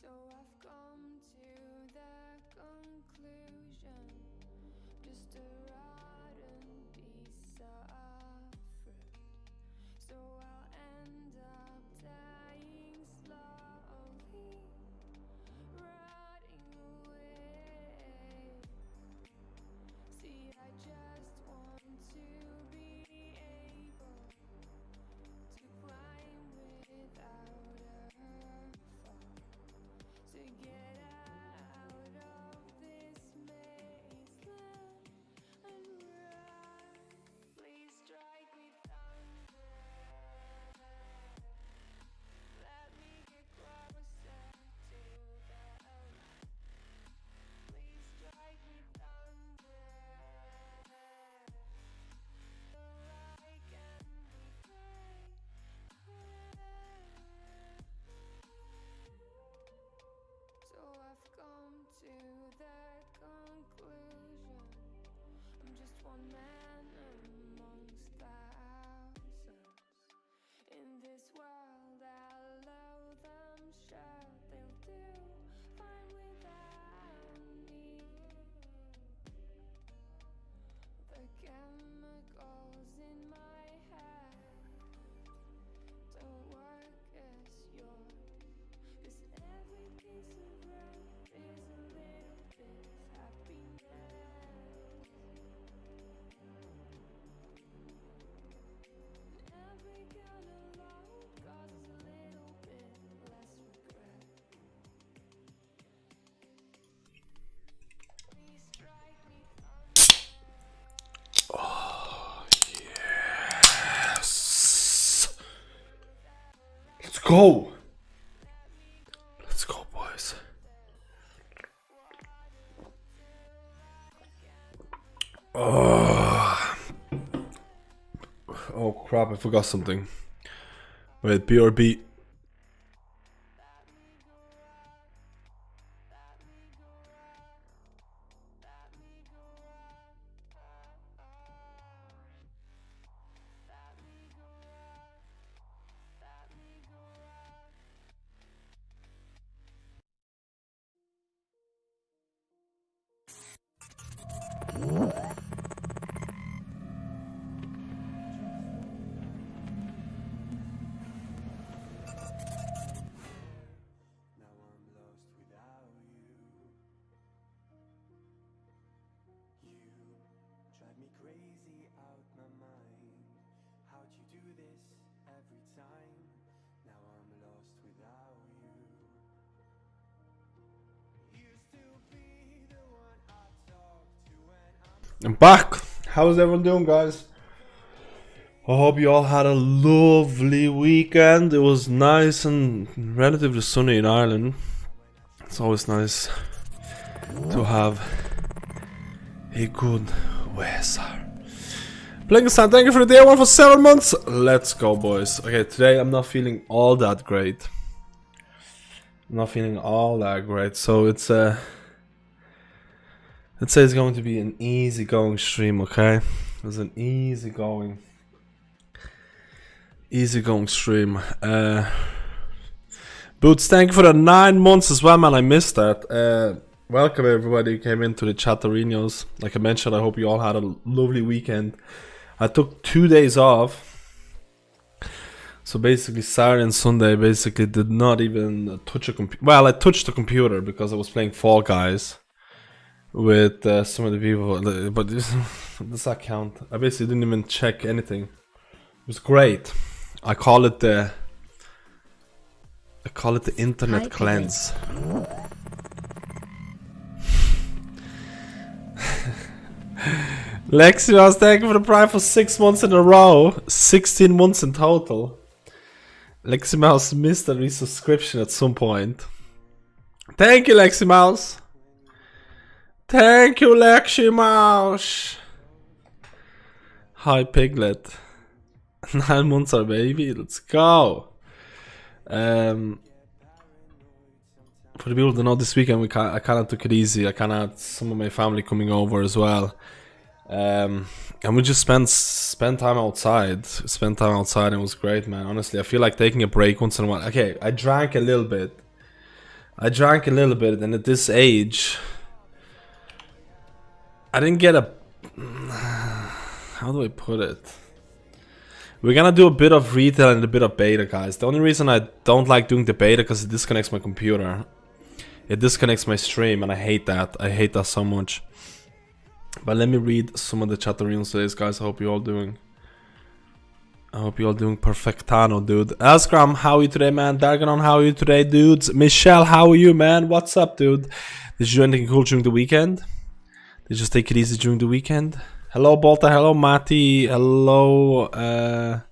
So I've come to the conclusion, just a rotten piece of fruit. So I'll end up dying slowly, rotting away. See, I just want to be able to climb without a fall, to get out of this maze and run. Please strike me thunder, let me get closer to the light. Please strike me thunder, so I can be free. So I've come to the conclusion, I'm just one man amongst thousands. In this world I'll loathe them, sure they'll do fine without me. The chemicals in my head don't work as yours, 'cause every piece of road is a little bit of happiness. Every kind of load causes a little bit less regret. Please strike me thunder. Oh, yes. Let's go. Let's go, boys. Oh crap, I forgot something. Wait, BRB. I'm back. How's everyone doing, guys? I hope you all had a lovely weekend. It was nice and relatively sunny in Ireland. It's always nice to have a good weather. Blinkenstein, thank you for the day one for 7 months. Let's go, boys. Okay, today I'm not feeling all that great. So it's let's say it's going to be an easygoing stream, okay? It's an easygoing stream. Boots, thank you for the 9 months as well, man. I missed that. Welcome everybody who came into the chatterinos. Like I mentioned, I hope you all had a lovely weekend. I took 2 days off. So basically Saturday and Sunday basically did not even touch a computer. Well, I touched the computer because I was playing Fall Guys with some of the people, but does that count? I basically didn't even check anything. It was great. I call it the internet cleanse. Lexi, I was thanking for the prime for 6 months in a row, 16 months in total. Lexi Mouse missed a resubscription at some point. Thank you, Lexi Mouse. Thank you, Lexi Mouse. Hi, Piglet. 9 months, our baby. Let's go. For the people that know, this weekend I kind of took it easy. I kind of had some of my family coming over as well, and we just spent time outside. And it was great, man. Honestly, I feel like taking a break once in a while. Okay, I drank a little bit, and at this age, I didn't get a. How do I put it? We're gonna do a bit of retail and a bit of beta, guys. The only reason I don't like doing the beta because it disconnects my computer. It disconnects my stream, and I hate that. I hate that so much. But let me read some of the chatterinos today, guys. I hope you're all doing perfectano, dude. Asgram, how are you today, man? Darganon, how are you today, dudes? Michelle, how are you, man? What's up, dude? Did you do anything cool during the weekend? Did you just take it easy during the weekend? Hello, Bolta. Hello, Matty. Hello, I'm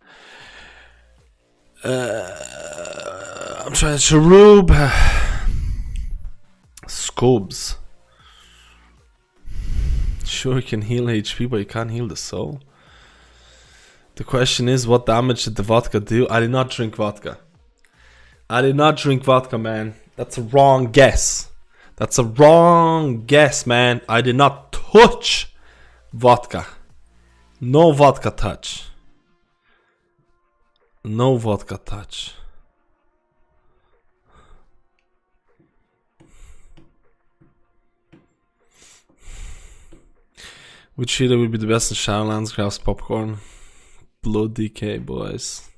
trying to Sharub. Scobes. Sure, you can heal HP, but you can't heal the soul. The question is, what damage did the vodka do? I did not drink vodka. Man. That's a wrong guess. Man. I did not touch vodka. No vodka touch. Which healer would be the best in Shadowlands? Grabs popcorn. Blood DK, boys.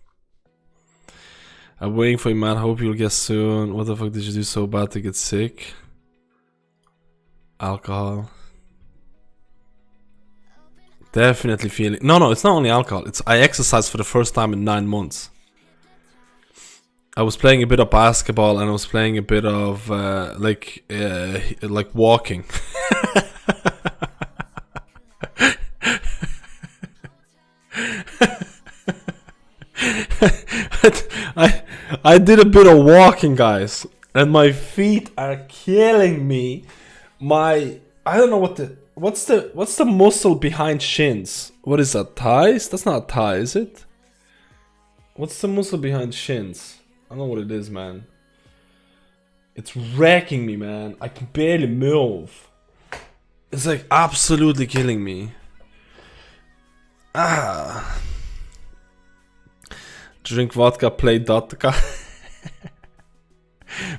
I'm waiting for you, man. Hope you'll get soon. What the fuck did you do so bad to get sick? Alcohol. Definitely feeling. No, it's not only alcohol. It's I exercised for the first time in 9 months. I was playing a bit of basketball and I was playing a bit of like walking. I did a bit of walking, guys, and my feet are killing me. I don't know what's the muscle behind shins? What is that? Thighs? That's not a thigh, is it? What's the muscle behind shins? I don't know what it is, man. It's wrecking me, man. I can barely move. It's like absolutely killing me. Drink vodka, play Dotaka.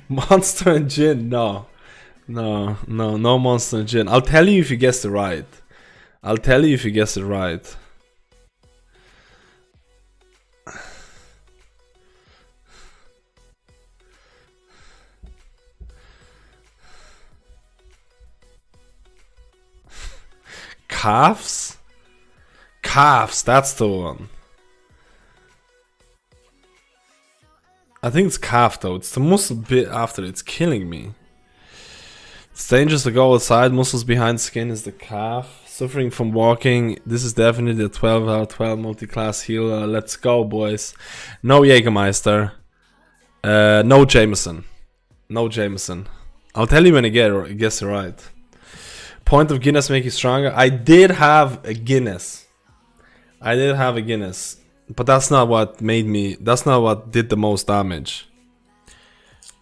Monster and gin, no Monster and gin. I'll tell you if you guess it right. Calves, that's the one. I think it's calf though. It's the muscle bit after. It's killing me. It's dangerous to go outside. Muscles behind skin is the calf. Suffering from walking. This is definitely a 12 out of 12 multi-class healer. Let's go, boys. No Jägermeister. No Jameson. No Jameson. I'll tell you when I guess it right. Point of Guinness make you stronger. I did have a Guinness. But that's not what made me. That's not what did the most damage.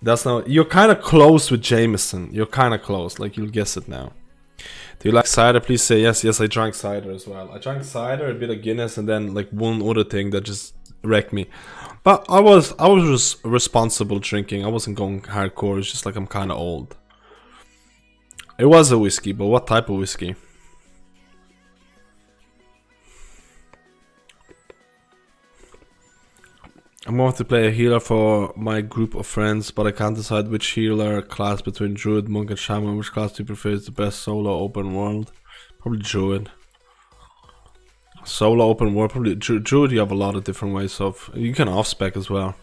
That's not. You're kind of close with Jameson. You're kind of close. Like, you'll guess it now. Do you like cider? Please say yes. Yes, I drank cider as well. I drank cider, a bit of Guinness, and then like one other thing that just wrecked me. But I was just responsible drinking. I wasn't going hardcore. It's just like I'm kind of old. It was a whiskey, but what type of whiskey? I'm going to play a healer for my group of friends, but I can't decide which healer class between Druid, Monk, and Shaman. Which class do you prefer is the best solo open world? Probably Druid. Solo open world, probably Druid. You have a lot of different ways of. You can off spec as well.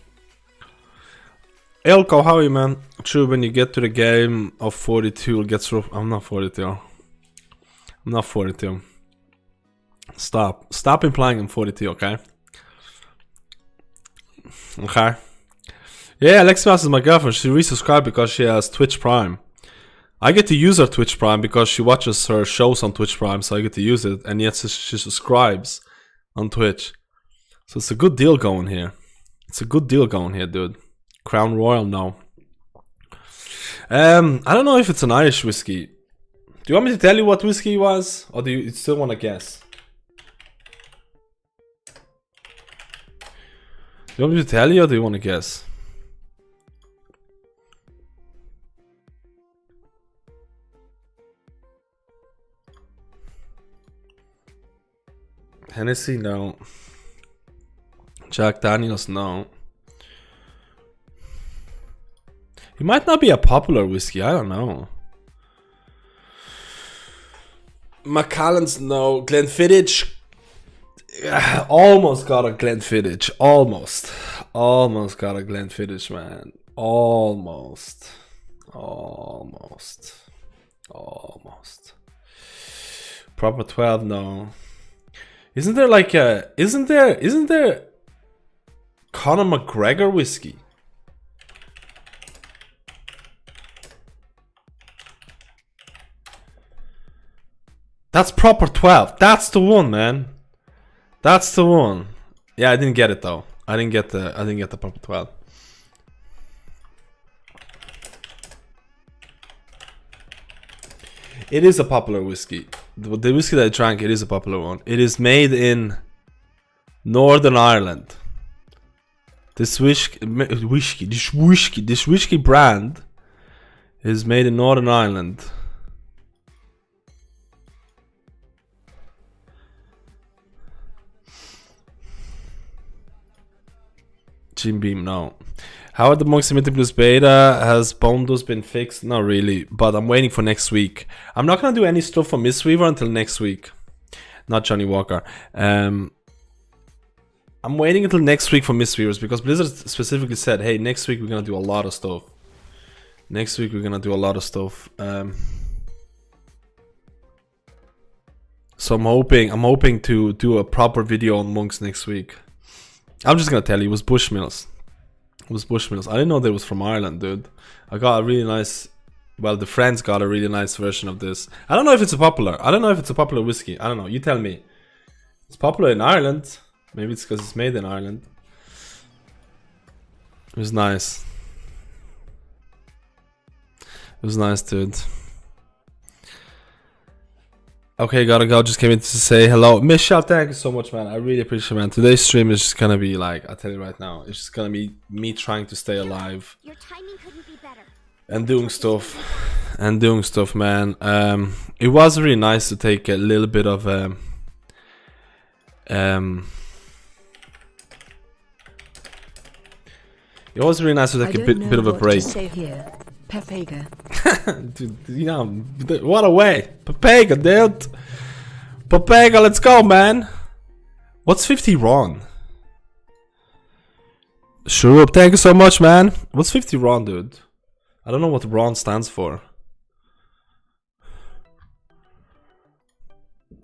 Elko, how are you, man? True, when you get to the game of 42, it gets rough. I'm not 42. I'm not 42. Stop implying I'm 42, okay? Okay. Yeah, Aleximas is my girlfriend. She resubscribed because she has Twitch Prime. I get to use her Twitch Prime because she watches her shows on Twitch Prime, so I get to use it. And yet she subscribes on Twitch. So it's a good deal going here. Dude. Crown Royal, no. I don't know if it's an Irish whiskey. Do you want me to tell you what whiskey it was? Or do you still want to guess? Do you want me to tell you or do you want to guess? Hennessy, no. Jack Daniels, no. It might not be a popular whiskey, I don't know. Macallan's, no. Glenfiddich. Almost got a Glenfiddich. Almost got a Glenfiddich, man. Almost. Proper 12, no. Isn't there like a... Isn't there Conor McGregor whiskey? That's proper 12. That's the one, man. That's the one. Yeah, I didn't get it though. I didn't get the proper 12. It is a popular whiskey. The whiskey that I drank, it is a popular one. It is made in Northern Ireland. This whiskey brand is made in Northern Ireland. Jim Beam, no. How are the Monks in Mythic Plus Beta? Has Bondos been fixed? Not really, but I'm waiting for next week. I'm not gonna do any stuff for Mistweaver until next week. Not Johnny Walker. I'm waiting until next week for Mistweavers because Blizzard specifically said, hey, next week we're gonna do a lot of stuff. So I'm hoping to do a proper video on Monks next week. I'm just gonna tell you, it was Bushmills. I didn't know they was from Ireland, dude. I got a really nice... Well, the friends got a really nice version of this. I don't know if it's a popular whiskey. I don't know. You tell me. It's popular in Ireland. Maybe it's because it's made in Ireland. It was nice. Dude. Okay, gotta go. Just came in to say hello. Michelle, thank you so much, man. I really appreciate it, man. Today's stream is just gonna be like, I'll tell you right now, it's just gonna be me trying to stay alive. Your timing couldn't be better. And doing stuff, man. It was really nice to take a little bit of it was really nice to take a bit of a break. Dude, you know, what a way. Papega, dude. Papega, let's go, man. What's 50 Ron? Sure, thank you so much, man. What's 50 RON, dude? I don't know what RON stands for.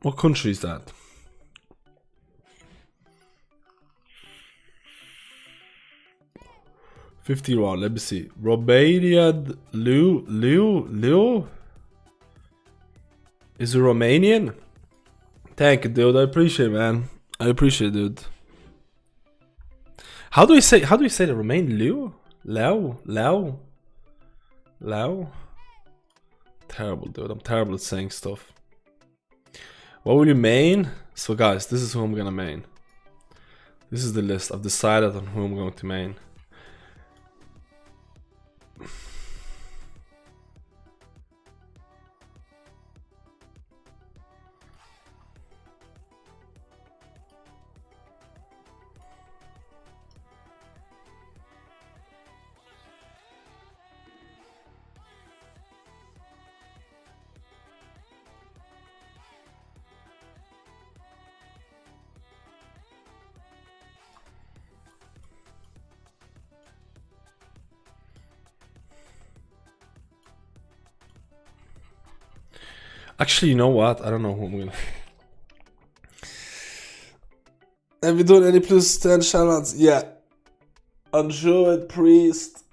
What country is that? $50. Let me see. Romania, Lou? Is it Romanian? Thank you, dude. I appreciate it, man. I appreciate it, dude. How do you say the Romanian? Lau? Terrible, dude. I'm terrible at saying stuff. What will you main? So guys, this is who I'm gonna main. This is the list. I've decided on who I'm going to main. Actually, you know what? I don't know who I'm gonna. Have you done any plus 10 shoutouts? Yeah. On Druid, Priest.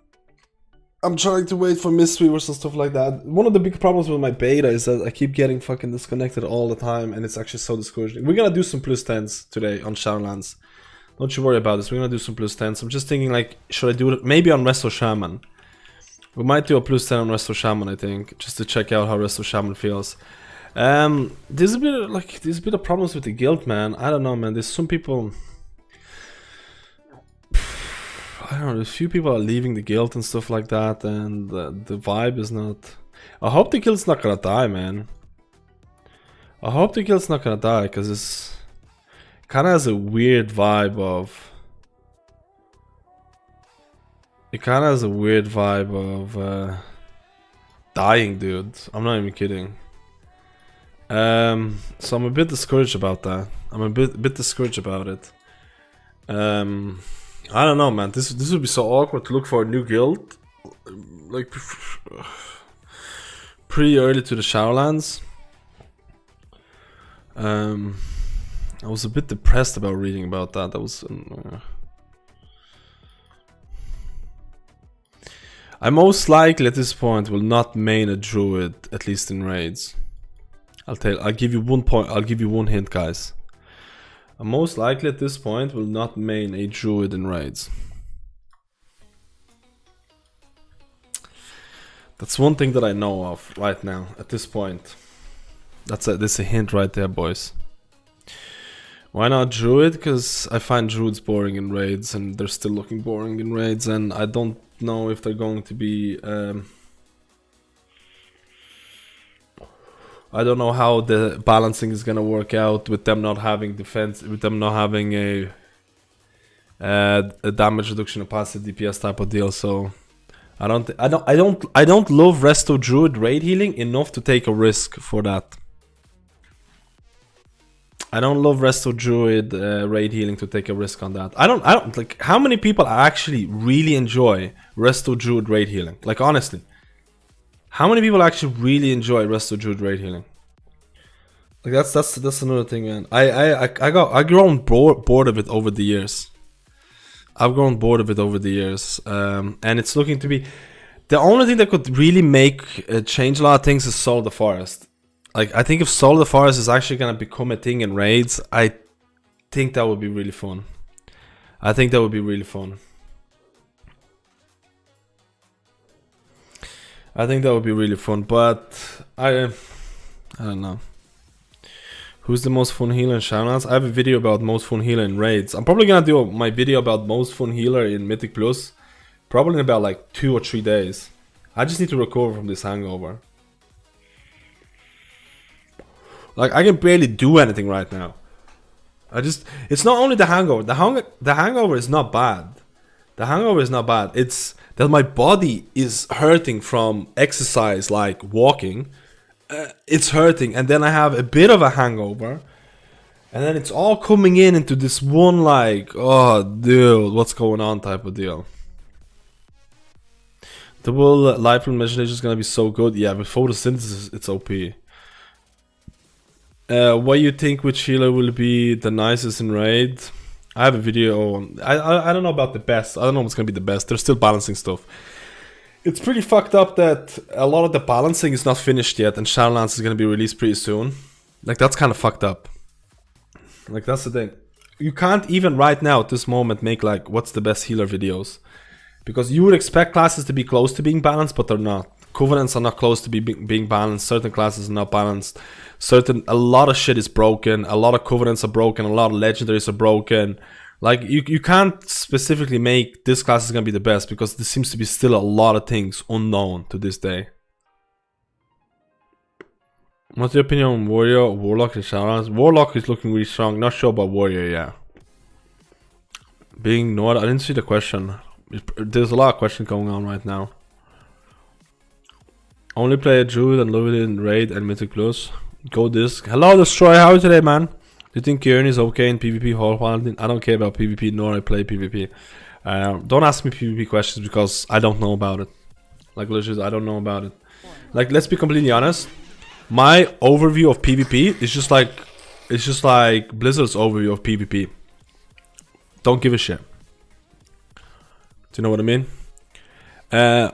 I'm trying to wait for Mistweavers and stuff like that. One of the big problems with my beta is that I keep getting fucking disconnected all the time, and it's actually so discouraging. We're gonna do some plus 10s today on Shadowlands. Don't you worry about this. We're gonna do some plus 10s. I'm just thinking, like, should I do it maybe on Resto Shaman? We might do a plus 10 on Resto Shaman, I think, just to check out how Resto Shaman feels. There's a bit of problems with the guild, man. I don't know, man. There's some people. I don't know. There's few people are leaving the guild and stuff like that, and the vibe is not. I hope the guild's not gonna die, man. I hope the guild's not gonna die, because it's kind of has a weird vibe of. It kind of has a weird vibe of dying, dude. I'm not even kidding. So I'm a bit discouraged about that. I'm a bit discouraged about it. I don't know, man. This would be so awkward to look for a new guild, like pretty early to the Shadowlands. I was a bit depressed about reading about that. That was. I most likely at this point will not main a Druid, at least in raids. I'll give you 1 point. I'll give you 1 hint, guys. I most likely at this point will not main a Druid in raids. That's one thing that I know of right now at this point. That's a hint right there, boys. Why not Druid? Because I find Druids boring in raids, and they're still looking boring in raids, and I don't know if they're going to be. I don't know how the balancing is gonna work out with them not having defense, with them not having a damage reduction or passive DPS type of deal. So I don't love Resto Druid raid healing enough to take a risk for that. I don't love Resto Druid raid healing to take a risk on that. I don't like how many people actually really enjoy Resto Druid raid healing. Like honestly, how many people actually really enjoy Resto Druid raid healing? Like that's another thing, man. I've grown bored of it over the years. I've grown bored of it over the years, and it's looking to be the only thing that could really make change a lot of things is Soul of the Forest. Like, I think if Soul of the Forest is actually gonna become a thing in raids, I think that would be really fun. I think that would be really fun. I think that would be really fun, but I don't know. Who's the most fun healer in Shadowlands? I have a video about most fun healer in raids. I'm probably gonna do my video about most fun healer in Mythic Plus, probably in about like 2 or 3 days. I just need to recover from this hangover. Like, I can barely do anything right now. It's not only the hangover. The hangover is not bad. The hangover is not bad. It's that my body is hurting from exercise, like walking. It's hurting, and then I have a bit of a hangover. And then it's all coming into this one like, oh dude, what's going on type of deal. Double life imagination is gonna be so good. Yeah, with photosynthesis it's OP. What do you think which healer will be the nicest in raid? I have a video on, I don't know about the best. I don't know what's gonna be the best. They're still balancing stuff. It's pretty fucked up that a lot of the balancing is not finished yet and Shadowlands is gonna be released pretty soon. Like that's kind of fucked up. Like that's the thing. You can't even right now at this moment make like what's the best healer videos. Because you would expect classes to be close to being balanced, but they're not. Covenants are not close to being balanced. Certain classes are not balanced. A lot of shit is broken. A lot of covenants are broken. A lot of legendaries are broken. Like you can't specifically make this class is gonna be the best because there seems to be still a lot of things unknown to this day. What's your opinion on Warrior, Warlock, and Shadowlands? Warlock is looking really strong. Not sure about Warrior, yeah. Being Nord, I didn't see the question. There's a lot of questions going on right now. Only play a Druid and love it in Raid and Mythic Plus. Go Disc. Hello Destroy, how are you today, man? Do you think Kieran is okay in PvP Hall Paladin? I don't care about PvP nor I play PvP. Don't ask me PvP questions because I don't know about it. Like legit, I don't know about it. Like let's be completely honest. My overview of PvP is just like Blizzard's overview of PvP. Don't give a shit. Do you know what I mean?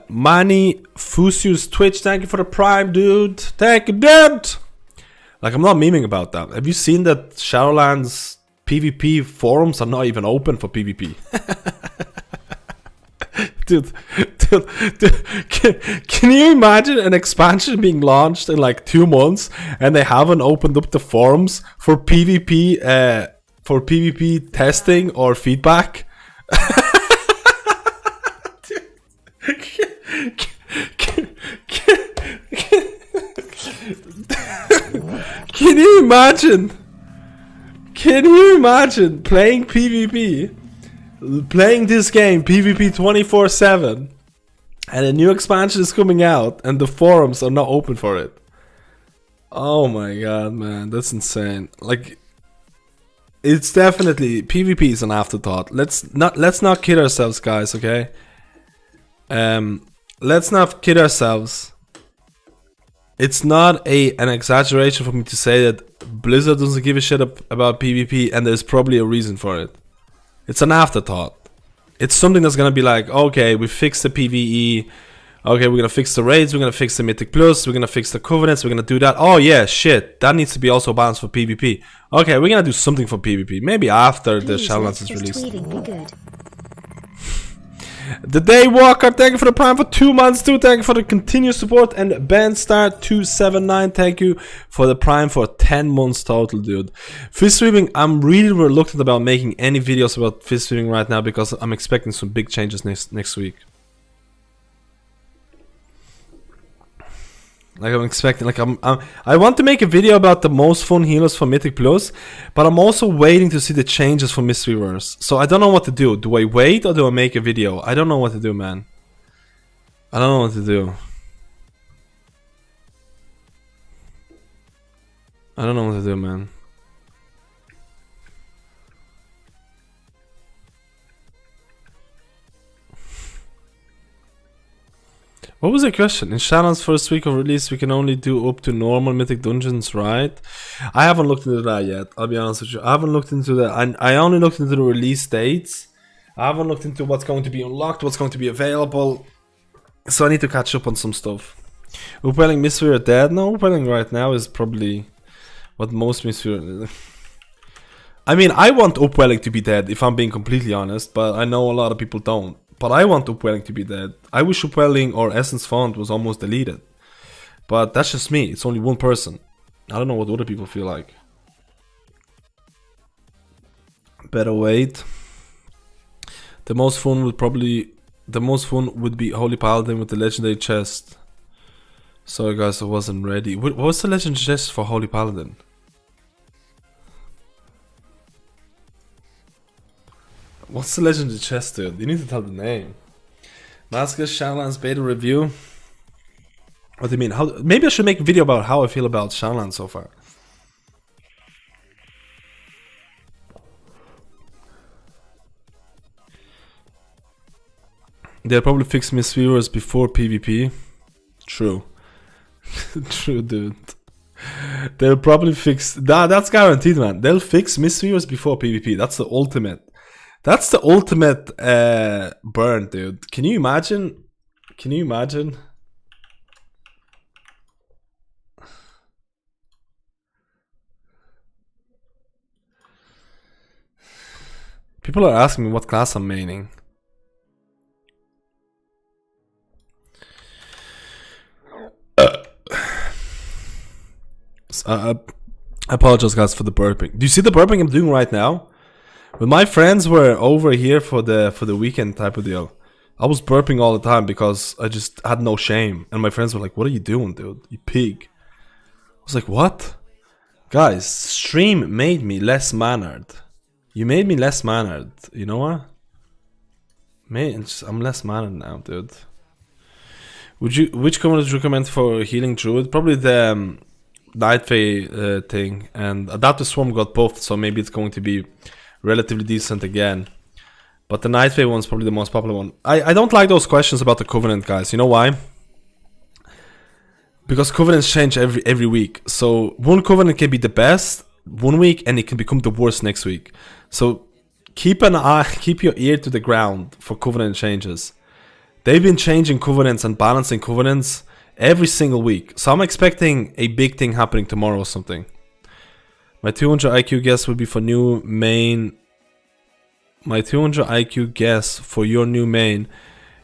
Manny Fusius Twitch, thank you for the prime, dude. Thank you, dude. Like I'm not memeing about that. Have you seen that Shadowlands PvP forums are not even open for PvP? Dude, can you imagine an expansion being launched in like 2 months and they haven't opened up the forums for PvP testing or feedback? Can you imagine? Can you imagine playing PvP? Playing this game PvP 24/7 and a new expansion is coming out and the forums are not open for it. Oh my god, man, that's insane. Like it's definitely PvP is an afterthought. Let's not kid ourselves, guys, okay? Let's not kid ourselves. It's not an exaggeration for me to say that Blizzard doesn't give a shit about PvP and there's probably a reason for it. It's an afterthought. It's something that's gonna be like, okay, we fixed the PvE. Okay, we're gonna fix the raids. We're gonna fix the Mythic Plus. We're gonna fix the Covenants. We're gonna do that. Oh yeah, shit. That needs to be also balanced for PvP. Okay, we're gonna do something for PvP. Maybe after the Shadowlands is released. The Day Walker, thank you for the prime for 2 months too. Thank you for the continued support. And BenStar279, thank you for the prime for 10 months total, dude. Fist sweeping, I'm really reluctant about making any videos about fist sweeping right now because I'm expecting some big changes next week. Like I'm expecting, like I want to make a video about the most fun healers for Mythic Plus, but I'm also waiting to see the changes for Mysteryverse. So I don't know what to do. Do I wait or do I make a video? I don't know what to do, man. I don't know what to do. I don't know what to do, man. What was the question? In Shadowlands first week of release, we can only do up to normal mythic dungeons, right? I haven't looked into that yet, I'll be honest with you. I haven't looked into that. I only looked into the release dates. I haven't looked into what's going to be unlocked, what's going to be available. So I need to catch up on some stuff. Upwelling Mystery are dead? No, Upwelling right now is probably what most Mystery... I mean, I want Upwelling to be dead, if I'm being completely honest, but I know a lot of people don't. But I want Upwelling to be dead. I wish Upwelling or Essence Font was almost deleted. But that's just me. It's only one person. I don't know what other people feel like. Better wait. The most fun would be Holy Paladin with the legendary chest. Sorry guys, I wasn't ready. What was the legendary chest for Holy Paladin? What's the legendary chest, dude? You need to tell the name. MadSkillzzTV Shadowlands beta review. What do you mean? Maybe I should make a video about how I feel about Shadowlands so far. They'll probably fix misviewers before PvP. True. True, dude. They'll probably fix... That's guaranteed, man. They'll fix misviewers before PvP. That's the ultimate. That's the ultimate burn, dude. Can you imagine? Can you imagine? People are asking me what class I'm maining. I apologize, guys, for the burping. Do you see the burping I'm doing right now? When my friends were over here for the weekend type of deal, I was burping all the time because I just had no shame. And my friends were like, "What are you doing, dude? You pig." I was like, "What?" Guys, stream made me less mannered. You made me less mannered. You know what? Man, I'm less mannered now, dude. Which command would you recommend for healing Druid? Probably the Night Fae thing. And Adaptive Swarm got both, so maybe it's going to be relatively decent again. But the Night Fae one's probably the most popular one. I don't like those questions about the Covenant, guys. You know why? Because Covenants change every week. So one Covenant can be the best one week and it can become the worst next week. So keep your ear to the ground for Covenant changes. They've been changing Covenants and balancing Covenants every single week. So I'm expecting a big thing happening tomorrow or something. My 200 IQ guess would be for new main. My 200 IQ guess for your new main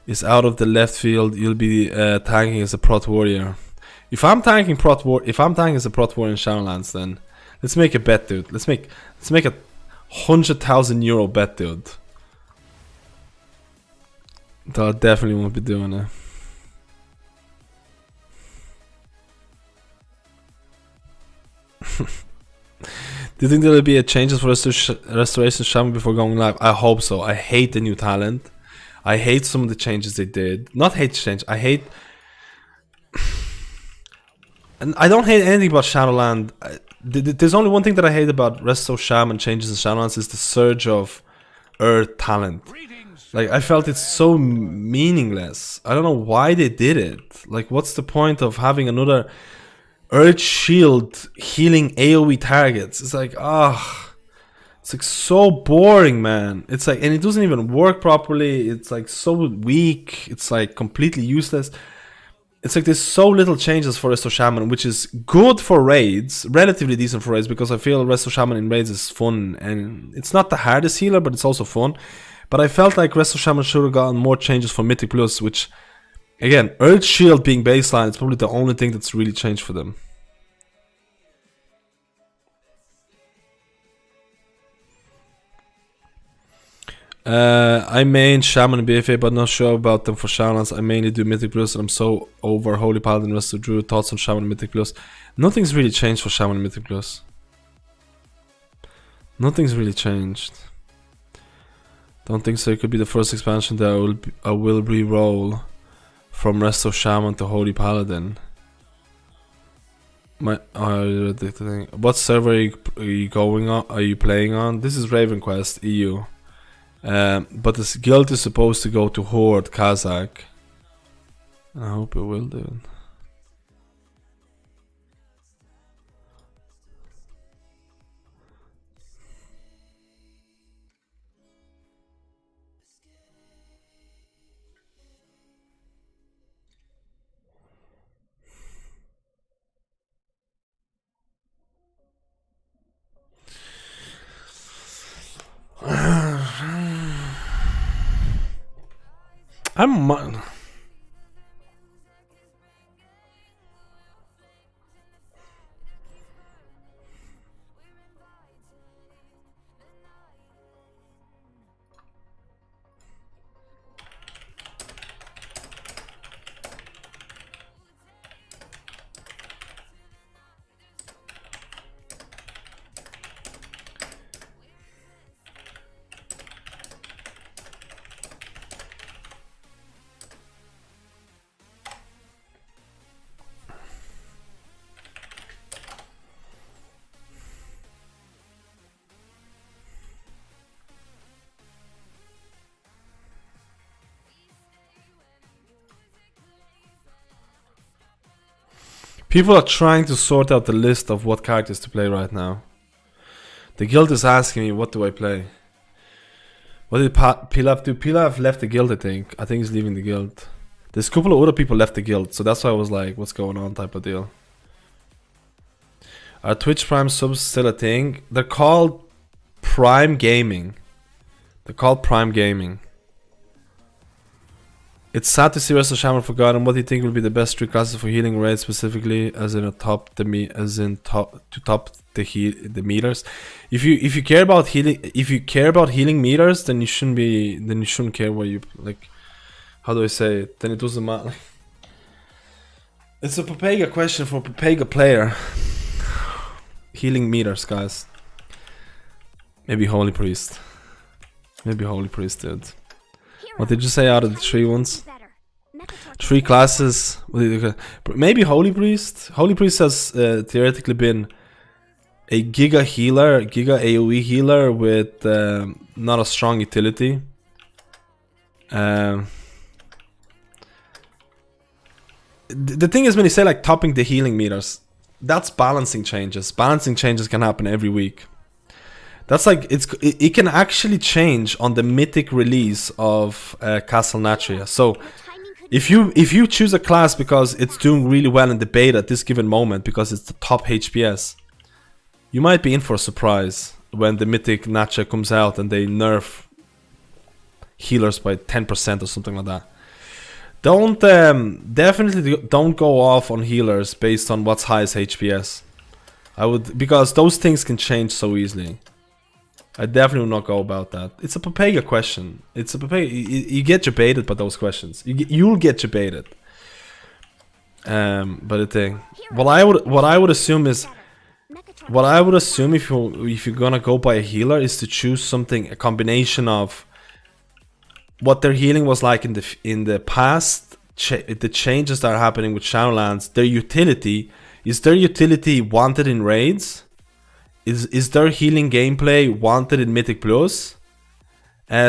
is out of the left field. You'll be tanking as a prot warrior. If I'm tanking as a prot warrior in Shadowlands, then let's make a bet, dude. Let's make a 100,000 euro bet, dude. I definitely won't be doing it. Do you think there will be a changes for Restoration Shaman before going live? I hope so. I hate the new talent. I hate some of the changes they did. Not hate change. I hate... And I don't hate anything about Shadowland. There's only one thing that I hate about Resto Shaman changes in Shadowlands is the surge of Earth talent. Like, I felt it's so meaningless. I don't know why they did it. Like, what's the point of having another Earth Shield healing AoE targets? It's like, it's like so boring, man. It's like, and it doesn't even work properly. It's like so weak. It's like completely useless. It's like there's so little changes for Resto Shaman, which is good for raids, relatively decent for raids, because I feel Resto Shaman in raids is fun, and it's not the hardest healer, but it's also fun. But I felt like Resto Shaman should have gotten more changes for Mythic Plus, which, again, Earth Shield being baseline is probably the only thing that's really changed for them. I main Shaman and BFA, but not sure about them for Shadowlands. I mainly do Mythic Plus, and I'm so over Holy Paladin, rest of Druid. Thoughts on Shaman and Mythic Plus? Nothing's really changed for Shaman and Mythic Plus. Nothing's really changed. Don't think so. It could be the first expansion that I will re-roll from Rest of Shaman to Holy Paladin. What server are you going on? Are you playing on? This is RavenQuest EU. But this guild is supposed to go to Horde Kazakh. I hope it will, dude. People are trying to sort out the list of what characters to play right now. The guild is asking me, what do I play? What did Pilaf do? Pilaf left the guild, I think. I think he's leaving the guild. There's a couple of other people left the guild, so that's why I was like, what's going on type of deal. Are Twitch Prime subs still a thing? They're called Prime Gaming. They're called Prime Gaming. It's sad to see Rest of Shaman forgotten. What do you think will be the best 3 classes for healing raids specifically, as in top the meters? If you care about healing meters, then you shouldn't care what you like. How do I say it? Then it doesn't matter. It's a Papega question for a Papega player. Healing meters, guys. Maybe Holy Priest. Maybe Holy Priest, dude. What did you say out of the 3 ones? 3 classes. Maybe Holy Priest. Holy Priest has theoretically been a Giga healer, Giga AoE healer with not a strong utility. The thing is, when you say like topping the healing meters, that's balancing changes. Balancing changes can happen every week. That's like it can actually change on the mythic release of Castle Natria. So if you choose a class because it's doing really well in the beta at this given moment because it's the top HPS, you might be in for a surprise when the mythic Natria comes out and they nerf healers by 10% or something like that. Definitely don't go off on healers based on what's highest HPS. Because those things can change so easily. I definitely will not go about that. It's a Papega question. It's a Papega. You get debated by those questions. You'll get debated. But the thing, what I would assume is, if you're gonna go by a healer is to choose something, a combination of what their healing was like in the past, the changes that are happening with Shadowlands, their utility. Is their utility wanted in raids? Is their healing gameplay wanted in Mythic Plus?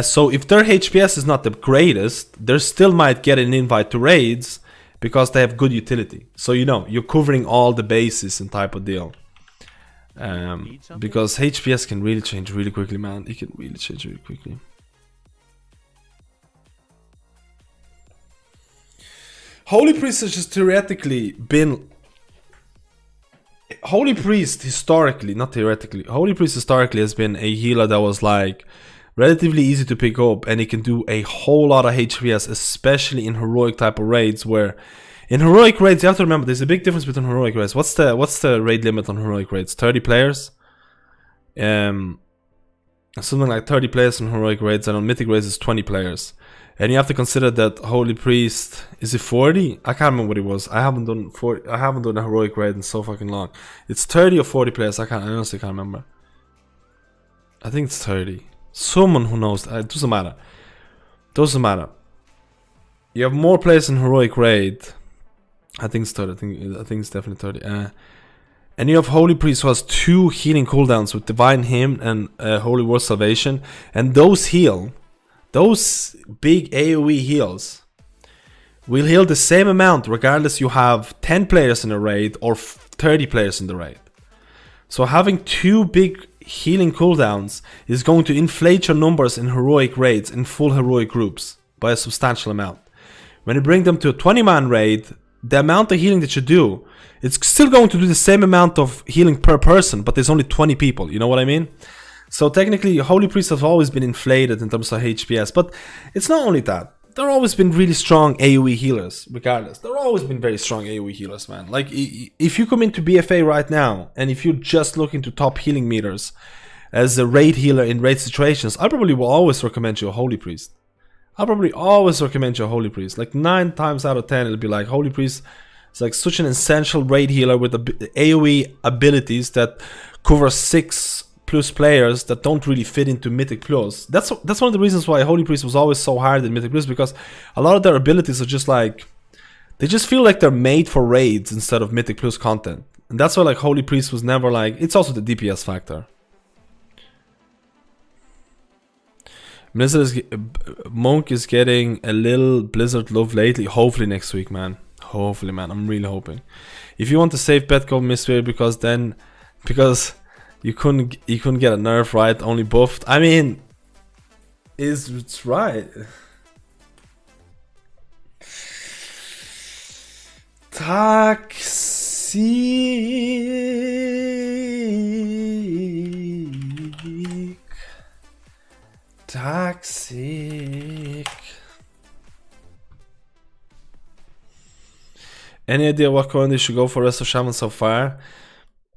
So if their HPS is not the greatest, they still might get an invite to raids because they have good utility. So you know, you're covering all the bases and type of deal. Because HPS can really change really quickly, man. It can really change really quickly. Holy Priest has just theoretically been... Holy Priest historically, not theoretically, Holy Priest historically has been a healer that was like relatively easy to pick up, and he can do a whole lot of HPS, especially in heroic type of raids. Where in heroic raids, you have to remember there's a big difference between heroic raids. What's the raid limit on heroic raids? 30 players. Something like 30 players in heroic raids, and on mythic raids is 20 players. And you have to consider that Holy Priest, is it 40? I can't remember what it was. I haven't done a heroic raid in so fucking long. It's 30 or 40 players. I honestly can't remember. I think it's 30. Someone who knows. It doesn't matter. Doesn't matter. You have more players in heroic raid. I think it's 30. I think it's definitely 30. And you have Holy Priest who has 2 healing cooldowns with Divine Hymn and Holy Word Salvation, and those heal. Those big AoE heals will heal the same amount regardless you have 10 players in a raid or 30 players in the raid. So having 2 big healing cooldowns is going to inflate your numbers in heroic raids, in full heroic groups, by a substantial amount. When you bring them to a 20-man raid, the amount of healing that you do, it's still going to do the same amount of healing per person, but there's only 20 people, you know what I mean? So technically, Holy Priests have always been inflated in terms of HPS, but it's not only that. There have always been really strong AoE healers, regardless. There have always been very strong AoE healers, man. Like, if you come into BFA right now, and if you're just looking to top healing meters as a raid healer in raid situations, I probably will always recommend you a Holy Priest. I'll probably always recommend you a Holy Priest. Like, 9 times out of 10, it'll be like, Holy Priest is like such an essential raid healer with AoE abilities that cover 6+ players that don't really fit into Mythic Plus. That's one of the reasons why Holy Priest was always so hard in Mythic Plus, because a lot of their abilities are just like, they just feel like they're made for raids instead of Mythic Plus content. And that's why like Holy Priest was never like, it's also the DPS factor. Monk is getting a little Blizzard love lately. Hopefully next week, man. Hopefully, man. I'm really hoping. If you want to save bet, go Mystery because you couldn't get a nerf, right? Only buffed. I mean, it's right. Toxic. Any idea what coin they should go for rest of Shaman so far?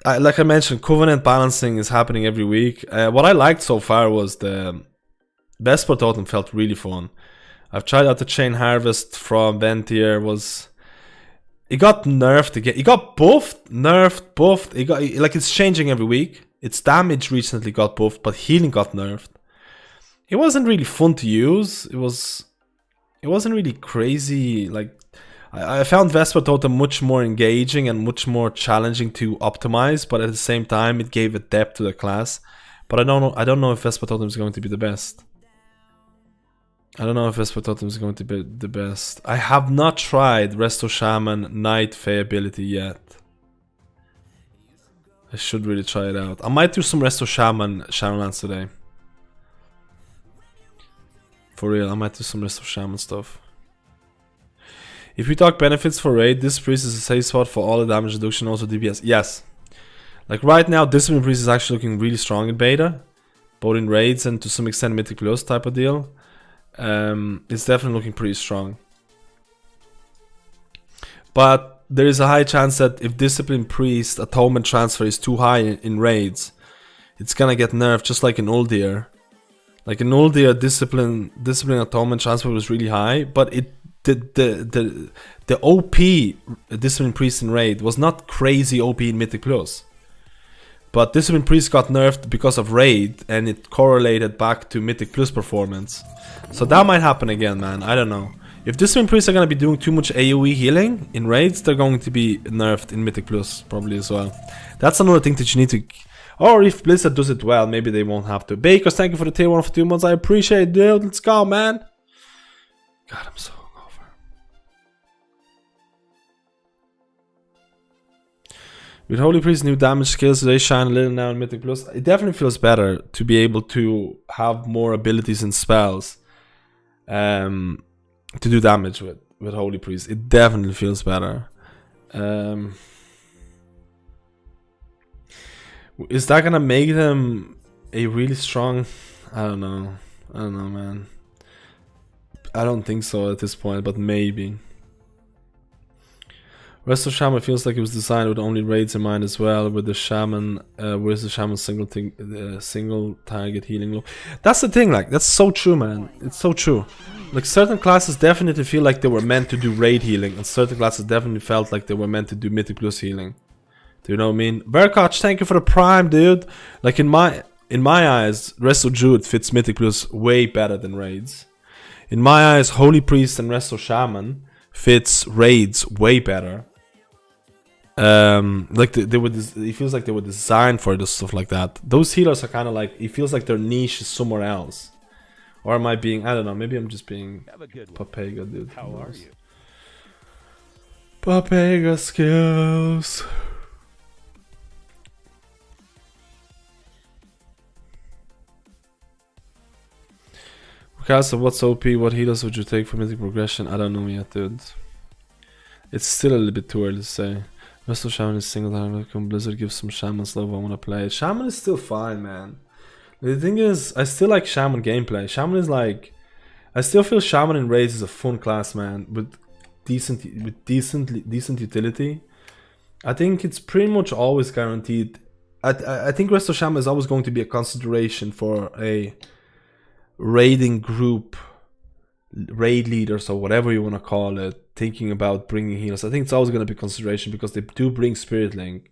Like I mentioned, Covenant balancing is happening every week. What I liked so far was the Vesper Totem felt really fun. I've tried out the Chain Harvest from Ventier. It got nerfed again. It got buffed, nerfed, buffed. It got like it's changing every week. Its damage recently got buffed, but healing got nerfed. It wasn't really fun to use. It wasn't really crazy. Like I found Vesper Totem much more engaging and much more challenging to optimize, but at the same time it gave a depth to the class. But I don't know if Vesper Totem is going to be the best. I don't know if Vesper Totem is going to be the best. I have not tried Resto Shaman Night Fae ability yet. I should really try it out. I might do some Resto Shaman Shadowlands today. For real, I might do some Resto Shaman stuff. If we talk benefits for raid, this priest is a safe spot for all the damage reduction, also DPS. Yes. Like right now, Discipline Priest is actually looking really strong in beta. Both in raids and to some extent Mythic Plus type of deal. It's definitely looking pretty strong. But there is a high chance that if Discipline Priest Atonement Transfer is too high in raids, it's gonna get nerfed just like in Uldir. Like in Uldir, Discipline Atonement Transfer was really high, but the OP Discipline Priest in raid was not crazy OP in Mythic Plus. But Discipline Priest got nerfed because of raid and it correlated back to Mythic Plus performance. So that might happen again, man. I don't know. If Discipline Priests are going to be doing too much AoE healing in raids, they're going to be nerfed in Mythic Plus probably as well. That's another thing that you need to... Or if Blizzard does it well, maybe they won't have to. Bakers, thank you for the tier 1 for 2 months. I appreciate it, dude. Let's go, man. God, I'm so hungover. With Holy Priest's new damage skills, they shine a little now in Mythic Plus. It definitely feels better to be able to have more abilities and spells to do damage with Holy Priest. It definitely feels better. Is that gonna make them a really strong... I don't know, man. I don't think so at this point, but maybe. Rest of Shaman feels like it was designed with only raids in mind as well. With the Shaman, where's the Shaman single target healing low? That's the thing, like, that's so true, man. It's so true. Like, certain classes definitely feel like they were meant to do raid healing, and certain classes definitely felt like they were meant to do Mythic Plus healing. Do you know what I mean? Verkoch, thank you for the prime, dude. Like, in my eyes, Resto Druid fits Mythic Plus way better than raids. In my eyes, Holy Priest and Resto Shaman fits raids way better. Like it feels like they were designed for this stuff like that. Those healers are kind of like, it feels like their niche is somewhere else. Or am I being, I don't know, maybe I'm just being Papega, dude. How are you? Papega skills. Regardless of what's OP, what healers would you take for Mythic progression? I don't know yet, dude. It's still a little bit too early to say. Resto Shaman is single target. Blizzard gives some Shaman's love. I want to play it. Shaman is still fine, man. The thing is, I still like Shaman gameplay. Shaman is like, I still feel Shaman in raids is a fun class, man, with decent utility. I think it's pretty much always guaranteed. I think Resto Shaman is always going to be a consideration for a raiding group, raid leaders or whatever you want to call it, thinking about bringing healers. I think it's always going to be consideration because they do bring Spirit Link.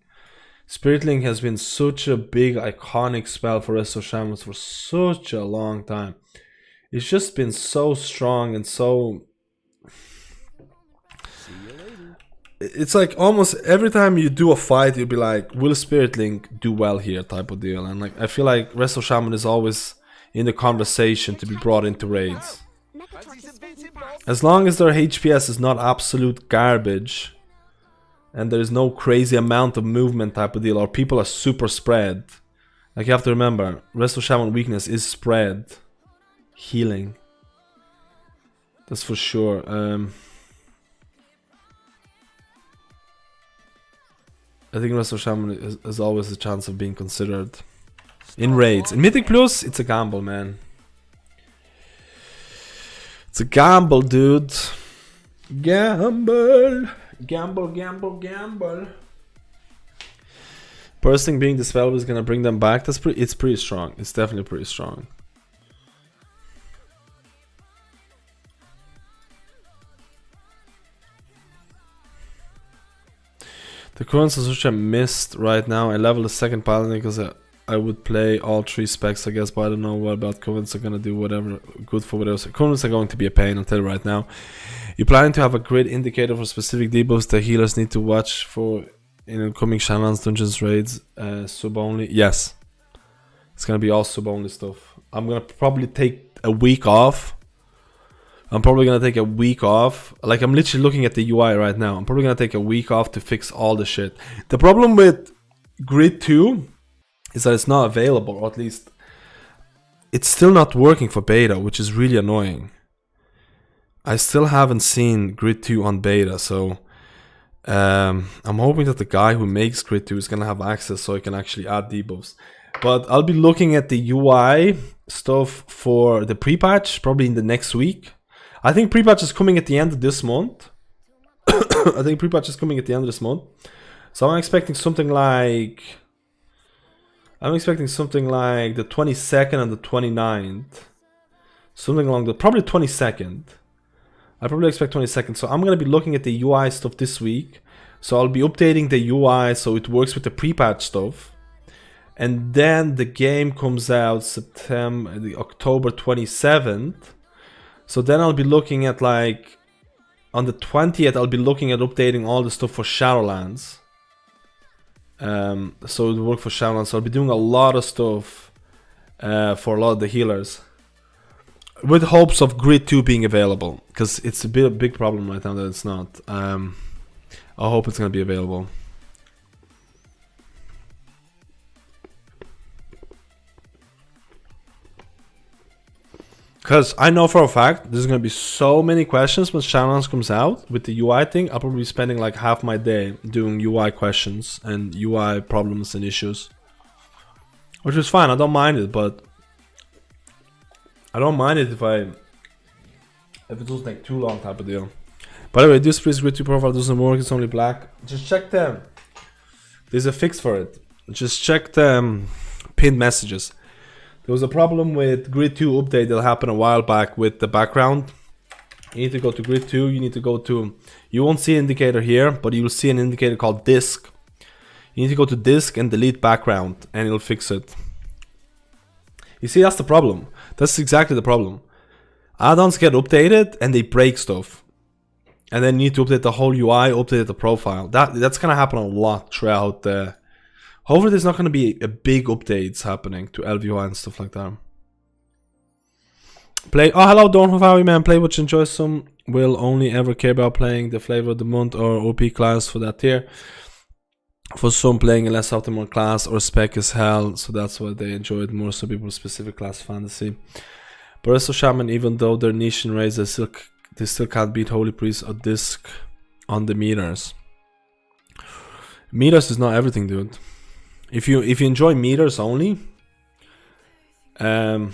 Spirit Link has been such a big iconic spell for Resto Shamans for such a long time. It's just been so strong and so... See you later. It's like almost every time you do a fight, you'll be like, will Spirit Link do well here type of deal. And like I feel like Resto Shaman is always in the conversation to be brought into raids. As long as their HPS is not absolute garbage, and there is no crazy amount of movement type of deal, or people are super spread. Like, you have to remember, Resto Shaman weakness is spread. Healing. That's for sure. I think Resto Shaman is always a chance of being considered. In raids. In Mythic Plus, it's a gamble, man. It's a gamble, dude. Gamble. Gamble, gamble, gamble. Bursting being the spell is gonna bring them back. It's pretty strong. It's definitely pretty strong. The currents are which I missed right now. I leveled the second Paladin because I would play all 3 specs, I guess, but I don't know what about currents are gonna do whatever good for whatever. Currents are going to be a pain, I'll tell you right now. You're planning to have a grid indicator for specific debuffs that healers need to watch for in incoming Shaman's dungeons raids, sub only. Yes, it's gonna be all sub only stuff. I'm gonna probably take a week off. Like, I'm literally looking at the UI right now. I'm probably gonna take a week off to fix all the shit. The problem with Grid 2 is that it's not available, or at least it's still not working for beta, which is really annoying. I still haven't seen Grid 2 on beta, so I'm hoping that the guy who makes Grid 2 is gonna have access so I can actually add debuffs. But I'll be looking at the UI stuff for the pre-patch probably in the next week. I think pre-patch is coming at the end of this month. So I'm expecting something like the 22nd and the 29th. Something along the probably 22nd. I probably expect 22nd. So I'm gonna be looking at the UI stuff this week. So I'll be updating the UI so it works with the pre-patch stuff. And then the game comes out October 27th. So then I'll be looking at, like, on the 20th, I'll be looking at updating all the stuff for Shadowlands. So it'll work for Shadowlands. So I'll be doing a lot of stuff for a lot of the healers, with hopes of Grid 2 being available, because it's a big problem right now that it's not. I hope it's gonna be available. Because I know for a fact there's going to be so many questions when Shadowlands comes out with the UI thing. I'll probably be spending like half my day doing UI questions and UI problems and issues. Which is fine, I don't mind it, but I don't mind it if it doesn't take too long type of deal. By the way, this Freeze Grid 2 profile doesn't work, it's only black. Just check them. There's a fix for it. Just check the pinned messages. There was a problem with Grid 2 update that happened a while back with the background. You need to go to Grid 2, you need to go to... You won't see an indicator here, but you will see an indicator called disk. You need to go to disk and delete background, and it'll fix it. You see, that's the problem. That's exactly the problem. Add-ons get updated, and they break stuff. And then you need to update the whole UI, update the profile. That's gonna happen a lot throughout the... Hopefully there's not going to be a big updates happening to LVOI and stuff like that. Oh, hello, don't have man. Play what you enjoy. Some will only ever care about playing the flavor of the month or OP class for that tier. For some, playing a less optimal class or spec is hell, so that's why they enjoy it more. So people specific class fantasy. But Resto Shaman, even though they're niche in raids, they still can't beat Holy Priest or Disc on the meters. Meters is not everything, dude. If you enjoy meters only, don't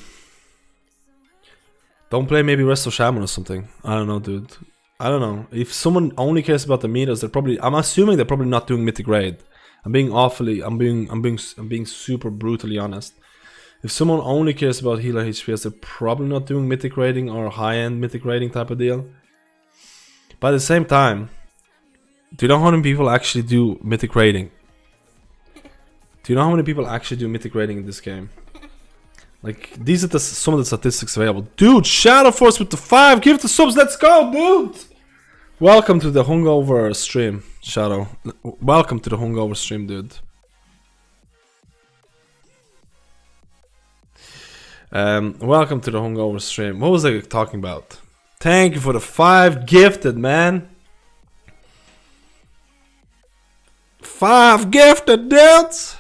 play maybe Resto Shaman or something. I don't know, dude. I don't know. If someone only cares about the meters, I'm assuming they're probably not doing mythic raid. I'm being super brutally honest. If someone only cares about healer HPS, they're probably not doing mythic raiding or high-end mythic raiding type of deal. But at the same time, do you know how many people actually do mythic raiding? Do you know how many people actually do mythic raiding in this game? Like, these are some of the statistics available. Dude, Shadow Force with the 5, give it the subs, let's go, dude! Welcome to the hungover stream, Shadow. Welcome to the hungover stream, dude. Welcome to the hungover stream. What was I talking about? Thank you for the 5 gifted, man. 5 gifted, dudes.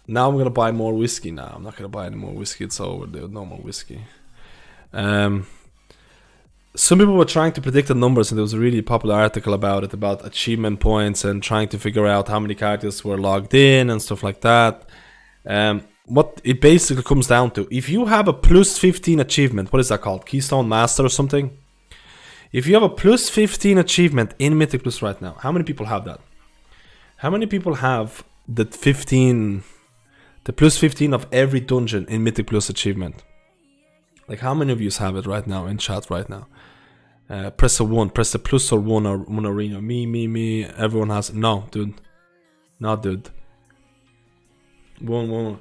Now I'm gonna buy more whiskey. Now I'm not gonna buy any more whiskey. It's over, dude. No more whiskey. Some people were trying to predict the numbers, and there was a really popular article about it, about achievement points and trying to figure out how many characters were logged in and stuff like that. What it basically comes down to, if you have a plus 15 achievement, what is that called? Keystone Master or something? If you have a plus 15 achievement in Mythic Plus right now, how many people have that? How many people have the plus 15 of every dungeon in Mythic Plus achievement? Like, how many of you have it right now in chat right now? Press a 1, press the plus or 1 or 1 arena. Me. Everyone has it. No, dude. No, dude. 1.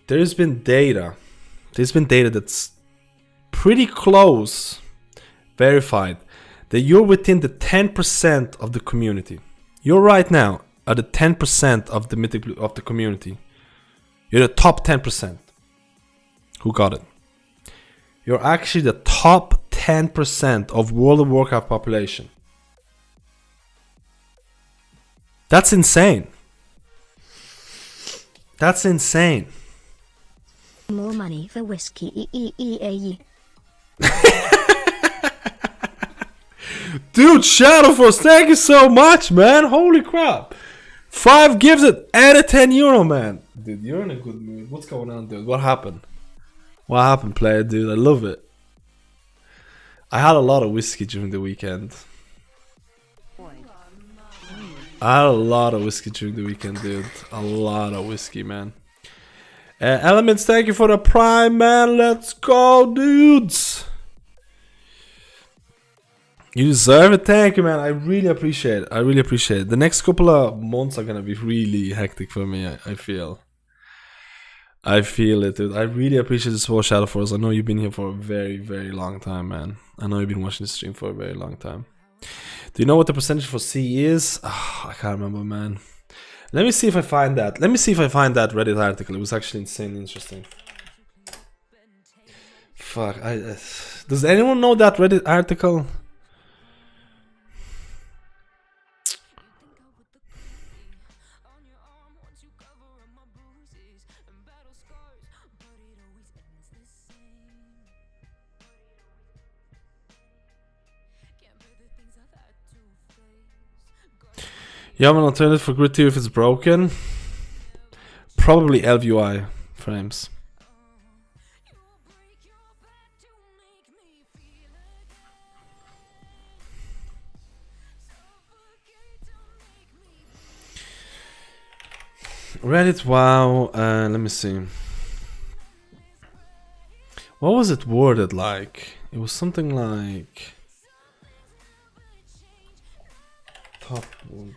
There's been data. There's been data that's pretty close, verified, that you're within the 10% of the community. You're right now at the 10% of the Mythic of the community. You're the top 10%. Who got it? You're actually the top 10% of World of Warcraft population. That's insane. That's insane. More money for whiskey. Dude, Shadowforce, thank you so much, man. Holy crap. 5 gifted and a €10, man. Dude, you're in a good mood. What's going on, dude? What happened? What happened, player, dude? I love it. I had a lot of whiskey during the weekend. I had a lot of whiskey during the weekend, dude. A lot of whiskey, man. Elements, thank you for the prime, man. Let's go, dudes. You deserve it. Thank you, man. I really appreciate it. I really appreciate it. The next couple of months are gonna be really hectic for me, I feel. I feel it, dude. I really appreciate the support, Shadowforce. I know you've been here for a very, very long time, man. I know you've been watching the stream for a very long time. Do you know what the percentage for C is? Oh, I can't remember, man. Let me see if I find that. Let me see if I find that Reddit article. It was actually insanely interesting. Fuck. Does anyone know that Reddit article? You have an alternative for grid tier if it's broken? Probably LVUI frames. Reddit, wow. Let me see. What was it worded like? It was something like top 1%.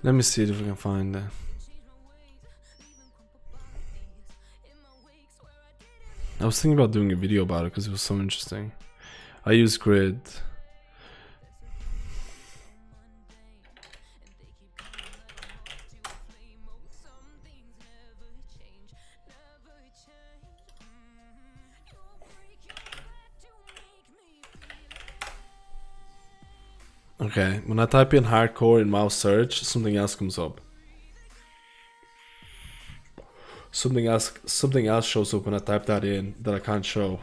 Let me see if we can find that. I was thinking about doing a video about it because it was so interesting. I use grid. Okay, when I type in hardcore in mouse search, something else comes up. Something else shows up when I type that in that I can't show. What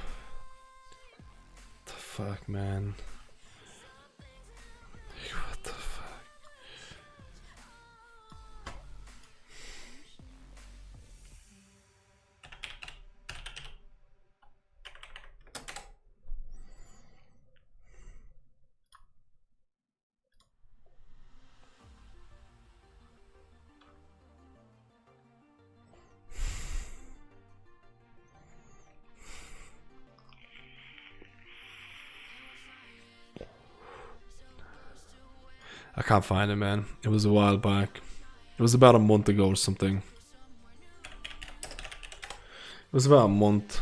the fuck, man? What the fuck? I can't find it, man. It was a while back. It was about a month ago or something. It was about a month.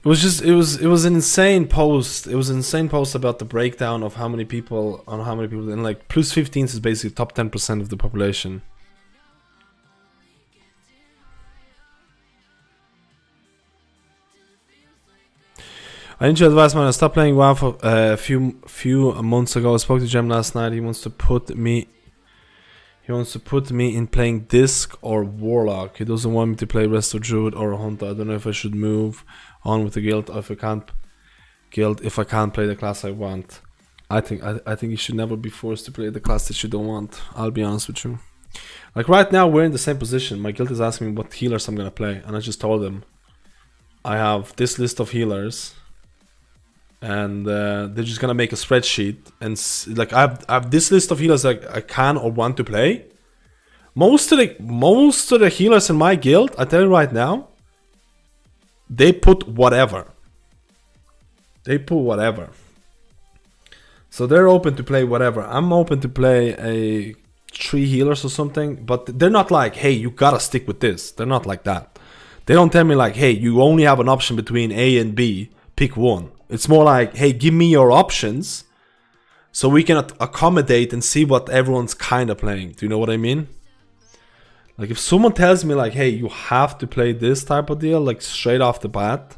It was just it was an insane post. It was an insane post about the breakdown of how many people and like plus 15 is basically top 10% of the population. I need your advice, man. I stopped playing WoW for a few months ago. I spoke to Jem last night. He wants to put me in playing Disc or Warlock. He doesn't want me to play Resto Druid or Hunter. I don't know if I should move on with the guild or if I can't play the class I want. I think you should never be forced to play the class that you don't want. I'll be honest with you. Like right now we're in the same position. My guild is asking me what healers I'm gonna play, and I just told them I have this list of healers, and they're just gonna make a spreadsheet and like I have this list of healers that I can or want to play. Most of the healers in my guild, I tell you right now, they put whatever. So they're open to play whatever. I'm open to play a 3 healers or something, but they're not like, hey, you gotta stick with this. They're not like that. They don't tell me like, hey, you only have an option between A and B, pick one. It's more like, hey, give me your options so we can accommodate and see what everyone's kind of playing. Do you know what I mean? Like if someone tells me like, hey, you have to play this type of deal, like straight off the bat.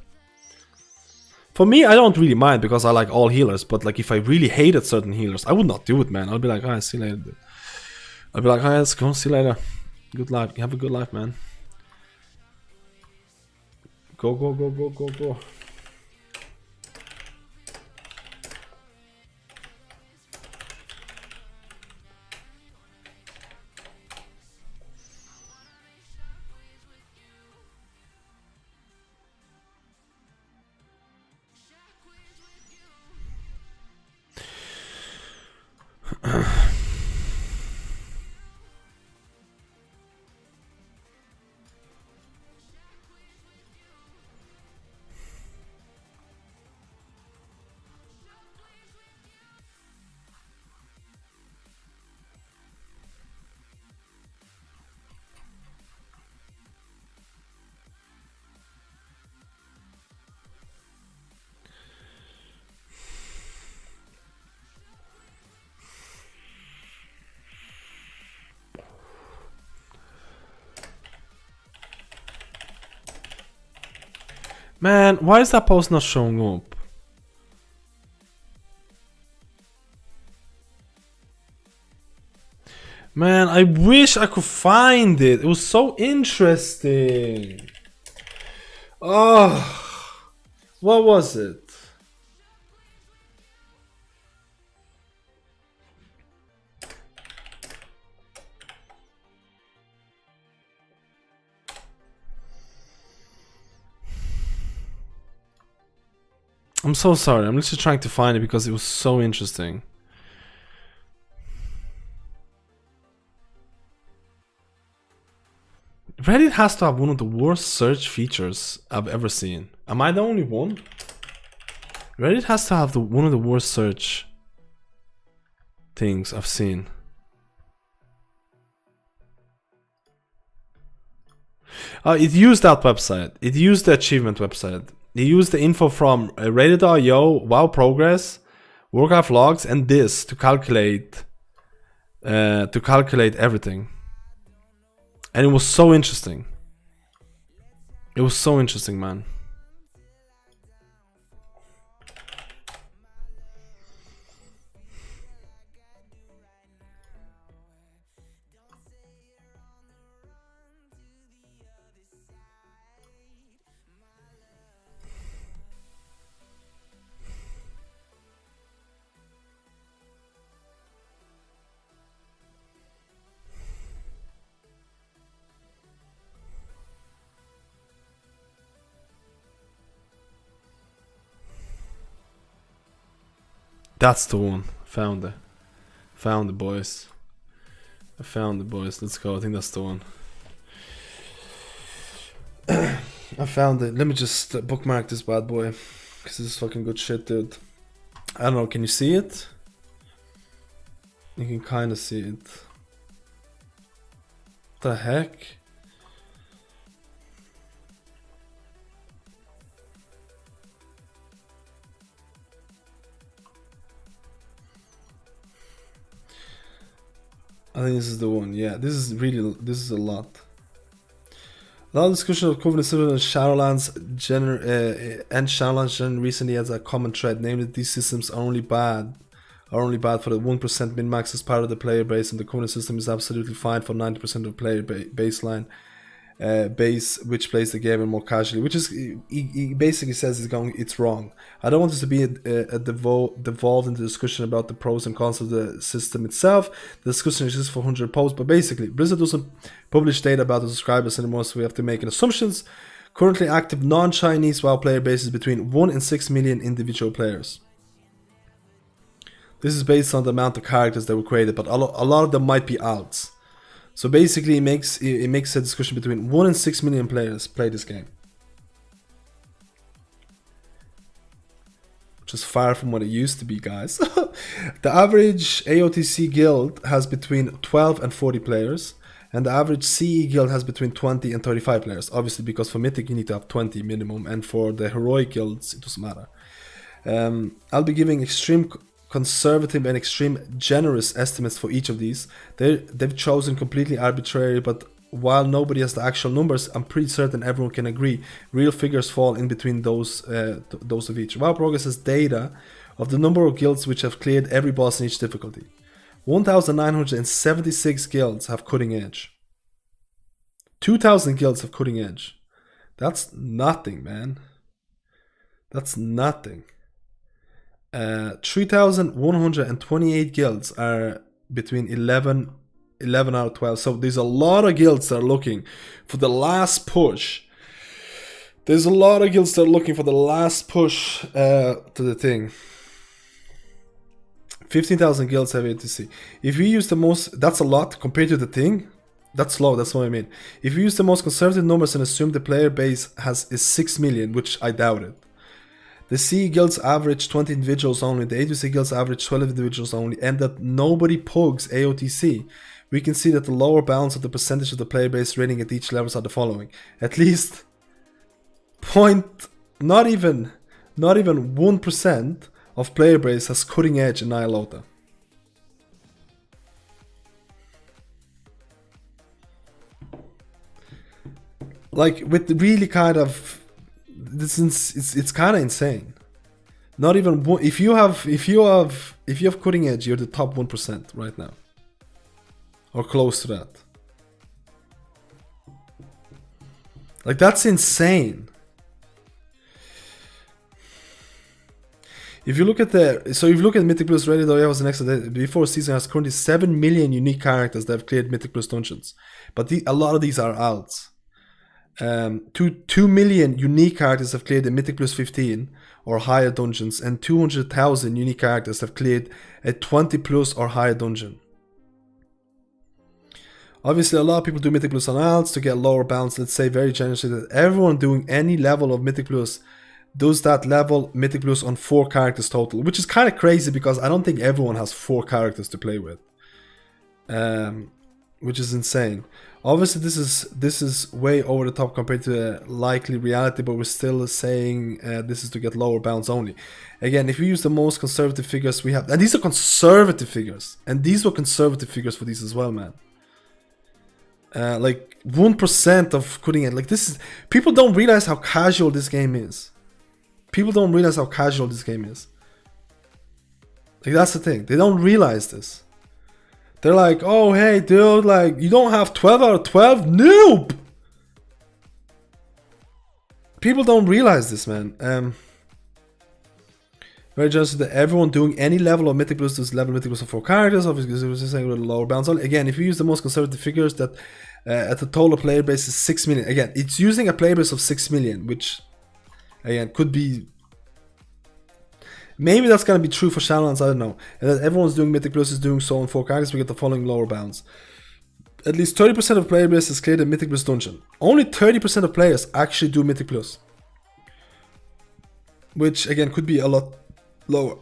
For me, I don't really mind because I like all healers. But like if I really hated certain healers, I would not do it, man. I'll be like, alright, see you later, dude. I'll be like, alright, let's go, see you later. Good life. You have a good life, man. Go, go, go, go, go, go. Man, why is that post not showing up? Man, I wish I could find it. It was so interesting. Oh, what was it? I'm so sorry. I'm literally trying to find it because it was so interesting. Reddit has to have one of the worst search features I've ever seen. Am I the only one? Reddit has to have one of the worst search things I've seen. It used that website. It used the achievement website. They use the info from RaiderIO, WoW Progress, Warcraft logs, and this to calculate everything. And it was so interesting. It was so interesting, man. That's the one. Found it. Found it, boys. I found it, boys. Let's go. I think that's the one. I found it. Let me just bookmark this bad boy, because this is fucking good shit, dude. I don't know. Can you see it? You can kind of see it. What the heck? I think this is the one. Yeah, this is a lot. A lot of discussion of Covenant Civil and Shadowlands recently has a common thread, namely that these systems are only bad for the 1% min-max as part of the player base, and the Covenant system is absolutely fine for 90% of the player baseline base, which plays the game more casually. Which is, he basically says it's wrong. I don't want this to be devolved into discussion about the pros and cons of the system itself. The discussion is just for 100 posts, but basically, Blizzard doesn't publish data about the subscribers anymore, so we have to make assumptions. Currently active non-Chinese WoW player base is between 1 and 6 million individual players. This is based on the amount of characters that were created, but a lot of them might be alts. So basically, it makes a discussion between 1 and 6 million players play this game, which is far from what it used to be, guys. The average AOTC guild has between 12 and 40 players, and the average CE guild has between 20 and 35 players. Obviously, because for Mythic you need to have 20 minimum, and for the heroic guilds it doesn't matter. I'll be giving extreme conservative and extreme generous estimates for each of these. They've chosen completely arbitrary, but while nobody has the actual numbers, I'm pretty certain everyone can agree real figures fall in between those of each. WoW Progress has data of the number of guilds which have cleared every boss in each difficulty. 1,976 guilds have cutting edge. 2,000 guilds have cutting edge. That's nothing, man. That's nothing. 3,128 guilds are between 11 out of 12. So there's a lot of guilds that are looking for the last push. There's a lot of guilds that are looking for the last push to the thing. 15,000 guilds have ATC. If we use the most, that's a lot compared to the thing. That's low, that's what I mean. If we use the most conservative numbers and assume the player base is 6 million, which I doubt it. The CE guilds average 20 individuals only, the ATC guilds average 12 individuals only, and that nobody pugs AOTC. We can see that the lower bounds of the percentage of the player base rating at each levels are the following. At least not even 1% of player base has cutting edge in Nihilota. Like, with really kind of, it's kind of insane. Not even if you have cutting edge, you're the top 1% right now, or close to that. Like, that's insane. If you look at Mythic Plus, RaiderIO was the next before season has currently 7 million unique characters that have cleared Mythic Plus dungeons, but a lot of these are alts. 2 million unique characters have cleared the Mythic Plus 15 or higher dungeons, and 200,000 unique characters have cleared a 20 plus or higher dungeon. Obviously, a lot of people do Mythic Plus on alts to get lower bounds. Let's say very generously that everyone doing any level of Mythic Plus does that level Mythic Plus on 4 characters total, which is kind of crazy because I don't think everyone has 4 characters to play with, which is insane. Obviously, this is way over the top compared to the likely reality, but we're still saying this is to get lower bounds only. Again, if we use the most conservative figures we have, and these are conservative figures, and these were conservative figures for these as well, man. Like 1% of cutting it. Like, this is, people don't realize how casual this game is. People don't realize how casual this game is. Like, that's the thing. They don't realize this. They're like, oh, hey, dude, like, you don't have 12 out of 12? Nope! People don't realize this, man. Very just that everyone doing any level of Mythic Plus does level Mythic Plus of 4 characters, obviously, we're just saying with lower bounds. Again, if you use the most conservative figures, that at the total player base is 6 million. Again, it's using a player base of 6 million, which, again, could be... Maybe that's gonna be true for Shadowlands, I don't know. And that everyone's doing Mythic Plus is doing so on 4 characters, we get the following lower bounds. at least 30% of player base is cleared in Mythic Plus Dungeon. Only 30% of players actually do Mythic Plus. Which, again, could be a lot lower.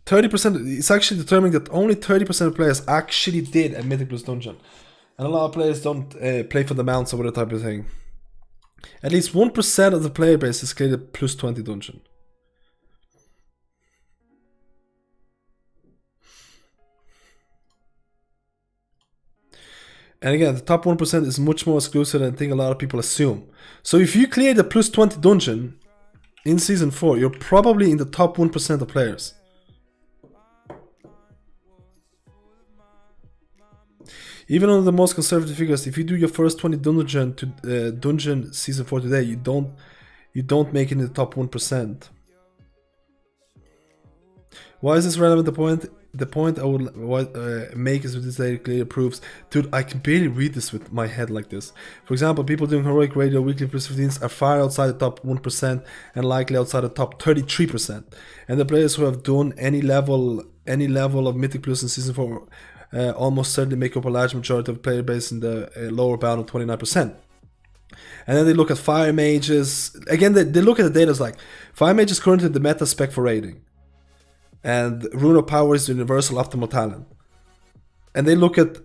30%, it's actually determining that only 30% of players actually did a Mythic Plus Dungeon. And a lot of players don't play for the mounts or whatever type of thing. At least 1% of the player base is cleared at plus 20 dungeon. And again, the top 1% is much more exclusive than I think a lot of people assume. So if you clear the plus 20 dungeon in Season 4, you're probably in the top 1% of players. Even on the most conservative figures, if you do your first 20 dungeon to dungeon Season 4 today, you don't make it in the top 1%. Why is this relevant? The point I would make is with this data clearly proves. Dude, I can barely read this with my head like this. For example, people doing heroic radio weekly plus 15s are far outside the top 1% and likely outside the top 33%. And the players who have done any level of Mythic Plus in Season 4 almost certainly make up a large majority of the player base in the lower bound of 29%. And then they look at Fire Mages. Again, they look at the data as like, Fire Mage is currently the meta spec for raiding. And Rune of Power is the universal optimal talent. And they look at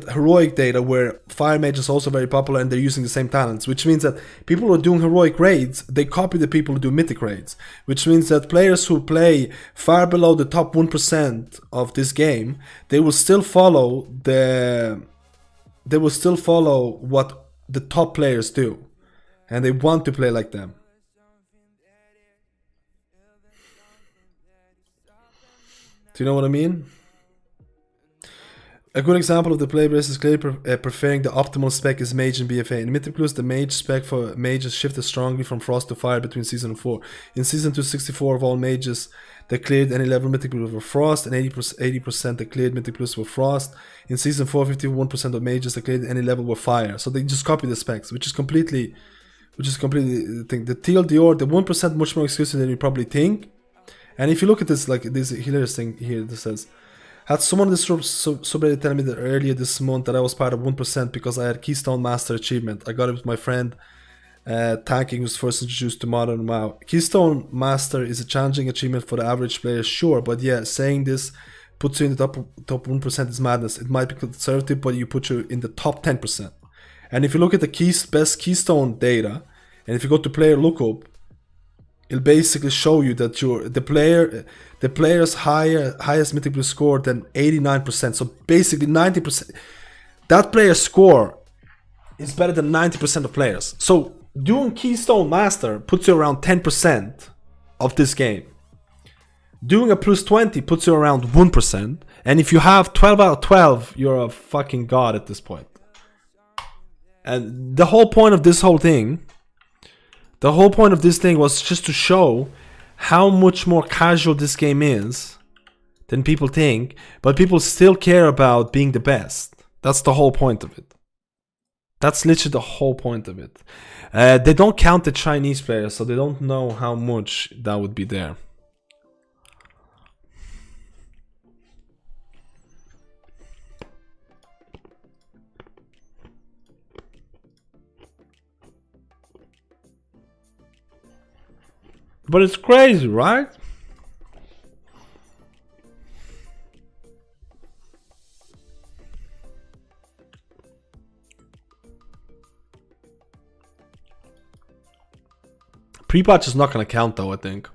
heroic data where Fire Mage is also very popular and they're using the same talents, which means that people who are doing heroic raids, they copy the people who do mythic raids, which means that players who play far below the top 1% of this game, they will still follow what the top players do, and they want to play like them. Do you know what I mean? A good example of the player base is clearly preferring the optimal spec is Mage and BFA. In Mythic Plus, the Mage spec for Mages shifted strongly from Frost to Fire between Season 4. In Season 2, 64 of all Mages that cleared any level Mythic Plus were Frost, and 80% that cleared Mythic Plus were Frost. In Season 4, 51% of Mages that cleared any level were Fire. So they just copy the specs, which is completely the thing. The TLDR, the 1% much more exclusive than you probably think. And if you look at this, like this hilarious thing here that says, had someone in this subreddit tell me that earlier this month that I was part of 1% because I had Keystone Master achievement. I got it with my friend. Tanking was first introduced to modern WoW. Keystone Master is a challenging achievement for the average player, sure, but yeah, saying this puts you in the top 1% is madness. It might be conservative, but you put you in the top 10%. And if you look at the best Keystone data, and if you go to player lookup, it'll basically show you that the player's highest Mythic Plus score than 89%. So basically 90%. That player's score is better than 90% of players. So doing Keystone Master puts you around 10% of this game. Doing a plus 20 puts you around 1%. And if you have 12 out of 12, you're a fucking god at this point. And the whole point of this whole thing was just to show how much more casual this game is than people think, but people still care about being the best. That's the whole point of it. That's literally the whole point of it. They don't count the Chinese players, so they don't know how much that would be there. But it's crazy, right? Pre-patch is not going to count though, I think.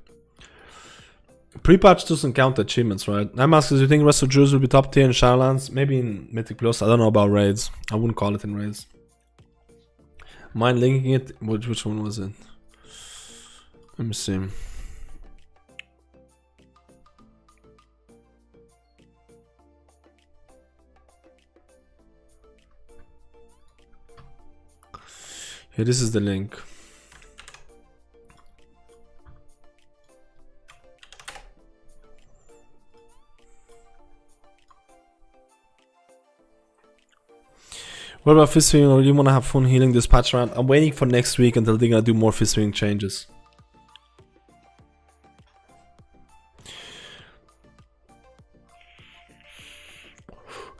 Pre-patch doesn't count achievements, right? I'm asking, do you think the rest of Druids will be top tier in Shadowlands? Maybe in Mythic Plus. I don't know about raids. I wouldn't call it in raids. Mind linking it? Which one was it? Let me see. Here, this is the link. What about fist swinging? Or do you want to have fun healing this patch round? I'm waiting for next week until they're gonna do more fist swinging changes.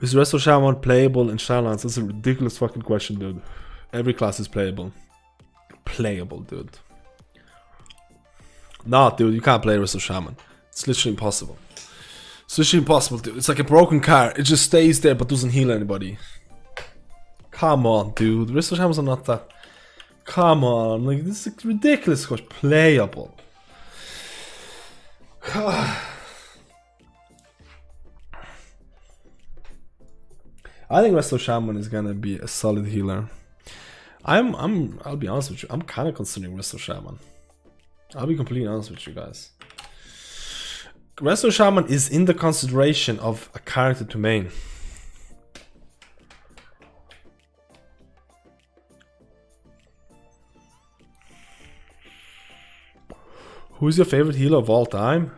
Is Resto Shaman playable in Shadowlands? That's a ridiculous fucking question, dude. Every class is playable. Playable, dude. Nah, dude, you can't play Resto Shaman. It's literally impossible. It's literally impossible, dude. It's like a broken car. It just stays there but doesn't heal anybody. Come on, dude. Resto Shamans are not that. Come on. Like, this is ridiculous. Gosh, playable. I think Resto Shaman is gonna be a solid healer. I'll be honest with you, I'm kinda considering Resto Shaman. I'll be completely honest with you guys. Resto Shaman is in the consideration of a character to main. Who's your favorite healer of all time?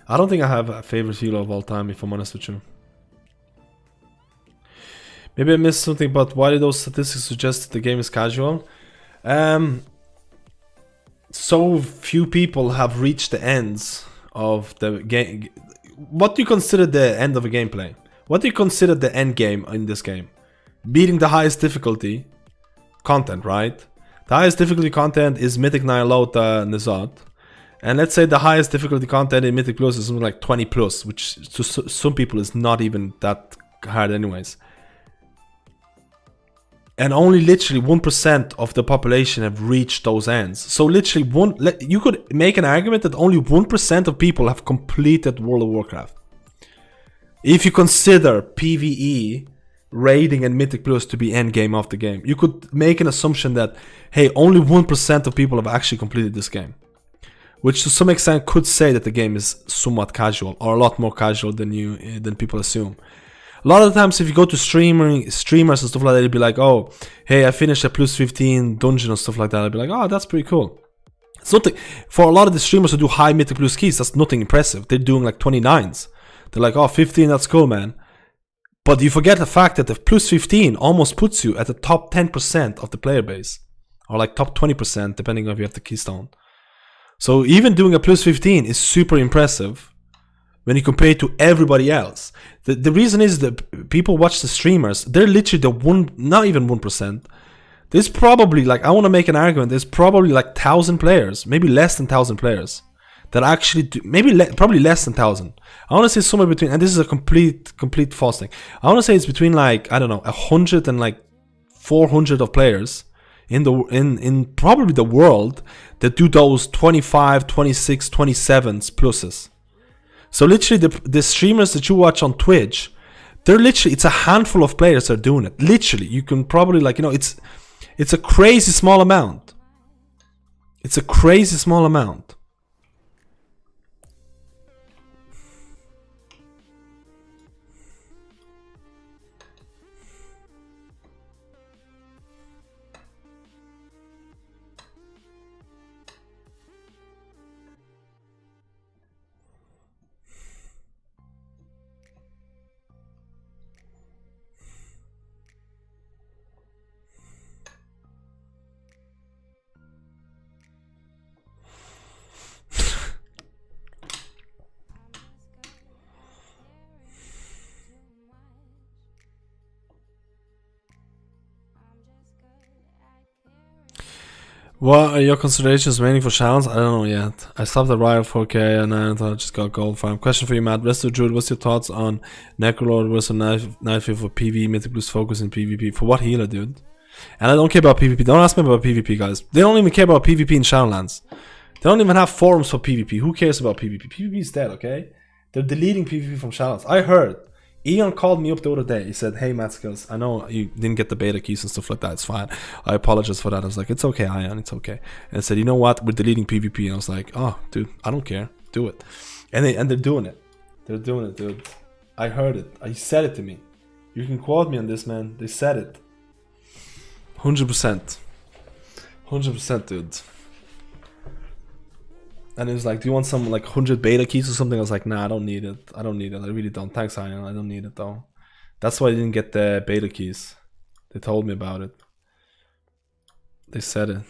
I don't think I have a favorite healer of all time, if I'm honest with you. Maybe I missed something, but why did those statistics suggest that the game is casual? So few people have reached the ends of the game. What do you consider the end of a gameplay? What do you consider the end game in this game? Beating the highest difficulty content, right? The highest difficulty content is Mythic Nihilota Nizot. And let's say the highest difficulty content in Mythic Plus is something like 20 plus, which to some people is not even that hard anyways. And only literally 1% of the population have reached those ends. So literally you could make an argument that only 1% of people have completed World of Warcraft. If you consider PvE, raiding and Mythic Plus to be endgame of the game, you could make an assumption that, hey, only 1% of people have actually completed this game. Which to some extent could say that the game is somewhat casual, or a lot more casual than people assume. A lot of the times if you go to streamers and stuff like that, you'd be like, oh, hey, I finished a plus 15 dungeon and stuff like that. I'd be like, oh, that's pretty cool. It's nothing, for a lot of the streamers who do high Mythic Plus keys, that's nothing impressive. They're doing like 29s. They're like, oh, 15, that's cool, man. But you forget the fact that the plus 15 almost puts you at the top 10% of the player base. Or like top 20%, depending on if you have the keystone. So even doing a plus 15 is super impressive when you compare it to everybody else. The reason is that people watch the streamers, they're literally the not even 1%. There's probably, like, I want to make an argument, there's probably like 1,000 players, maybe less than 1,000 players, that actually do, probably less than 1,000. I want to say somewhere between, and this is a complete false thing. I want to say it's between like, I don't know, 100 and like 400 of players in probably the world that do those 25, 26, 27s pluses. So literally the streamers that you watch on Twitch, they're literally, it's a handful of players that are doing it. Literally, you can probably, like, you know, it's a crazy small amount. It's a crazy small amount. What are your considerations waiting for Shadowlands? I don't know yet. I stopped at Riot 4K and I thought I just got gold farm. Question for you, Matt. Resto Druid, what's your thoughts on Necrolord versus Knife for PvE, Mythic Plus focus in PvP? For what healer, dude? And I don't care about PvP. Don't ask me about PvP, guys. They don't even care about PvP in Shadowlands. They don't even have forums for PvP. Who cares about PvP? PvP is dead, okay? They're deleting PvP from Shadowlands. I heard. Ian called me up the other day. He said, hey, MadSkillz, I know you didn't get the beta keys and stuff like that. It's fine. I apologize for that. I was like, it's okay, Ian. It's okay. And I said, you know what? We're deleting PvP. And I was like, oh, dude, I don't care. Do it. And they're doing it. They're doing it, dude. I heard it. I said it to me. You can quote me on this, man. They said it. 100%. 100%, dude. And it was like, do you want some like 100 beta keys or something? I was like, nah, I don't need it. I don't need it. I really don't. Thanks, Ian. I don't need it though. That's why I didn't get the beta keys. They told me about it. They said it.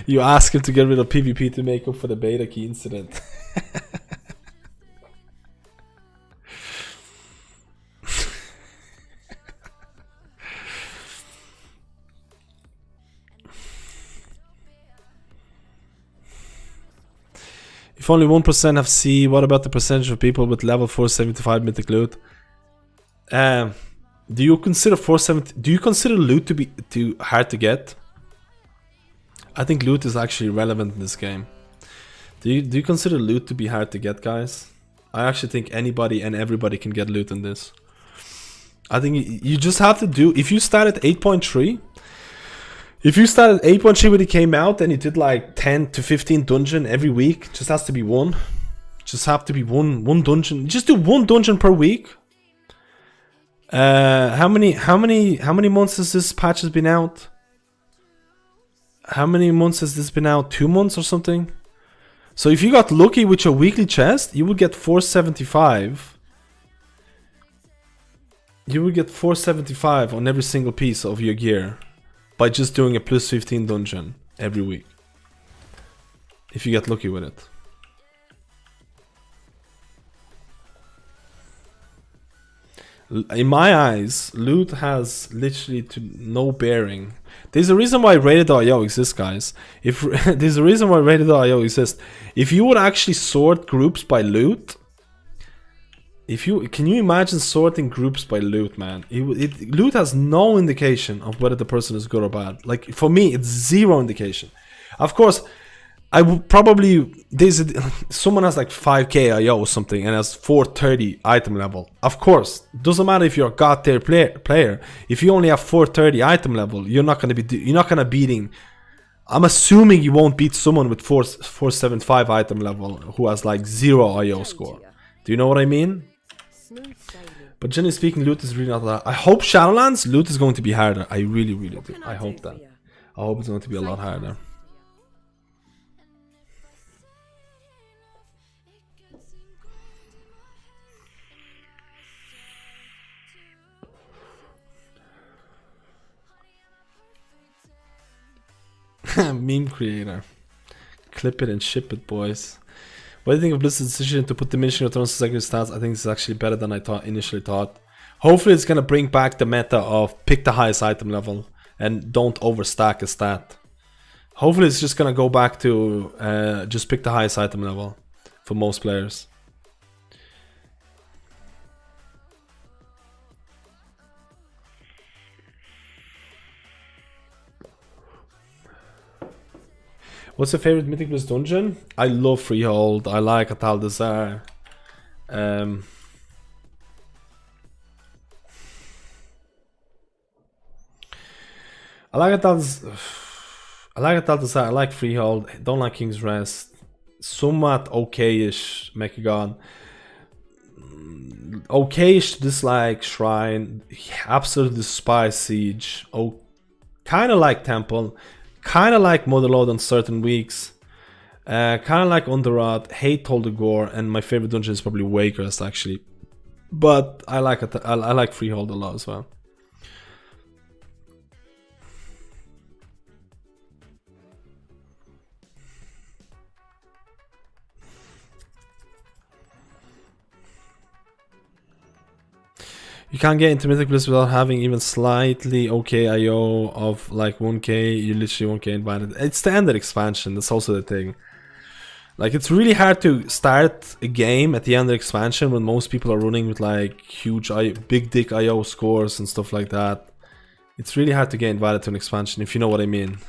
You ask him to get rid of PvP to make up for the beta key incident. If only 1% have C, what about the percentage of people with level 475 mythic loot? Do you consider 470? Do you consider loot to be too hard to get? I think loot is actually relevant in this game. Do you consider loot to be hard to get, guys? I actually think anybody and everybody can get loot in this. I think you just have to do. If you start at 8.3. If you started 8.3 when it came out and you did like 10 to 15 dungeon every week, just has to be one. Just have to be one dungeon. Just do one dungeon per week. How many months has this patch has been out? How many months has this been out? 2 months or something? So if you got lucky with your weekly chest, you would get 475. You would get 475 on every single piece of your gear. By just doing a plus 15 dungeon every week. If you get lucky with it. In my eyes, loot has literally no bearing. There's a reason why RaiderIO exists, guys. There's a reason why RaiderIO exists. If you would actually sort groups by loot, can you imagine sorting groups by loot, man? Loot has no indication of whether the person is good or bad. Like for me, it's zero indication. Of course, I would probably someone has like 5k IO or something and has 430 item level. Of course, doesn't matter if you're a god tier player. If you only have 430 item level, you're not gonna beating. I'm assuming you won't beat someone with 475 item level who has like 0 IO score. Do you know what I mean? But generally speaking, loot is really not that. I hope Shadowlands loot is going to be harder. I really do. I hope that. I hope it's going to be a lot harder. Meme creator. Clip it and ship it, boys. What do you think of Blizzard's decision to put diminishing returns to secondary stats? I think it's actually better than I initially thought. Hopefully it's gonna bring back the meta of pick the highest item level and don't overstack a stat. Hopefully it's just gonna go back to just pick the highest item level for most players. What's your favorite Mythic Plus dungeon? I love Freehold. I like Ataldazar. I like Ataldazar. I like Freehold. Don't like King's Rest. Somewhat okay-ish Mechagon. Okay-ish dislike Shrine. Absolutely despise Siege. Oh, kind of like Temple. Kind of like Motherlode on certain weeks. Kind of like Underrot. Hate Toldegore. And my favorite dungeon is probably Wakers, actually. But I like it. I like Freehold a lot as well. You can't get into Mythic Bliss without having even slightly okay IO of like 1k. You literally 1k invited. It's the ended expansion. That's also the thing. Like, it's really hard to start a game at the end of expansion when most people are running with like huge big dick IO scores and stuff like that. It's really hard to get invited to an expansion, if you know what I mean.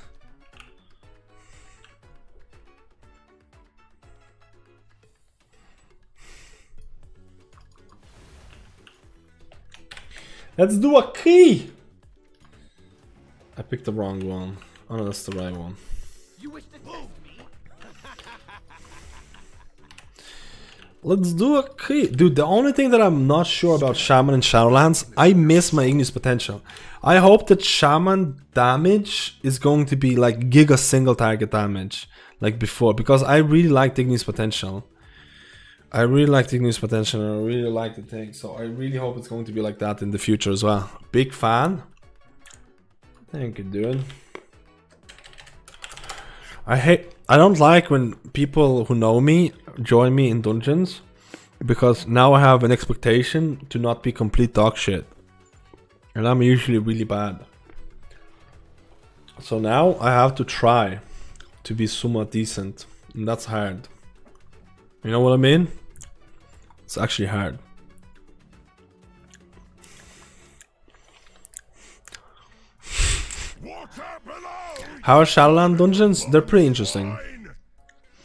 Let's do a key! I picked the wrong one. Oh no, that's the right one. You wish to me? Let's do a key. Dude, the only thing that I'm not sure about Shaman and Shadowlands, I miss my Ignis potential. I hope that Shaman damage is going to be like giga single target damage like before, because I really like Ignis potential. I really like Ignis potential and I really like the thing, so I really hope it's going to be like that in the future as well. Big fan. Thank you, dude. I don't like when people who know me join me in dungeons, because now I have an expectation to not be complete dog shit. And I'm usually really bad. So now I have to try to be somewhat decent. And that's hard. You know what I mean? It's actually hard. How are Shadowland dungeons? They're pretty interesting.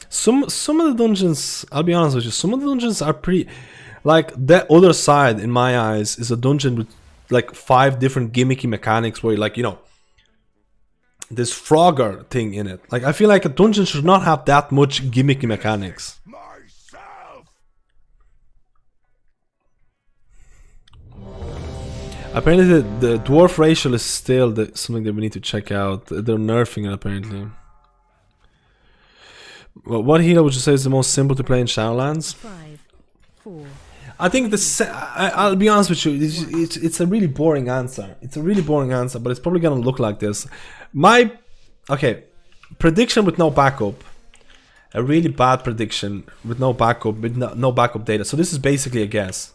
Some of the dungeons, I'll be honest with you, some of the dungeons are pretty... Like, the other side, in my eyes, is a dungeon with like 5 different gimmicky mechanics where, like, you know, this Frogger thing in it. Like, I feel like a dungeon should not have that much gimmicky mechanics. Apparently the dwarf racial is still something that we need to check out. They're nerfing it apparently. Well, what healer would you say is the most simple to play in Shadowlands? 5, 4. I think I'll be honest with you, it's a really boring answer. It's a really boring answer, but it's probably gonna look like this. Okay, prediction with no backup. A really bad prediction with no backup, with no backup data. So this is basically a guess.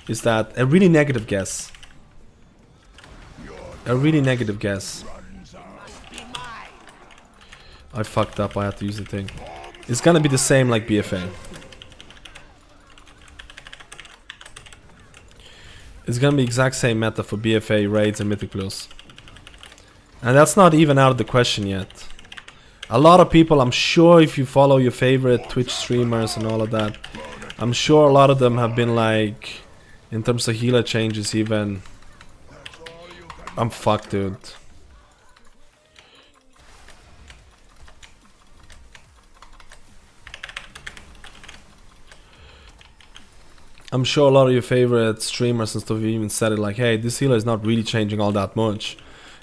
Is that a really negative guess? A really negative guess. I fucked up, I had to use the thing. It's gonna be the same like BFA. It's gonna be exact same meta for BFA, raids and Mythic Plus. And that's not even out of the question yet. A lot of people, I'm sure if you follow your favorite Twitch streamers and all of that, I'm sure a lot of them have been like, in terms of healer changes even, I'm fucked, dude. I'm sure a lot of your favorite streamers and stuff have even said it like, hey, this healer is not really changing all that much.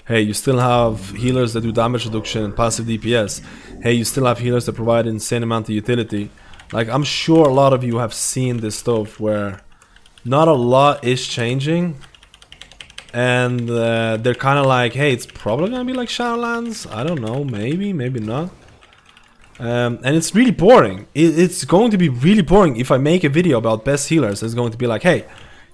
Hey, you still have healers that do damage reduction and passive DPS. Hey, you still have healers that provide an insane amount of utility. Like, I'm sure a lot of you have seen this stuff where not a lot is changing. And they're kind of like, hey, it's probably gonna be like Shadowlands. I don't know, maybe, maybe not. And it's really boring. It's going to be really boring if I make a video about best healers. It's going to be like, hey,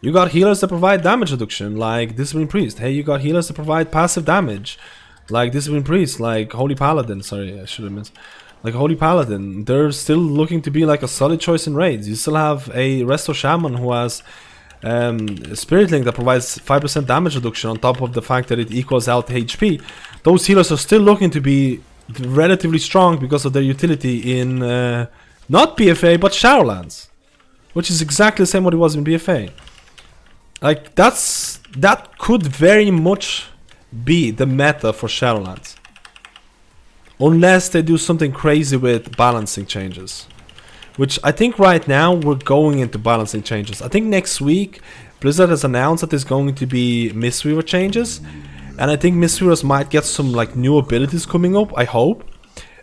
you got healers that provide damage reduction, like Discipline Priest. Hey, you got healers that provide passive damage, like Discipline Priest, like Holy Paladin. Sorry, I should have missed. Like Holy Paladin. They're still looking to be like a solid choice in raids. You still have a Resto Shaman who has Spirit Link that provides 5% damage reduction on top of the fact that it equals out HP. Those healers are still looking to be relatively strong because of their utility in not BFA but Shadowlands, which is exactly the same what it was in BFA. Like that could very much be the meta for Shadowlands, unless they do something crazy with balancing changes, which I think right now we're going into balancing changes. I think next week Blizzard has announced that there's going to be Mistweaver changes. And I think Mistweavers might get some like new abilities coming up, I hope.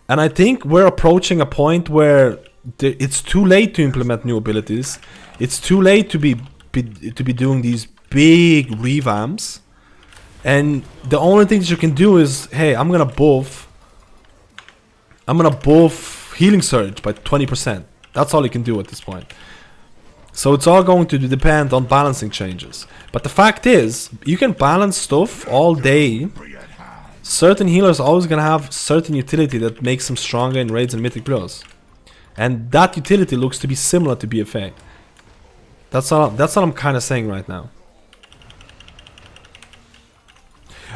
And I think we're approaching a point where it's too late to implement new abilities. It's too late to be doing these big revamps. And the only things you can do is, hey, I'm gonna buff Healing Surge by 20%. That's all you can do at this point. So it's all going to depend on balancing changes. But the fact is, you can balance stuff all day. Certain healers are always going to have certain utility that makes them stronger in raids and Mythic Plus. And that utility looks to be similar to BFA. That's what I'm kind of saying right now.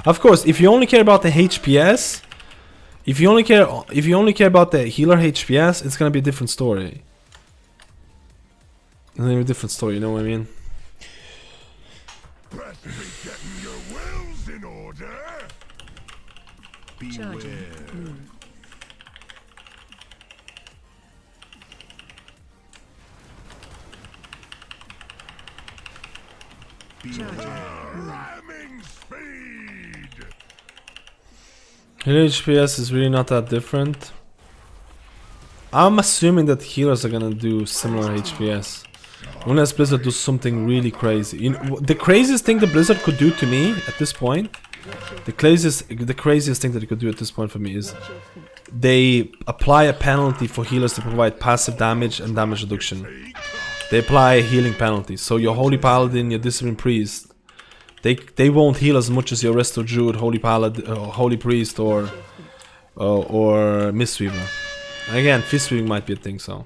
Of course, if you only care about the HPS, if you only care about the healer HPS, it's going to be a different story. A different story, you know what I mean? Getting your wills in order. Beware. Ramming speed. Healer HPS is really not that different. I'm assuming that healers are gonna do similar HPS. Unless Blizzard does something really crazy. You know, the craziest thing that Blizzard could do to me at this point, the craziest thing that it could do at this point for me is they apply a penalty for healers to provide passive damage and damage reduction. They apply a healing penalty. So your Holy Paladin, your Discipline Priest, they won't heal as much as your Resto Druid, Holy Paladin, Holy Priest, or Mistweaver. Again, Fistweaving might be a thing, so...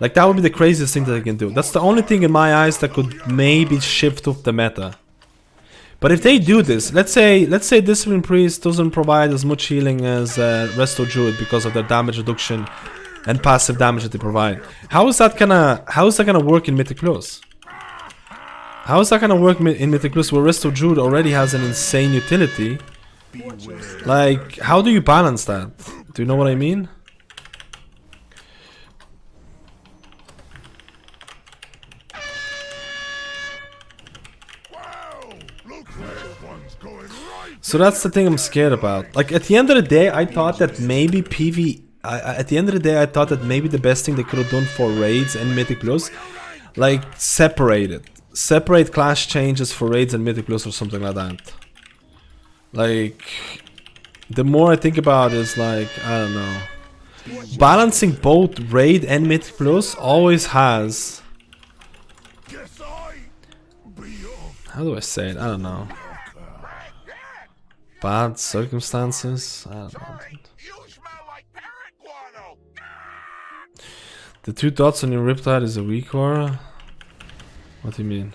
Like, that would be the craziest thing that they can do. That's the only thing in my eyes that could maybe shift up the meta. But if they do this, let's say Discipline Priest doesn't provide as much healing as Resto Druid because of their damage reduction and passive damage that they provide. How is that gonna work in Mythic Plus? How is that gonna work in Mythic Plus where Resto Druid already has an insane utility? Like, how do you balance that? Do you know what I mean? So that's the thing I'm scared about. Like, at the end of the day, I thought that maybe at the end of the day, I thought that maybe the best thing they could have done for raids and Mythic Plus, like, separate it. Separate class changes for raids and Mythic Plus or something like that. Like, the more I think about it, it's like, I don't know. Balancing both raid and Mythic Plus always has... How do I say it? I don't know. Bad circumstances? I don't know. The 2 dots on your Riptide is a weak aura? What do you mean?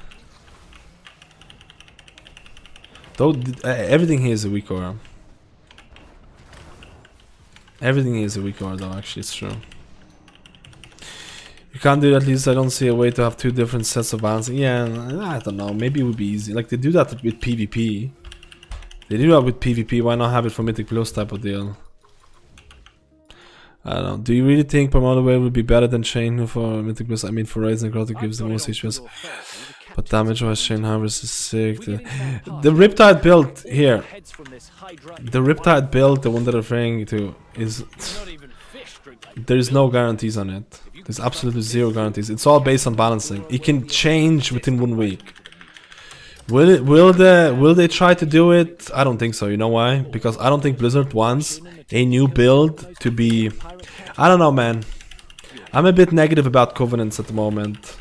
Though everything here is a weak aura. Everything here is a weak aura though, actually, it's true. You can't do that, at least I don't see a way to have 2 different sets of balancing. Yeah, I don't know, maybe it would be easy. Like, they do that with PvP. They do that with PvP, why not have it for Mythic Plus type of deal? I don't know. Do you really think Promoter Wave would be better than Chain for Mythic Plus? I mean, for Raids and Growth it gives the most HP. But damage-wise, Chain Harvest is sick. The Riptide build here. The Riptide build, the one that I'm referring to, is... There's no guarantees on it. There's absolutely 0 guarantees. It's all based on balancing. It can change within 1 week. Will they try to do it? I don't think so. You know why? Because I don't think Blizzard wants a new build to be... I don't know, man. I'm a bit negative about Covenants at the moment.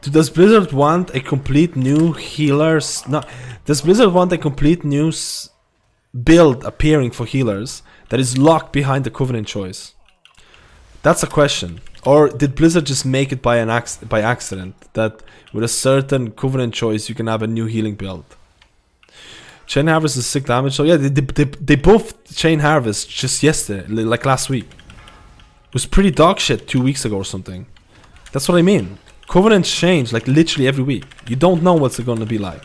Does Blizzard want a complete new healers? No. Does Blizzard want a complete new build appearing for healers that is locked behind the Covenant choice? That's a question. Or did Blizzard just make it by accident that with a certain Covenant choice you can have a new healing build? Chain Harvest is sick damage. So yeah, they both Chain Harvest just yesterday, like last week. It was pretty dog shit 2 weeks ago or something. That's what I mean. Covenants change like literally every week. You don't know what's it going to be like.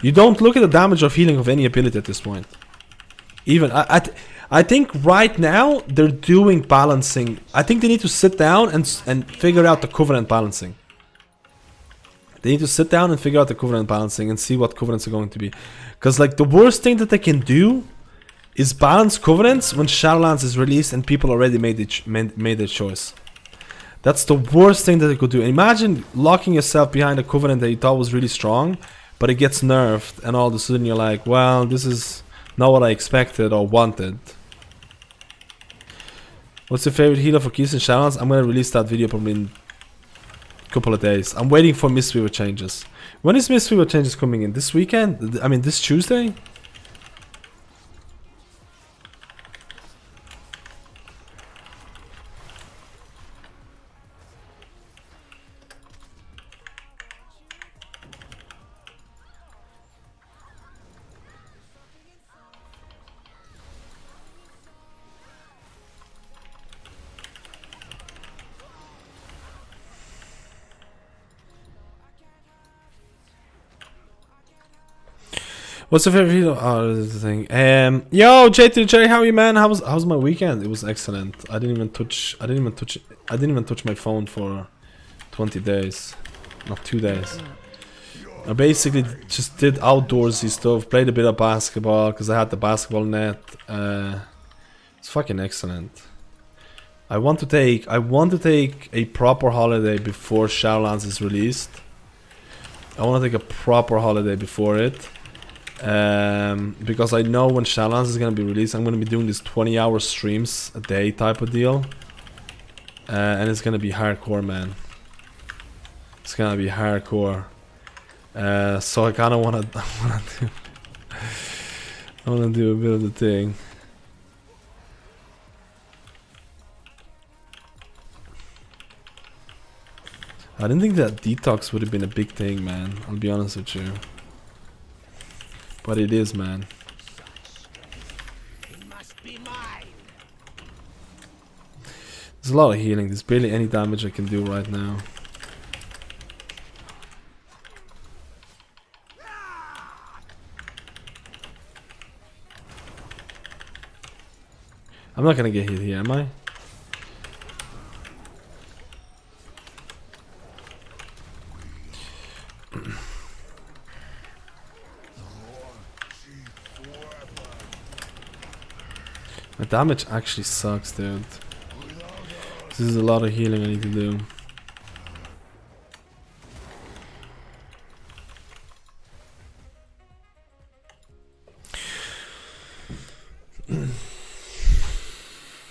You don't look at the damage of healing of any ability at this point. Even I think right now they're doing balancing. I think they need to sit down and figure out the Covenant balancing. They need to sit down and figure out the Covenant balancing and see what Covenants are going to be. Because like the worst thing that they can do is balance Covenants when Shadowlands is released and people already made their choice. That's the worst thing that they could do. Imagine locking yourself behind a Covenant that you thought was really strong, but it gets nerfed and all of a sudden you're like, well, this is not what I expected or wanted. What's your favorite healer for Keys and Shadowlands? I'm going to release that video probably in a couple of days. I'm waiting for Mistweaver changes. When is Mistweaver changes coming in? This weekend? I mean, this Tuesday? What's your favorite video? Oh, this is the thing. Yo, J2J, how are you, man? How's my weekend? It was excellent. I didn't even touch my phone for 20 days, not 2 days. I basically just did outdoorsy stuff, played a bit of basketball because I had the basketball net. It's fucking excellent. I want to take a proper holiday before Shadowlands is released. I want to take a proper holiday before it. Because I know when Shadowlands is gonna be released, I'm gonna be doing these 20-hour streams a day type of deal. And it's gonna be hardcore, man. It's gonna be hardcore. So I kinda wanna I wanna do a bit of the thing. I didn't think that detox would have been a big thing, man. I'll be honest with you. But it is, man. There's a lot of healing. There's barely any damage I can do right now. I'm not gonna get hit here, am I? My damage actually sucks, dude. This is a lot of healing I need to do.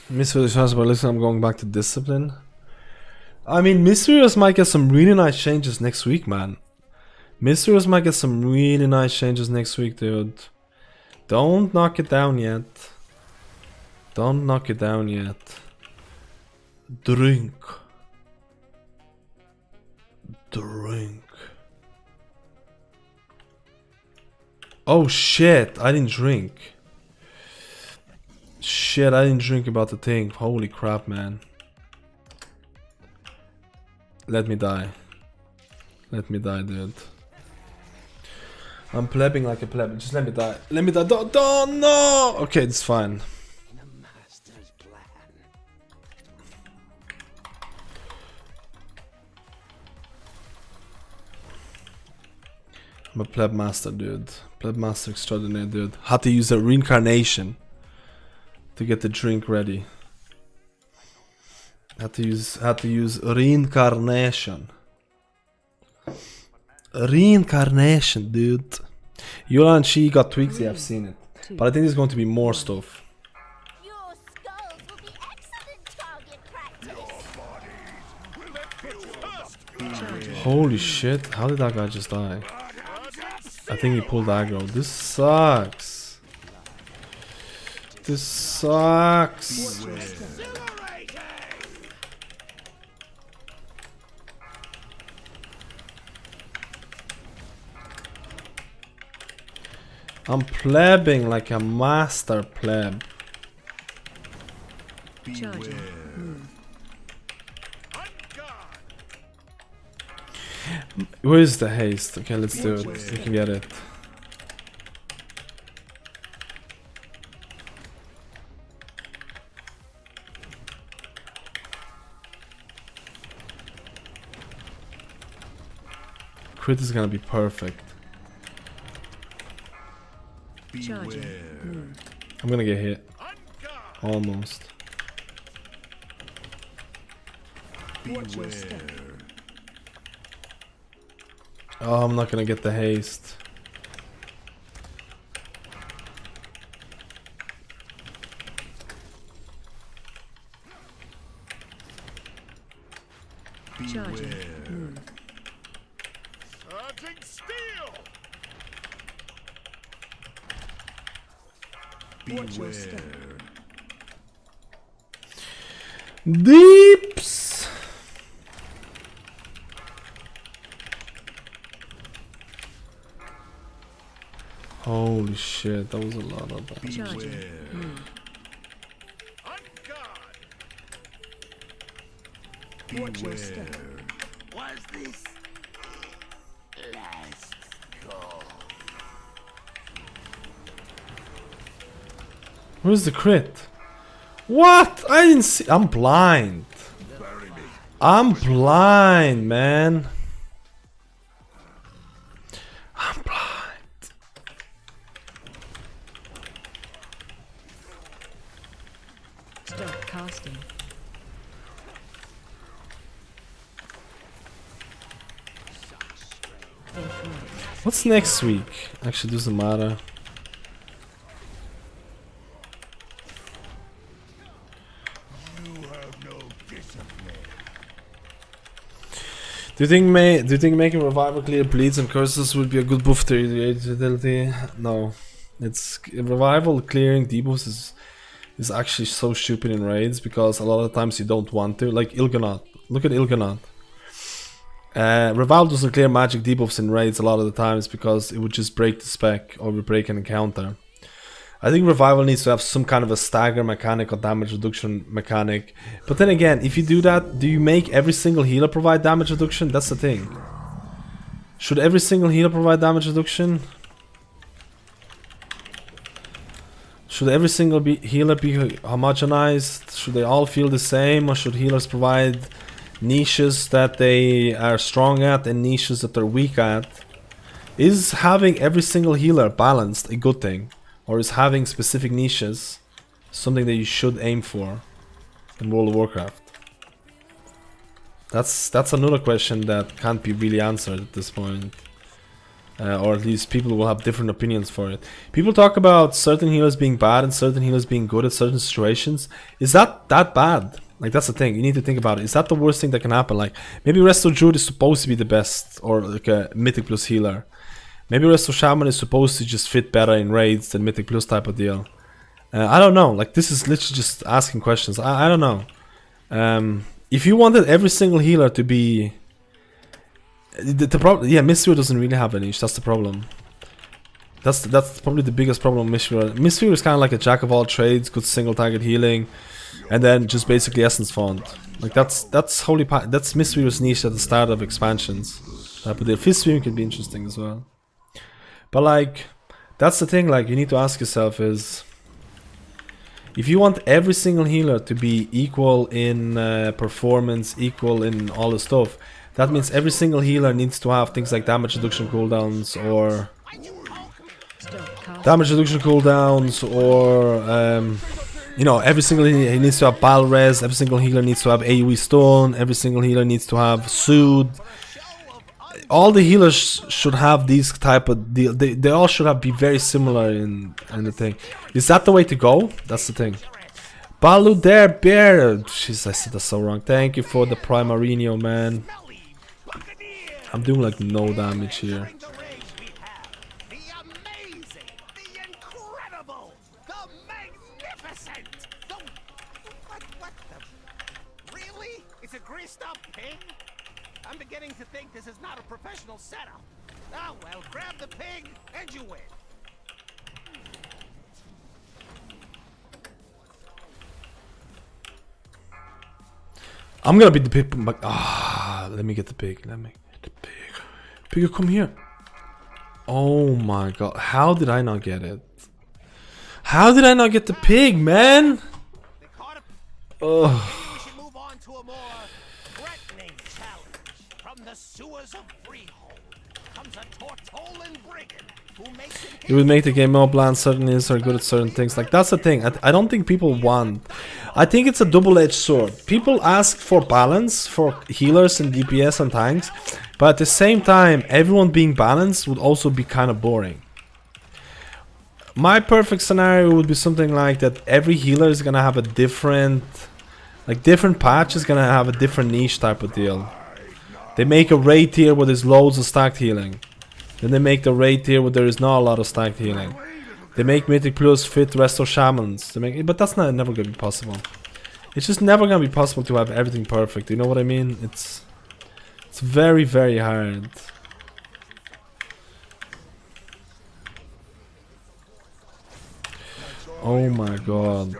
Mysterious has, but listen, I'm going back to discipline. I mean, Mysterious might get some really nice changes next week, man. Mysterious might get some really nice changes next week, dude. Don't knock it down yet. Don't knock it down yet. Drink. Drink. Oh shit, I didn't drink. Shit, I didn't drink about the thing. Holy crap, man. Let me die. Let me die, dude. I'm plebbing like a pleb. Just let me die. Let me die. Don't, no! Okay, it's fine. I'm a pleb master, dude. Pleb master extraordinaire, dude. Had to use a reincarnation to get the drink ready. Had to use reincarnation. Reincarnation, dude. Yola and she got tweaks, yeah, I've seen it. But I think there's going to be more stuff. Your skulls will be excellent target practice. Holy shit, how did that guy just die? I think he pulled aggro. This sucks. This sucks. I'm plebbing like a master pleb. Where is the haste? Okay, let's do it. We can get it. Crit is gonna be perfect. I'm gonna get hit. Almost. Oh, I'm not gonna get the haste. Deeps. Holy shit, that was a lot of that. Was this last call? Where's the crit? What? I didn't see. I'm blind. I'm blind, man. I'm blind. Stop casting. What's next week? Actually, doesn't matter. You have no discipline. Do you think making revival clear bleeds and curses would be a good buff to your utility? No. It's revival clearing debuffs is actually so stupid in raids because a lot of times you don't want to. Like Il'gynoth. Look at Il'gynoth. Revival doesn't clear magic debuffs in raids a lot of the times because it would just break the spec or would break an encounter. I think revival needs to have some kind of a stagger mechanic or damage reduction mechanic. But then again, if you do that, do you make every single healer provide damage reduction? That's the thing. Should every single healer provide damage reduction? Should every single healer be homogenized? Should they all feel the same? Or should healers provide niches that they are strong at and niches that they're weak at? Is having every single healer balanced a good thing? Or is having specific niches something that you should aim for in World of Warcraft? That's another question that can't be really answered at this point. Or at least people will have different opinions for it. People talk about certain healers being bad and certain healers being good at certain situations. Is that bad? Like, that's the thing. You need to think about it. Is that the worst thing that can happen? Like, maybe Resto Druid is supposed to be the best, or like a Mythic Plus healer. Maybe Resto Shaman is supposed to just fit better in raids than Mythic Plus type of deal. I don't know. Like, this is literally just asking questions. I don't know. If you wanted every single healer to be... The problem... Yeah, Mistweaver doesn't really have a niche. That's the problem. That's probably the biggest problem with Mistweaver. Mistweaver is kind of like a jack of all trades, good single target healing, and then just basically Essence Font. Like, that's Mistweaver's niche at the start of expansions. But the Fist Stream can be interesting as well. But like, that's the thing, like, you need to ask yourself is, if you want every single healer to be equal in performance, equal in all the stuff, that means every single healer needs to have things like damage reduction cooldowns, or you know, every single healer needs to have Bal Res, every single healer needs to have AoE Stone, every single healer needs to have Soothe. All the healers should have these type of deal. They all should be very similar in the thing. Is that the way to go? That's the thing. Balu there, bear. Jeez, I said that so wrong. Thank you for the RaiderIO, man. I'm doing like no damage here. The amazing, the incredible, the magnificent, the what the really? It's a greased up pig? I'm beginning to think this is not a professional setup. Oh well, grab the pig and you win. I'm gonna beat the pig. Let me get the pig. Let me get the pig. Pig, come here. Oh my god. How did I not get it? How did I not get the pig, man? Ugh. We should move on to a more threatening challenge. From the sewers of Freehold comes a Tortolan brigand who makes It would make the game more bland. Certain healers are good at certain things. Like, that's the thing. I don't think people want. I think it's a double-edged sword. People ask for balance for healers and DPS and tanks, but at the same time, everyone being balanced would also be kind of boring. My perfect scenario would be something like that. Every healer is gonna have a different, like, different patch is gonna have a different niche type of deal. They make a raid tier where there's loads of stacked healing. Then they make the raid tier where there is not a lot of stacked healing. They make Mythic Plus fit Resto Shamans. But that's never gonna be possible. It's just never gonna be possible to have everything perfect. You know what I mean? It's very, very hard. Oh my god.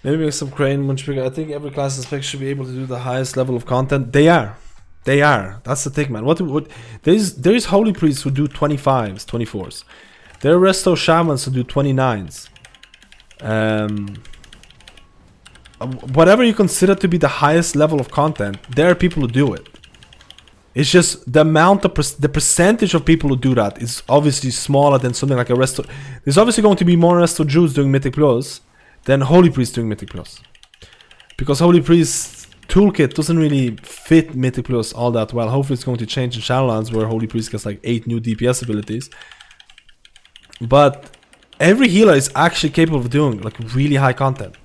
Maybe make some crane much bigger. I think every class and spec should be able to do the highest level of content. They are. That's the thing, man. There is holy priests who do 25s, 24s. There are resto shamans who do 29s. Whatever you consider to be the highest level of content, there are people who do it. It's just the amount of the percentage of people who do that is obviously smaller than something like a resto. There's obviously going to be more resto Druids doing Mythic Plus than Holy Priest doing Mythic Plus. Because Holy Priest toolkit doesn't really fit Mythic Plus all that well. Hopefully it's going to change in Shadowlands where Holy Priest gets like 8 new DPS abilities. But every healer is actually capable of doing like really high content.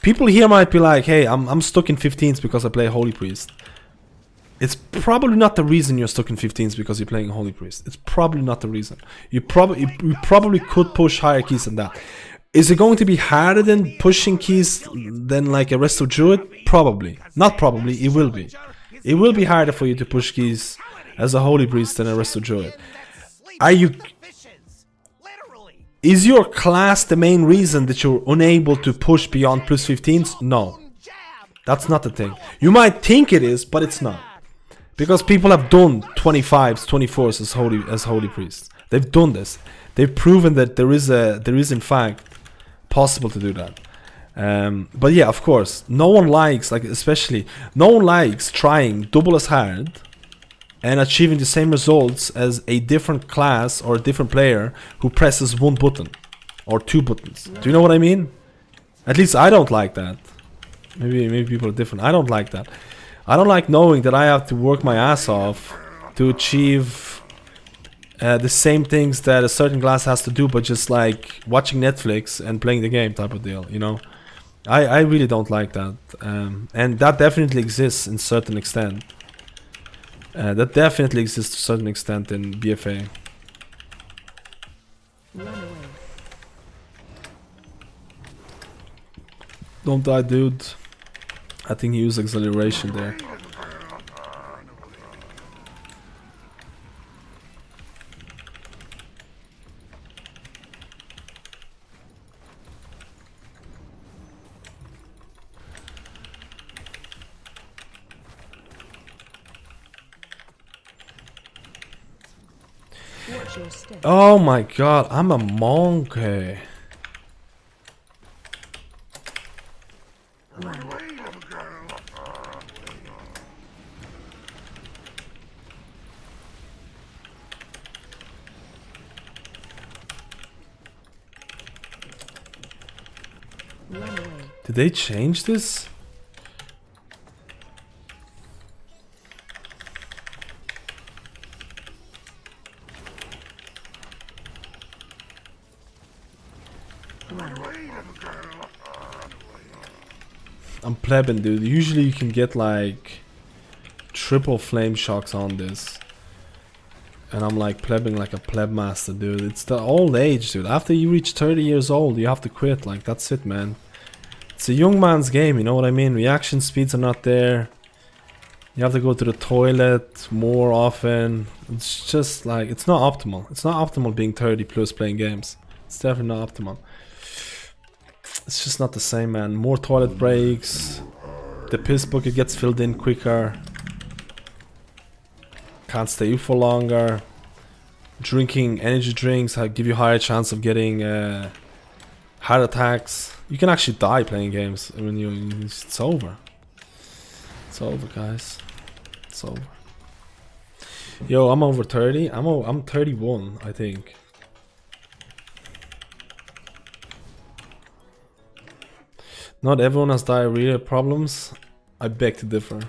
People here might be like, hey, I'm stuck in 15s because I play Holy Priest. It's probably not the reason you're stuck in 15s because you're playing Holy Priest. It's probably not the reason. You probably could push higher keys than that. Is it going to be harder than pushing keys than like a rest of Druid? Probably. Not probably, it will be. It will be harder for you to push keys as a Holy Priest than a rest of Druid. Is your class the main reason that you're unable to push beyond plus 15s? No. That's not the thing. You might think it is, but it's not. Because people have done 25s, 24s as Holy Priests. They've done this. They've proven that there is in fact possible to do that. But yeah, of course, no one likes trying double as hard and achieving the same results as a different class or a different player who presses one button or 2 buttons. Do you know what I mean? At least I don't like that. Maybe people are different. I don't like that. I don't like knowing that I have to work my ass off to achieve the same things that a certain class has to do, but just like watching Netflix and playing the game type of deal, you know? I really don't like that. And that definitely exists in certain extent. That definitely exists to a certain extent in BFA. Run away. Don't die, dude. I think he used acceleration there. Watch your step. Oh my god, I'm a monkey. Run. Run away. Did they change this? I'm plebbing, dude. Usually you can get like triple flame shocks on this. And I'm like plebbing like a pleb master, dude. It's the old age, dude. After you reach 30 years old, you have to quit. Like, that's it, man. It's a young man's game, you know what I mean? Reaction speeds are not there. You have to go to the toilet more often. It's just like, it's not optimal. It's not optimal being 30 plus playing games. It's definitely not optimal. It's just not the same, man. More toilet breaks. The piss bucket gets filled in quicker. Can't stay up for longer. Drinking energy drinks give you higher chance of getting heart attacks. You can actually die playing games. I mean, it's over. It's over, guys. It's over. Yo, I'm over 30. I'm 31, I think. Not everyone has diarrhea problems. I beg to differ.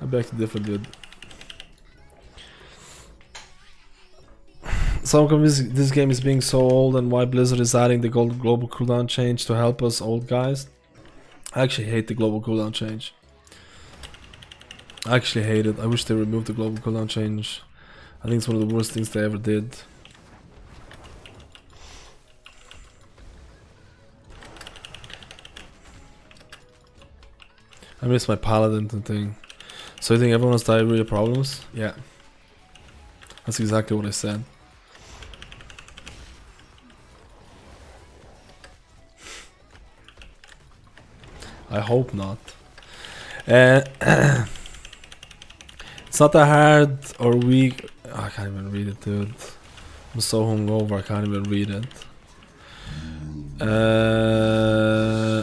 I beg to differ, dude. So come this game is being so old, and why Blizzard is adding the global cooldown change to help us old guys. I actually hate the global cooldown change. I actually hate it. I wish they removed the global cooldown change. I think it's one of the worst things they ever did. I miss my Paladin thing. So you think everyone has diarrhea problems? Yeah. That's exactly what I said. I hope not. It's not that hard or weak. Oh, I can't even read it, dude. I'm so hungover, I can't even read it.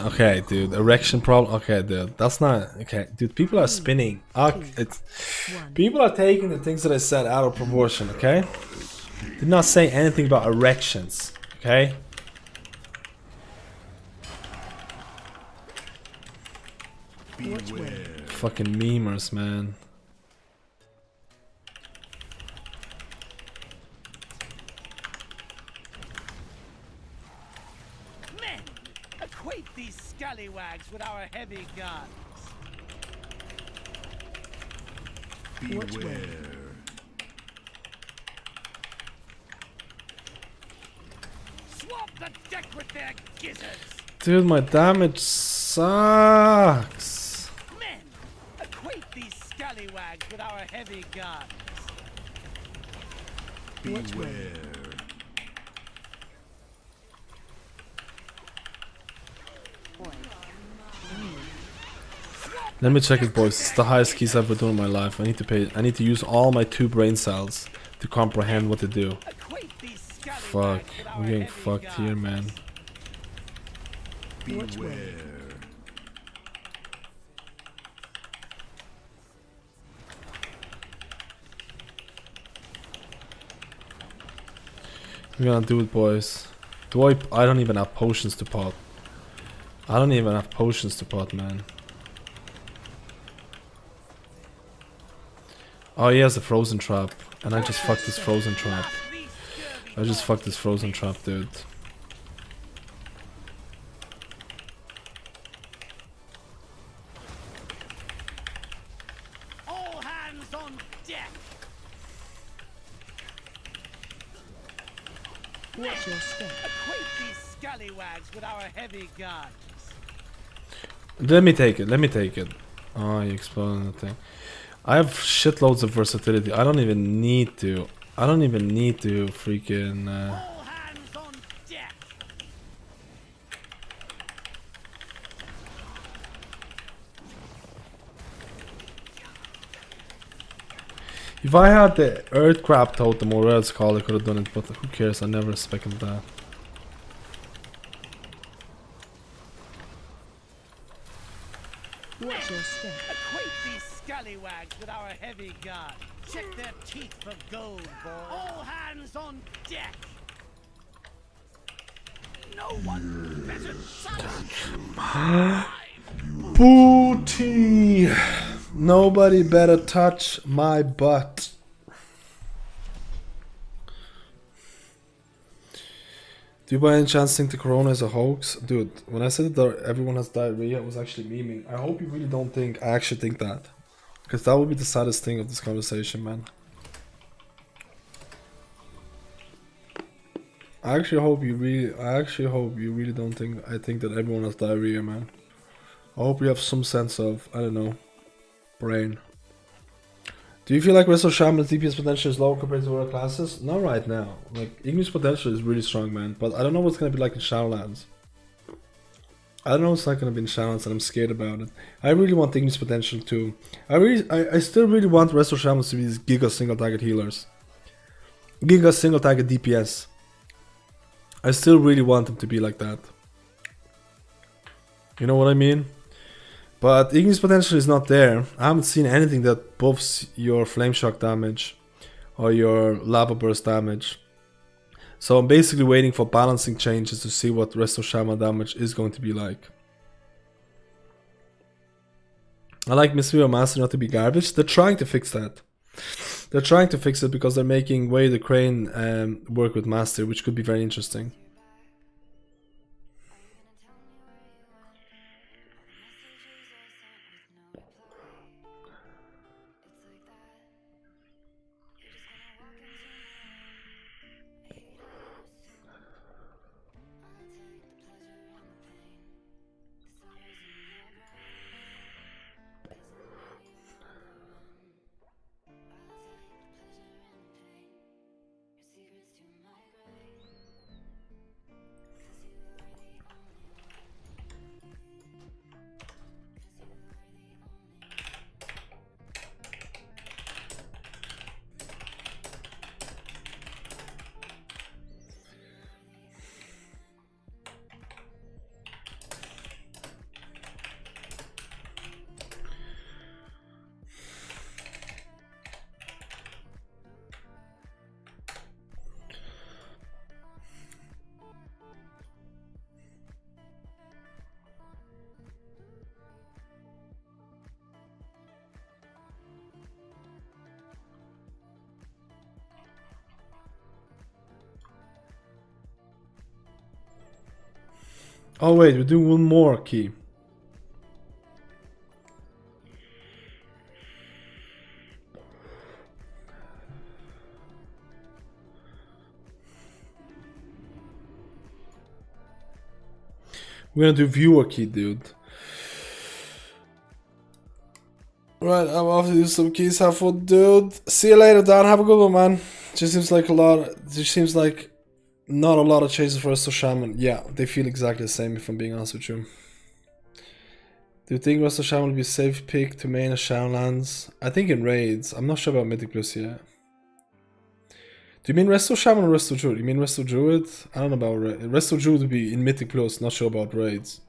Okay, dude. Erection problem. Okay, dude. That's not. Okay, dude. People are spinning. People are taking the things that I said out of proportion. Okay. Did not say anything about erections. Okay? Fucking memers, man. Men, acquaint these scallywags with our heavy guns. Swamp the deck with their gizzards. Dude, my damage sucks. Men, acquaint these scallywags with our heavy guns. Let me check it, boys. It's the highest keys I've ever done in my life. I need to use all my 2 brain cells to comprehend what to do. Acquaint these scallywags Fuck. with I'm our getting heavy fucked guns. here, man. We're gonna do it, boys. I don't even have potions to pot. I don't even have potions to pot, man. Oh, he has a frozen trap. And I just fucked this frozen trap. I just fucked this frozen trap, dude. All hands on deck. Watch your step. Acquaint these scallywags with our heavy guns. Let me take it, let me take it. Oh, you exploded the thing. I have shitloads of versatility. I don't even need to. I don't even need to freaking... All hands on deck. If I had the Earth Crab Totem or whatever it's called, I could have done it, but who cares? I never expected that. Watch your step. Acquaint these scallywags with our heavy guns. Check their teeth for gold, boy. All hands on deck. No one better touch. Booty! Nobody better touch my butt. Do you by any chance think the corona is a hoax? Dude, when I said that everyone has diarrhea, I was actually memeing. I hope you really don't think I actually think that. Because that would be the saddest thing of this conversation, man. I actually hope you really don't think I think that everyone has diarrhea, man. I hope you have some sense of, I don't know, brain. Do you feel like Wrestle Shaman's DPS potential is low compared to other classes? Not right now. Like, Ignis potential is really strong, man. But I don't know what's gonna be like in Shadowlands. I don't know what's not gonna be in Shadowlands, and I'm scared about it. I really want Ignis potential too. I still really want Wrestle Shamans to be these giga single target healers. Giga single target DPS. I still really want them to be like that. You know what I mean? But Ignis potential is not there. I haven't seen anything that buffs your flame shock damage or your lava burst damage. So I'm basically waiting for balancing changes to see what Resto Shaman damage is going to be like. I like Mysterio Master not to be garbage. They're trying to fix that. They're trying to fix it because they're making Way the Crane work with Master, which could be very interesting. Oh wait, we're doing one more key. We're gonna do viewer key, dude. Right, I'm off to do some keys. Have fun, dude. See you later, Dan. Have a good one, man. Just seems like a lot. Just seems like not a lot of chases for us to Shaman. Yeah, they feel exactly the same. If I'm being honest with you. Do you think Resto Shaman will be a safe pick to main as Shaman lands? I think in raids. I'm not sure about Mythic Plus yet. Do you mean Resto Shaman or Resto Druid? You mean Resto Druid? I don't know about Resto Druid would be in Mythic Plus. Not sure about raids.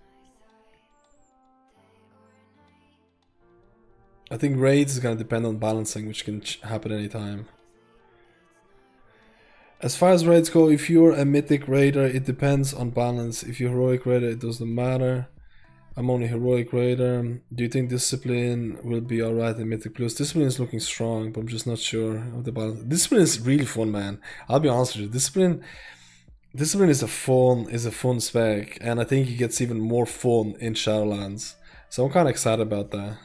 I think raids is gonna depend on balancing, which can happen anytime. As far as raids go, if you're a mythic raider, it depends on balance. If you're heroic raider, it doesn't matter. I'm only heroic raider. Do you think discipline will be alright in mythic plus? Discipline is looking strong, but I'm just not sure of the balance. Discipline is really fun, man. I'll be honest with you. Discipline is a fun spec, and I think it gets even more fun in Shadowlands. So I'm kind of excited about that.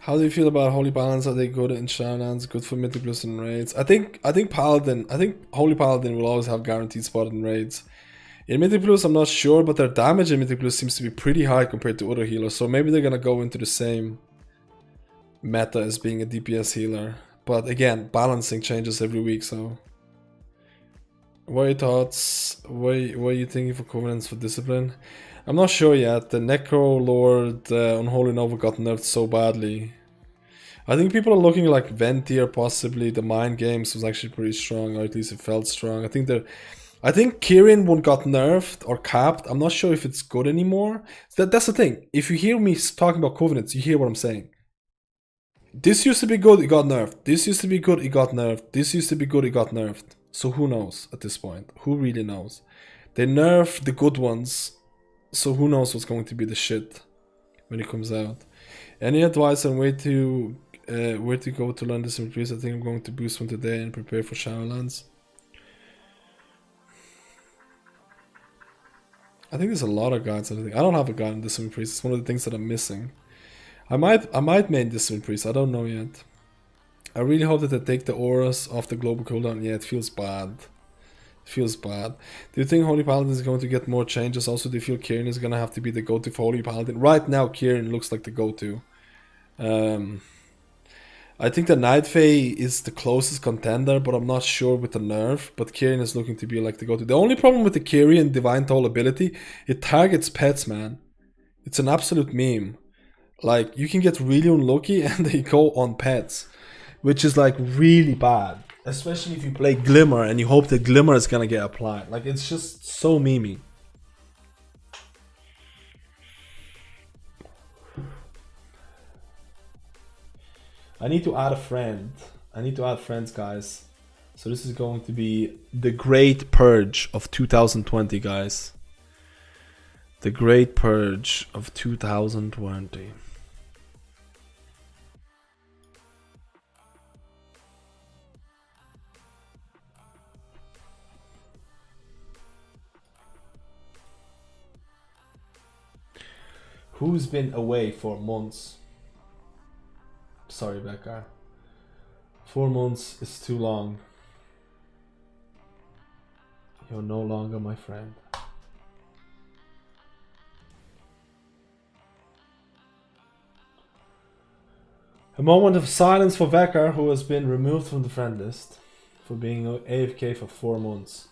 How do you feel about Holy Balance? Are they good in Shadowlands? Good for Mythic Plus and raids? I think Paladin. I think Holy Paladin will always have guaranteed spot in raids. In Mythic Plus, I'm not sure, but their damage in Mythic Plus seems to be pretty high compared to other healers. So maybe they're gonna go into the same meta as being a DPS healer. But again, balancing changes every week. So, what are your thoughts? What are you thinking for Covenants for Discipline? I'm not sure yet. The Necro Lord Unholy Nova got nerfed so badly. I think people are looking like Ventier possibly. The Mind Games was actually pretty strong, or at least it felt strong. I think Kirin one got nerfed or capped. I'm not sure if it's good anymore. That's the thing. If you hear me talking about Covenants, you hear what I'm saying. This used to be good, it got nerfed. This used to be good, it got nerfed. This used to be good, it got nerfed. So who knows at this point? Who really knows? They nerf the good ones. So who knows what's going to be the shit when it comes out. Any advice on where to go to learn this increase? I think I'm going to boost one today and prepare for Shadowlands. I think there's a lot of guides. I don't have a guide on this increase. It's one of the things that I'm missing. I might main this increase. I don't know yet. I really hope that they take the auras off the global cooldown. Yeah, it feels bad. Feels bad. Do you think Holy Paladin is going to get more changes? Also, do you feel Kirin is going to have to be the go-to for Holy Paladin? Right now, Kirin looks like the go-to. I think the Night Fae is the closest contender, but I'm not sure with the nerf. But Kirin is looking to be like the go-to. The only problem with the Kirin Divine Toll ability, it targets pets, man. It's an absolute meme. Like, you can get really unlucky and they go on pets, which is like really bad. Especially if you play Glimmer and you hope that Glimmer is gonna get applied. Like, it's just so memey. I need to add a friend. I need to add friends, guys. So this is going to be the Great Purge of 2020, guys. The Great Purge of 2020. Who's been away for months? Sorry, Becca. 4 months is too long. You're no longer my friend. A moment of silence for Becker, who has been removed from the friend list for being AFK for 4 months.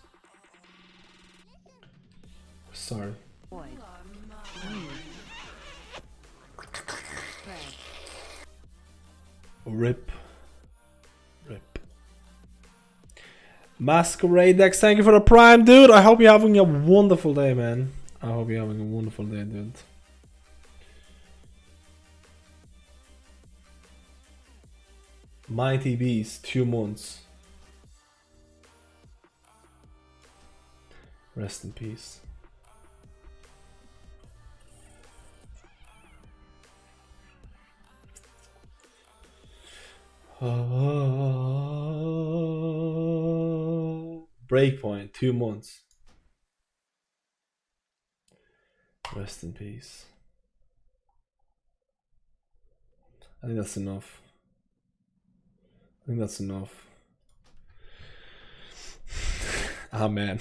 Sorry. Rip. Masquerade Dex, thank you for the prime, dude. I hope you're having a wonderful day, man. I hope you're having a wonderful day, dude. Mighty Beast, 2 months. Rest in peace. Breakpoint, 2 months. Rest in peace. I think that's enough. Amen.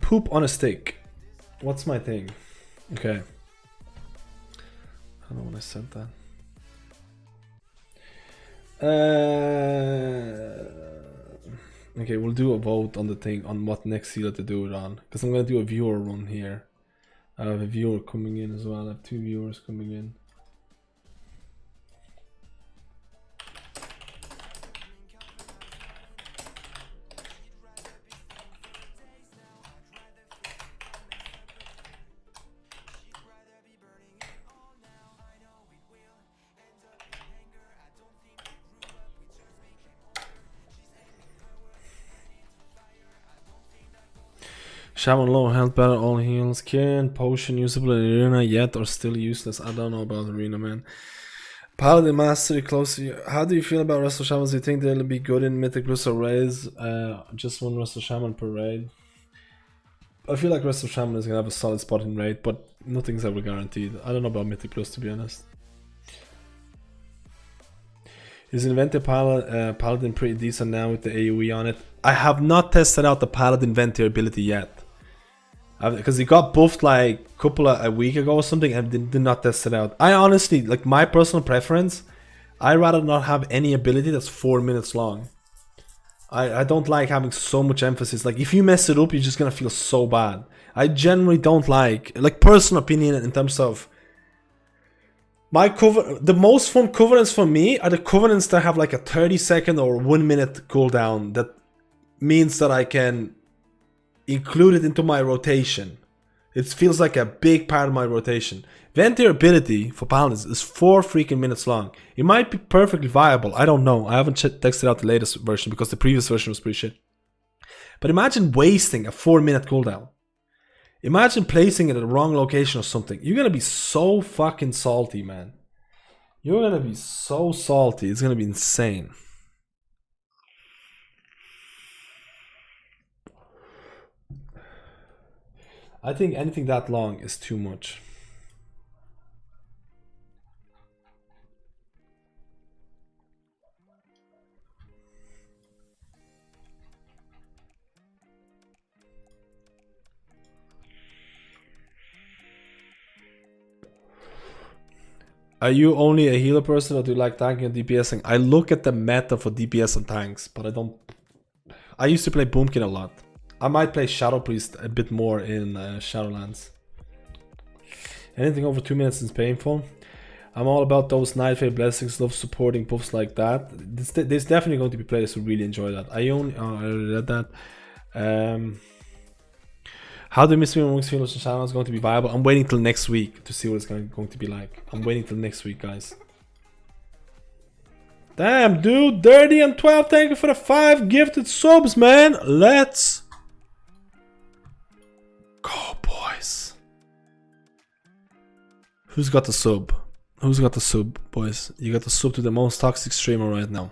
Poop on a stick. What's my thing? Okay. I don't know when I said that. Okay, we'll do a vote on the thing on what next sealer to do it on. Because I'm gonna do a viewer run here. I have a viewer coming in as well. I have 2 viewers coming in. Shaman low health, better all heals. Can potion usable in arena yet or still useless? I don't know about arena, man. Paladin mastery closer. How do you feel about Wrestle Shamans? Do you think they'll be good in Mythic Plus or raids? Just 1 Wrestle Shaman per raid. I feel like Wrestle Shaman is gonna have a solid spot in raid, but nothing's ever guaranteed. I don't know about Mythic Plus, to be honest. Is Inventor Paladin pretty decent now with the AoE on it? I have not tested out the Paladin Venti ability yet. Because he got buffed like a week ago or something and did not test it out. I honestly, like my personal preference, I rather not have any ability that's 4 minutes long. I don't like having so much emphasis. Like if you mess it up, you're just gonna feel so bad. I generally don't like personal opinion in terms of my the most fun covenants for me are the covenants that have like a 30-second or 1 minute cooldown. That means that I can include it into my rotation. It feels like a big part of my rotation. Ventir ability for Paladins is 4 freaking minutes long. It might be perfectly viable. I don't know. I haven't tested out the latest version because the previous version was pretty shit. But imagine wasting a 4-minute cooldown. Imagine placing it at the wrong location or something. You're gonna be so fucking salty, man. You're gonna be so salty. It's gonna be insane. I think anything that long is too much. Are you only a healer person or do you like tanking and DPSing? I look at the meta for DPS and tanks, but I don't... I used to play Boomkin a lot. I might play Shadow Priest a bit more in Shadowlands. Anything over 2 minutes is painful. I'm all about those Nightfall blessings, love supporting buffs like that. There's definitely going to be players who really enjoy that. I already read that. How do Mystery Amongst Healers and Shaman is going to be viable? I'm waiting till next week to see what it's going to be like. I'm waiting till next week, guys. Damn, dude. Dirty and 12, thank you for the 5 gifted subs, man. Let's go, boys. Who's got the sub? Who's got the sub, boys? You got the sub to the most toxic streamer right now.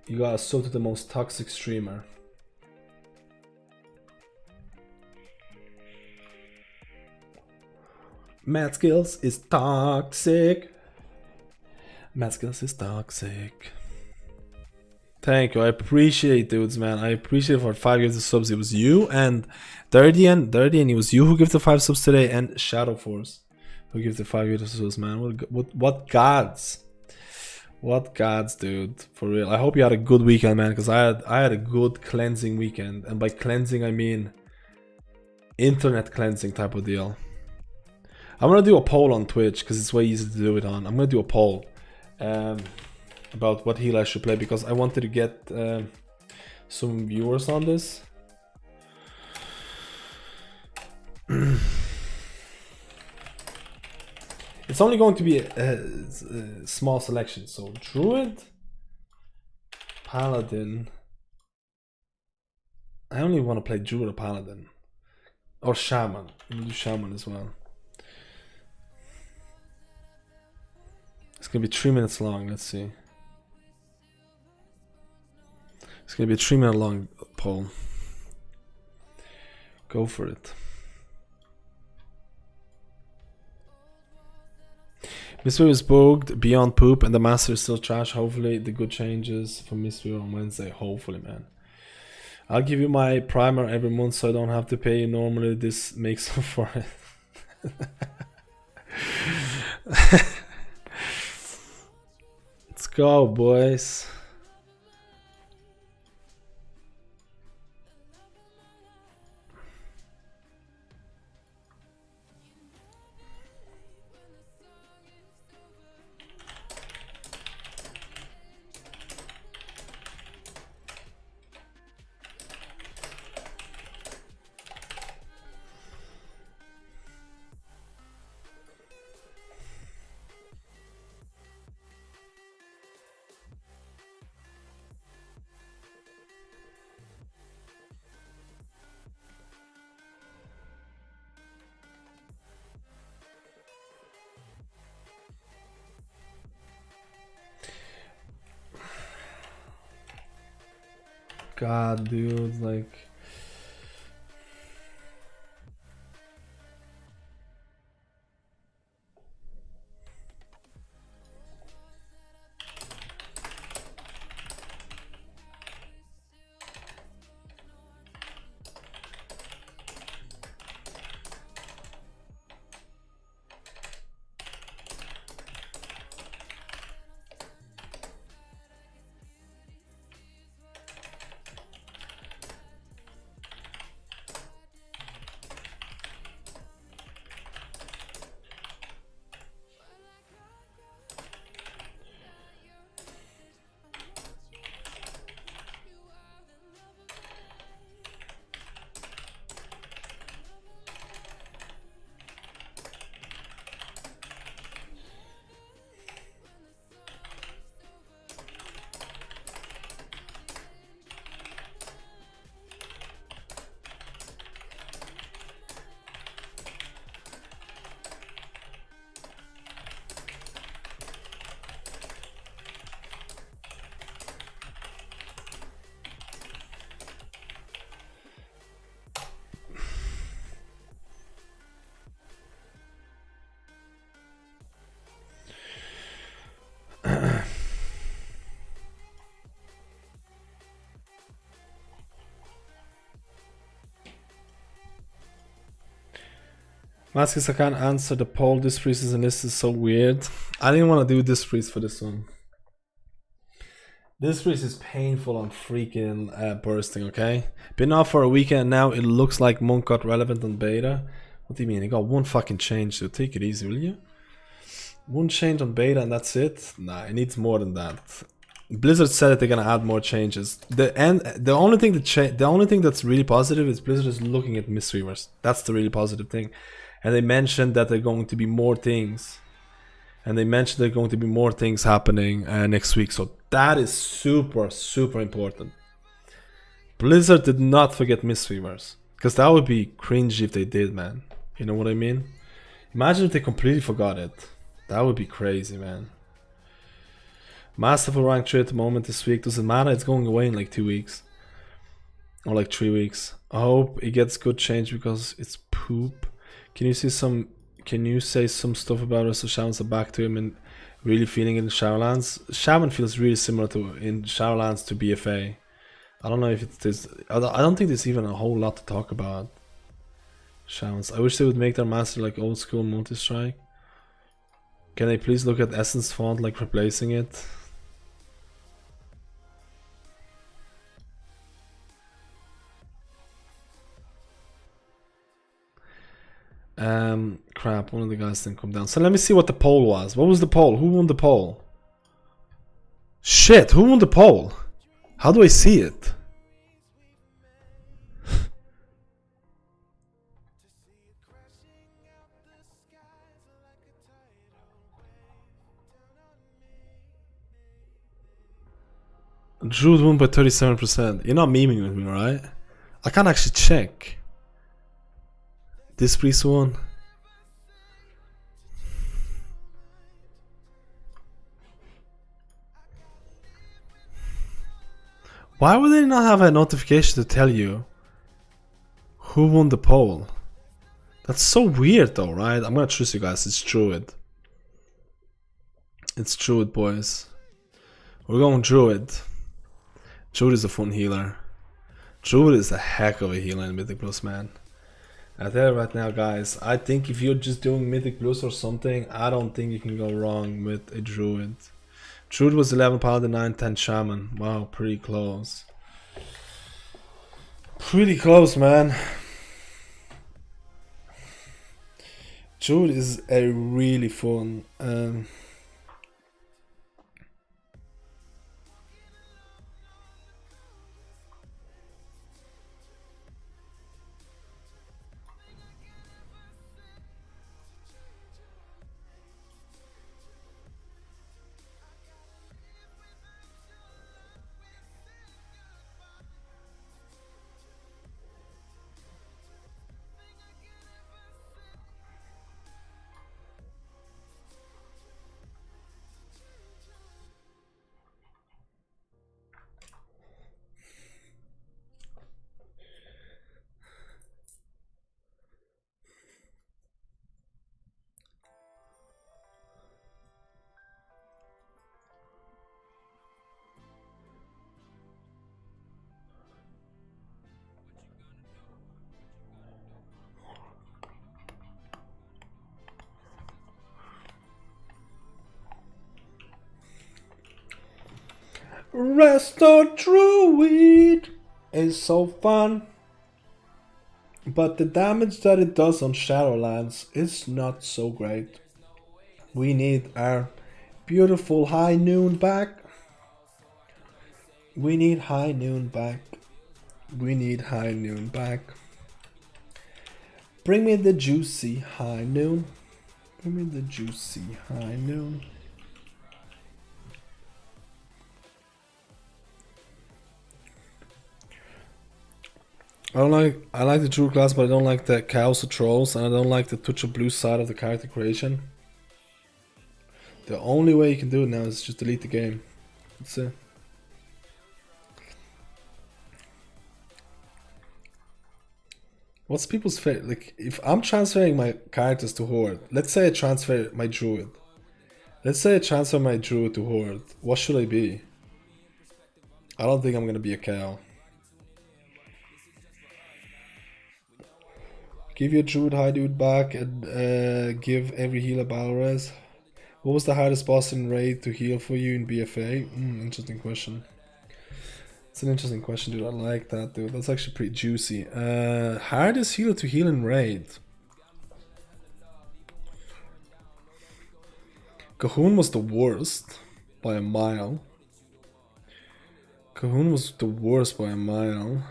You got a sub to the most toxic streamer. MadSkills is toxic. MadSkills is toxic. Thank you. I appreciate it, dudes, man. I appreciate it for 5 gifted subs. It was you and Dirty, and it was you who gave the 5 subs today, and Shadow Force. Who gives the 5 euros to us, man? What gods? What gods, dude? For real. I hope you had a good weekend, man, because I had a good cleansing weekend. And by cleansing, I mean internet cleansing type of deal. I'm gonna do a poll on Twitch because it's way easier to do it on. I'm gonna do a poll about what heal I should play because I wanted to get some viewers on this. It's only going to be a small selection. So Druid, Paladin. I only want to play Druid or Paladin. Or Shaman. We'll do Shaman as well. It's gonna be 3 minutes long. Let's see. It's gonna be a 3-minute long poll. Go for it. Mystery is bugged beyond poop and the master is still trash. Hopefully the good changes for Mystery on Wednesday. Hopefully, man. I'll give you my primer every month so I don't have to pay you normally. This makes up for it. Let's go, boys. God, dude, like... Masks, I can't answer the poll. This freeze is and this is so weird. I didn't want to do this freeze for this one. This freeze is painful on freaking bursting, okay? Been off for a weekend now. It looks like Monk got relevant on beta. What do you mean? He got one fucking change, so take it easy, will you? One change on beta and that's it? Nah, it needs more than that. Blizzard said that they're gonna add more changes. The only thing that's really positive is Blizzard is looking at Mistweavers. That's the really positive thing. And they mentioned that there are going to be more things. And they mentioned there are going to be more things happening next week. So that is super, super important. Blizzard did not forget Mistweavers. Because that would be cringy if they did, man. You know what I mean? Imagine if they completely forgot it. That would be crazy, man. Masterful rank 3 at the moment this week. Doesn't matter, it's going away in like 2 weeks. Or like 3 weeks. I hope it gets good change because it's poop. Can you say some stuff about us so Shaman's back to him and really feeling it in Shadowlands? Shaman feels really similar to in Shadowlands to BFA. I don't know if it's I don't think there's even a whole lot to talk about. Shamans. I wish they would make their master like old school multi-strike. Can I please look at Essence font, like replacing it? Crap, one of the guys didn't come down. So let me see what the poll was. What was the poll? Who won the poll? Shit, who won the poll? How do I see it? Druid won by 37%. You're not memeing with me, right? I can't actually check. This priest won. Why would they not have a notification to tell you who won the poll? That's so weird though, right? I'm gonna choose you guys. It's Druid. It's Druid, boys. We're going Druid. Druid is a fun healer. Druid is a heck of a healer in Mythic Plus, man. I tell you right now, guys, I think if you're just doing Mythic Plus or something, I don't think you can go wrong with a Druid. Druid was 11 Paladin, 9, 10 Shaman. Wow, pretty close. Pretty close, man. Druid is a really fun. Restore Druid is so fun, but the damage that it does on Shadowlands is not so great. We need our beautiful High Noon back. We need High Noon back. We need High Noon back. Bring me the juicy High Noon. Bring me the juicy High Noon. I like the Druid class, but I don't like the Chaos of Trolls, and I don't like the touch of blue side of the character creation. The only way you can do it now is just delete the game. That's it. What's people's favorite? Like, if I'm transferring my characters to Horde, let's say I transfer my Druid. Let's say I transfer my Druid to Horde. What should I be? I don't think I'm gonna be a cow. Give your Druid High Dude back and give every healer battle res. What was the hardest boss in Raid to heal for you in BFA? Interesting question. It's an interesting question, dude. I like that, dude. That's actually pretty juicy. Hardest healer to heal in Raid. Cahoon was the worst by a mile. Cahoon was the worst by a mile.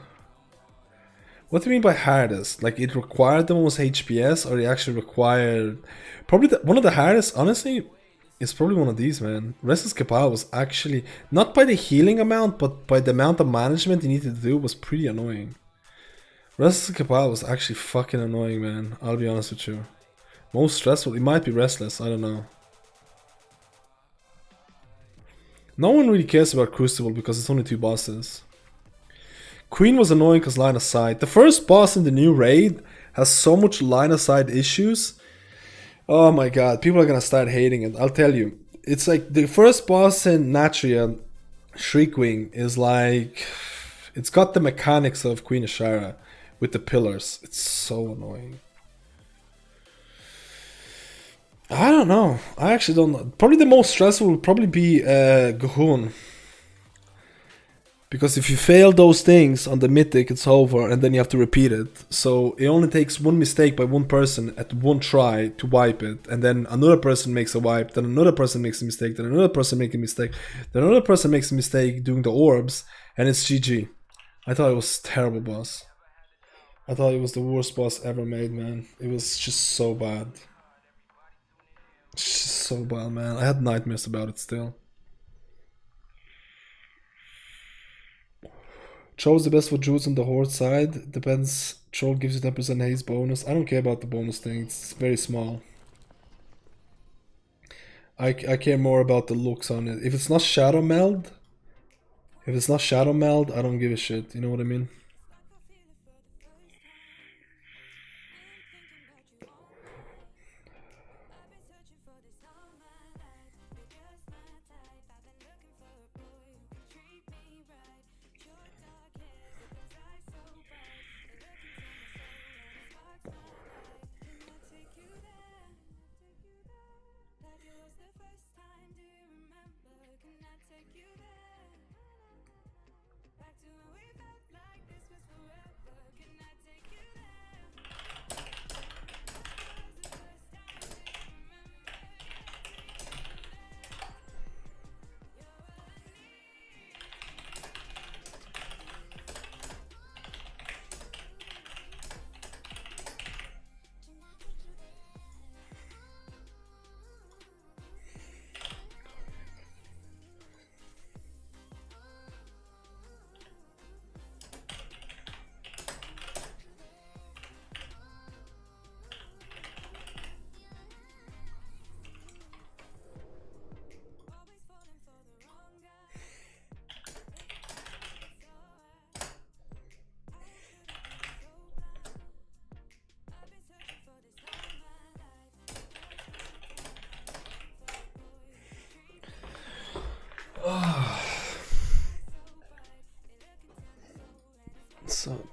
What do you mean by hardest? Like, it required the most HPS, or it actually required... Probably one of the hardest, honestly, is probably one of these, man. Restless Cabal was actually, not by the healing amount, but by the amount of management you needed to do, was pretty annoying. Restless Cabal was actually fucking annoying, man. I'll be honest with you. Most stressful, it might be Restless, I don't know. No one really cares about Crucible because it's only 2 bosses. Queen was annoying because line of sight. The first boss in the new raid has so much line of sight issues. Oh my god, people are gonna start hating it. I'll tell you. It's like the first boss in Natria, Shriekwing, is like... It's got the mechanics of Queen Ashara with the pillars. It's so annoying. I don't know. I actually don't know. Probably the most stressful will probably be Gahun. Because if you fail those things on the mythic, it's over, and then you have to repeat it. So it only takes one mistake by one person at one try to wipe it, and then another person makes a wipe, then another person makes a mistake, then another person makes a mistake, then another person makes a mistake doing the orbs, and it's GG. I thought it was terrible, boss. I thought it was the worst boss ever made, man. It was just so bad. It's just so bad, man. I had nightmares about it still. Troll's the best for Druids on the Horde side. Depends. Troll gives you 10% haze bonus. I don't care about the bonus thing. It's very small. I care more about the looks on it. If it's not Shadow Meld, I don't give a shit. You know what I mean? So,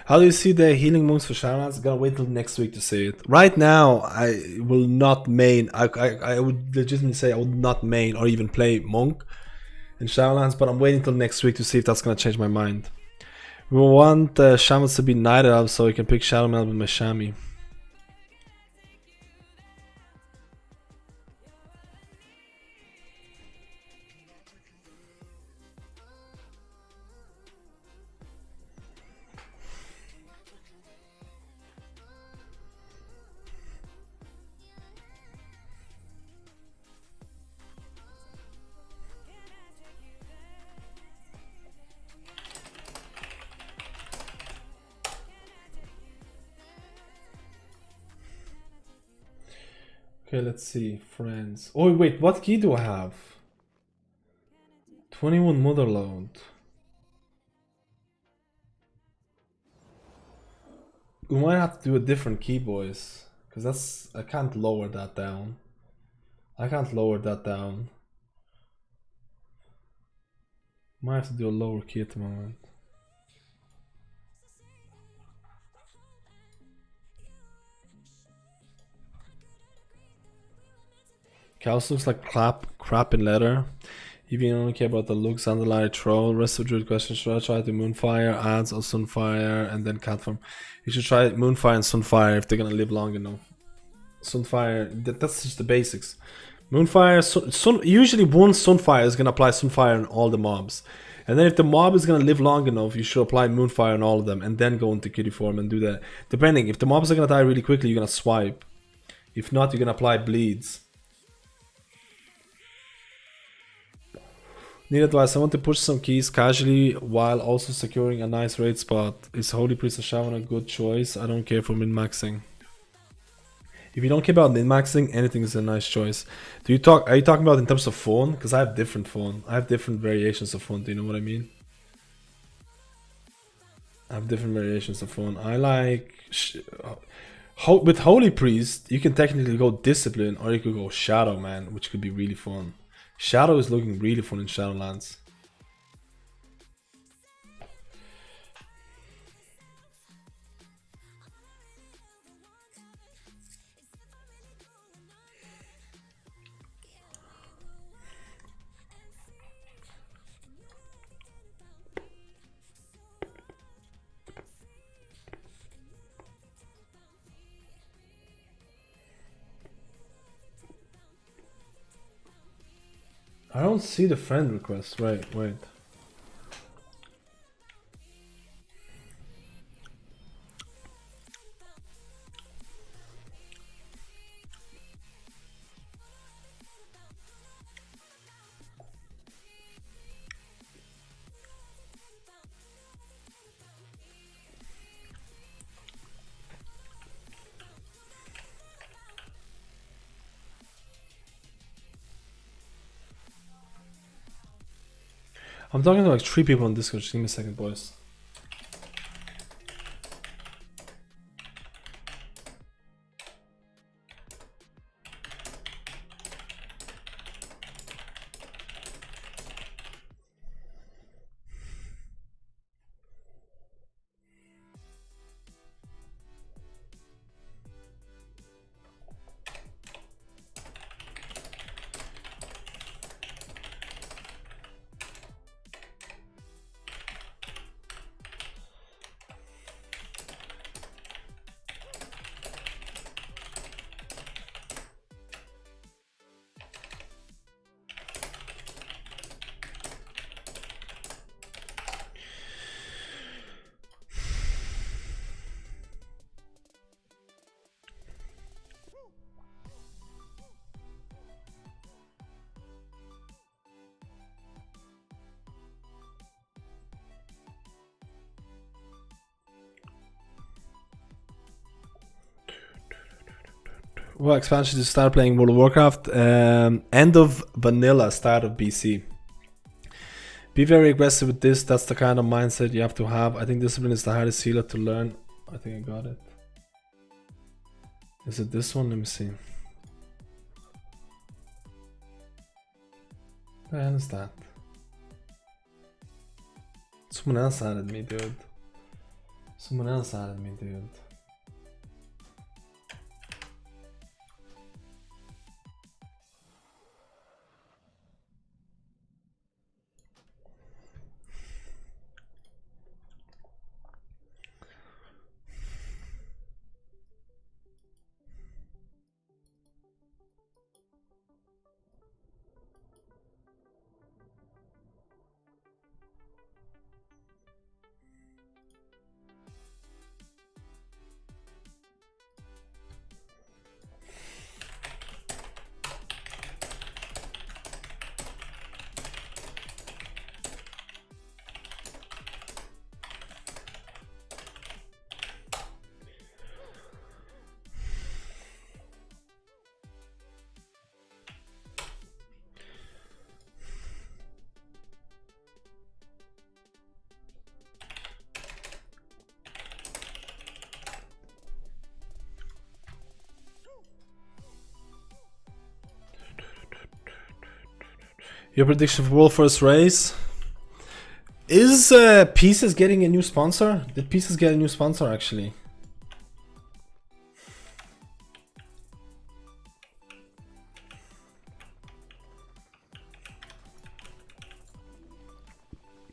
how do you see the healing moons for Shaman? I'm gonna wait till next week to say it. Right now, I will not main. I would legitimately say I would not main or even play Monk in Shadowlands, but I'm waiting till next week to see if that's gonna change my mind. We want Shamans to be Night Elves so we can pick Shadowman with my Shami. Okay, let's see. Friends. Oh, wait, what key do I have? 21 Motherload. We might have to do a different key, boys. Because that's... I can't lower that down. Might have to do a lower key at the moment. Chaos looks like crap in leather. If you only care about the looks, underline troll. Rest of Druid question, should I try the Moonfire, Ads or Sunfire, and then Catform? You should try Moonfire and Sunfire if they're gonna live long enough. Sunfire, that's just the basics. Moonfire, usually one Sunfire is gonna apply Sunfire on all the mobs. And then if the mob is gonna live long enough, you should apply Moonfire on all of them and then go into Kitty form and do that. Depending, if the mobs are gonna die really quickly, you're gonna swipe. If not, you're gonna apply bleeds. Need advice. I want to push some keys casually while also securing a nice raid spot. Is Holy Priest of Shaman a good choice? I don't care for min-maxing. If you don't care about min-maxing, anything is a nice choice. Are you talking about in terms of phone? Because I have different phone. I have different variations of phone. Do you know what I mean? I have different variations of phone. I like... with Holy Priest, you can technically go Discipline or you could go Shadow, man, which could be really fun. Shadow is looking really fun in Shadowlands. I don't see the friend request. Wait. I'm talking to like 3 people on Discord. Just give me a second, boys. What expansion to start playing World of Warcraft? End of vanilla, start of BC. Be very aggressive with this. That's the kind of mindset you have to have. I think discipline is the hardest healer to learn. I think I got it. Is it this one? Let me see. What the hell is that? Someone else added me, dude. Someone else added me, dude. Your prediction for World First Race? Is Pieces getting a new sponsor? Did Pieces get a new sponsor actually?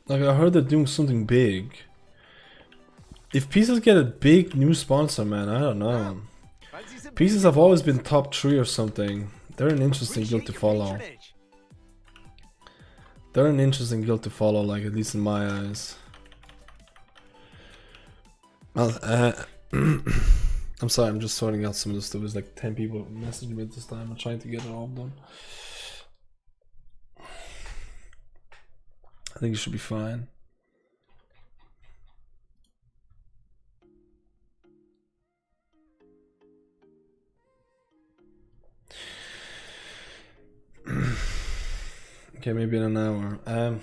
Like I heard they're doing something big. If Pieces get a big new sponsor, man, I don't know. Pieces have always been top 3 or something. They're an interesting guild to follow. They're an interesting guild to follow, like at least in my eyes. Well, I'm sorry, I'm just sorting out some of the stuff. There's like 10 people messaging me at this time. I'm trying to get it all done. I think it should be fine. Okay, maybe in an hour.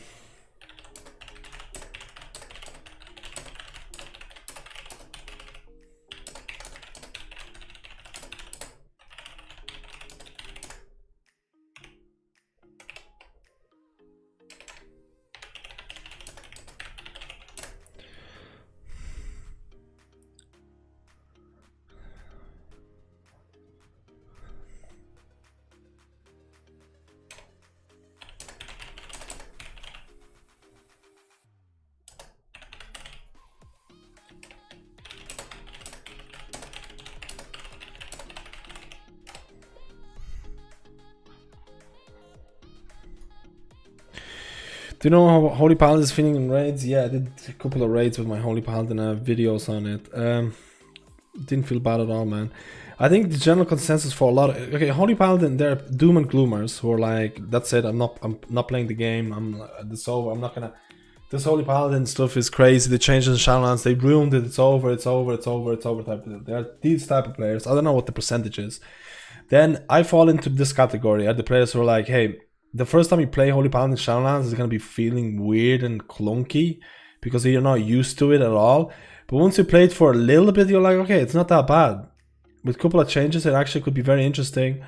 Do you know how Holy Paladin is feeling in raids? Yeah, I did a couple of raids with my Holy Paladin. I have videos on it. Didn't feel bad at all, man. I think the general consensus for a lot of... Okay, Holy Paladin, they're doom and gloomers who are like, that's it, I'm not playing the game, it's over, I'm not gonna... This Holy Paladin stuff is crazy, they changed the Shadowlands, they ruined it, it's over type of... They're these type of players, I don't know what the percentage is. Then I fall into this category, the players who are like, hey, the first time you play Holy Paladin Shadowlands is gonna be feeling weird and clunky, because you're not used to it at all. But once you play it for a little bit, you're like, okay, it's not that bad. With a couple of changes, it actually could be very interesting.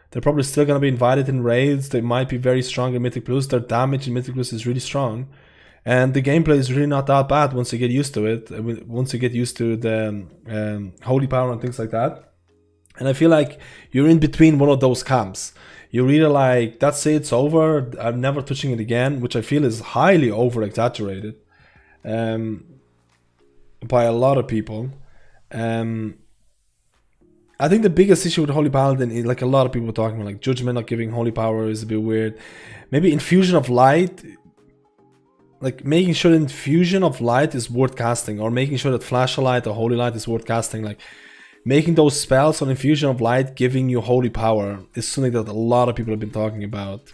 They're probably still going to be invited in raids. They might be very strong in Mythic Plus. Their damage in Mythic Plus is really strong. And the gameplay is really not that bad once you get used to it. Once you get used to the holy power and things like that. And I feel like you're in between one of those camps. You're either like, that's it, it's over, I'm never touching it again, which I feel is highly over-exaggerated by a lot of people. I think the biggest issue with Holy Paladin is, like a lot of people talking about, like Judgment not giving Holy Power is a bit weird. Maybe Infusion of Light, like making sure that Infusion of Light is worth casting, or making sure that Flash of Light or Holy Light is worth casting. Like making those spells on Infusion of Light giving you Holy Power is something that a lot of people have been talking about.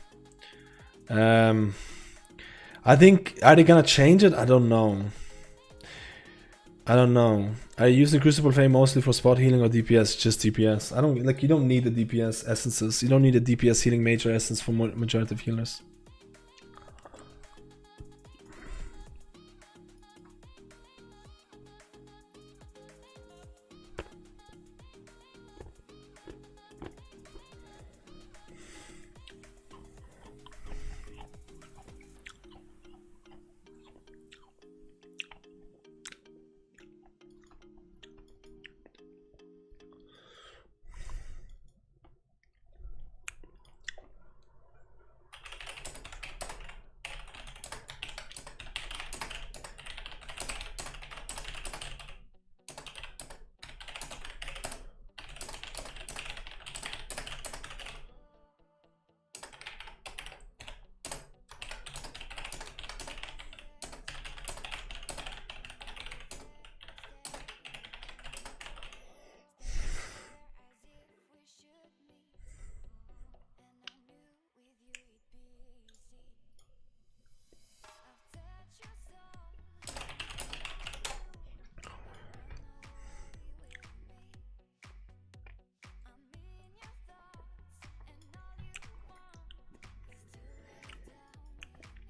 I think, are they gonna change it? I don't know. I use the Crucible Flame mostly for spot healing or DPS, just DPS. I don't like, you don't need the DPS essences. You don't need a DPS healing major essence for majority of healers.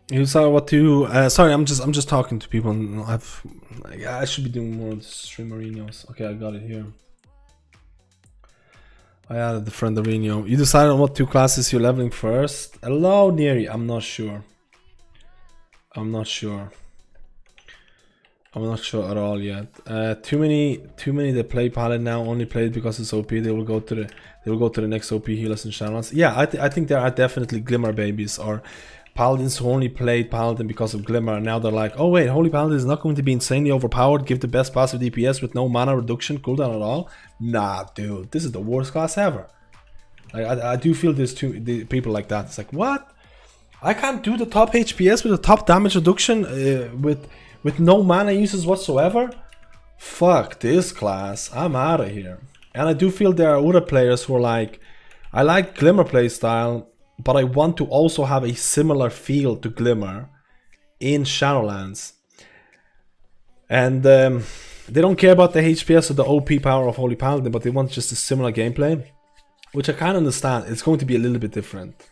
You saw what to? Sorry, I'm just talking to people. And I should be doing more of the stream arenas. Okay, I got it here. I added the friend arena. You decided on what 2 classes you're leveling first? Hello, Neri. I'm not sure. I'm not sure at all yet. Too many that play Paladin now only play it because it's OP. They will go to the next OP healers and Shamans. Yeah, I think there are definitely Glimmer babies or Paladins who only played Paladin because of Glimmer, and now they're like, oh wait, Holy Paladin is not going to be insanely overpowered, give the best passive DPS with no mana reduction cooldown at all? Nah, dude, this is the worst class ever. I do feel there's the people like that. It's like, what? I can't do the top HPS with the top damage reduction with no mana uses whatsoever? Fuck this class, I'm out of here. And I do feel there are other players who are like, I like Glimmer playstyle, but I want to also have a similar feel to Glimmer in Shadowlands. And they don't care about the HPS or the OP power of Holy Paladin, but they want just a similar gameplay, which I kind of understand. It's going to be a little bit different.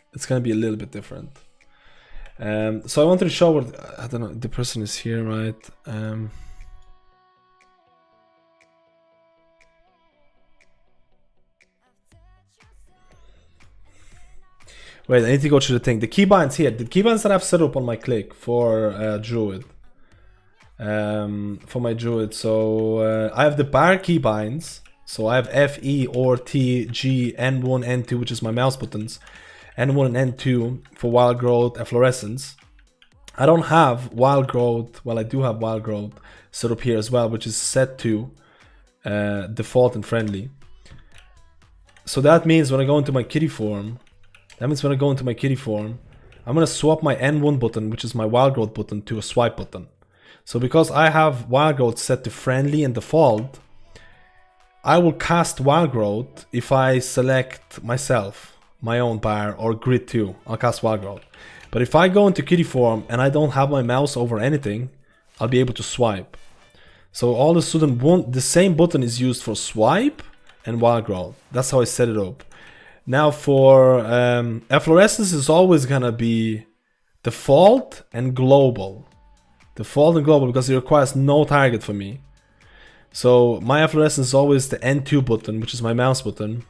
So I wanted to show what, I don't know, the person is here, right? Wait, I need to go through the thing. The keybinds here. The keybinds that I've set up on my click for Druid. For my Druid. So I have the bar keybinds. So I have F, E, or T, G, N1, N2, which is my mouse buttons. N1 and N2 for Wild Growth and Fluorescence. I don't have Wild Growth. Well, I do have Wild Growth set up here as well, which is set to default and friendly. So that means when I go into my kitty form, I I'm gonna swap my N1 button, which is my wild growth button, to a swipe button. So because I have wild growth set to friendly and default, I will cast wild growth if I select myself, my own bar, or grid 2. I'll cast wild growth. But if I go into kitty form and I don't have my mouse over anything, I'll be able to swipe. So all of a sudden, the same button is used for swipe and wild growth. That's how I set it up. Now for efflorescence is always gonna be default and global. Default and global because it requires no target for me. So my efflorescence is always the N2 button, which is my mouse button,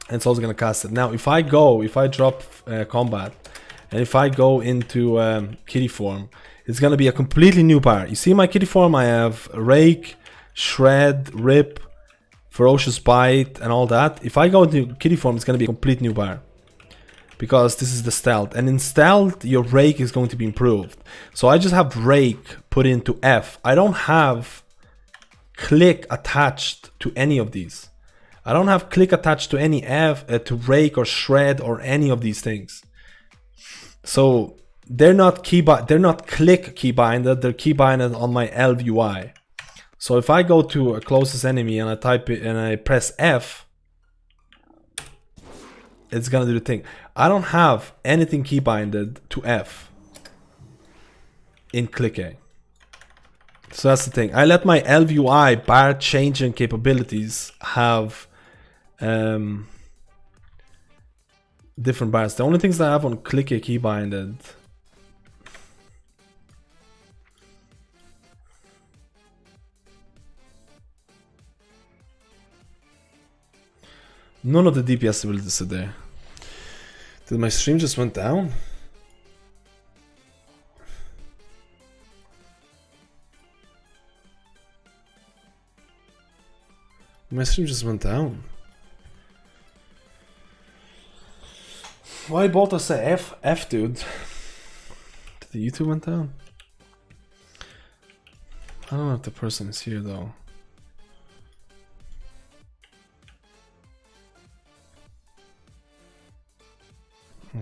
and it's also gonna cast it. Now if I drop combat, and if I go into kitty form, it's gonna be a completely new bar. You see my kitty form, I have Rake, Shred, Rip, Ferocious Bite, and all that. If I go into kitty form, it's gonna be a complete new bar. Because this is the stealth. And in stealth, your Rake is going to be improved. So I just have Rake put into F. I don't have click attached to any of these. I don't have click attached to any F, to Rake or Shred or any of these things. So they're not click keybinded, they're keybinded on my LVUI. So if I go to a closest enemy and I type it and I press F, it's gonna do the thing. I don't have anything keybinded to F in click A. So that's the thing. I let my LVUI bar changing capabilities have different bars. The only things that I have on click A keybinded none of the DPS abilities are there. Did my stream just went down? My stream just went down. Why both us say F, dude? Did the YouTube went down? I don't know if the person is here though.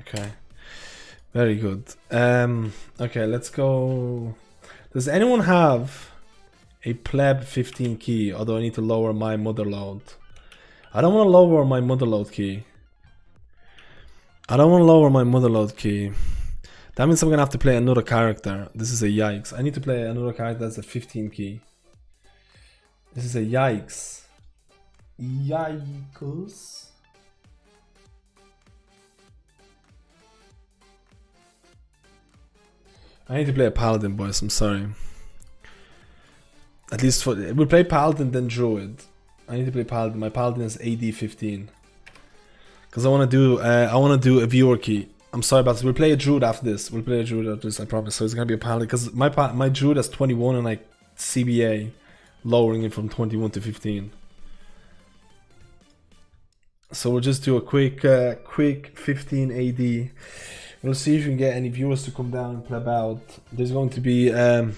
Okay, very good. Okay, let's go. Does anyone have a pleb 15 key, or do I need to lower my mother load? I don't want to lower my mother load key. I don't want to lower my mother load key. That means I'm gonna have to play another character. This is a yikes. I need to play another character that's a 15 key. This is a yikes. Yikes. I need to play a Paladin, boys, I'm sorry. At least we'll play Paladin then Druid. I need to play Paladin. My Paladin is AD 15. Cause I wanna do a viewer key. I'm sorry about this. We'll play a Druid after this. We'll play a Druid after this, I promise. So it's gonna be a Paladin. Cause my Druid has 21 and like CBA, lowering it from 21 to 15. So we'll just do a quick 15 AD. We'll see if we can get any viewers to come down and pleb out. There's going to be I'm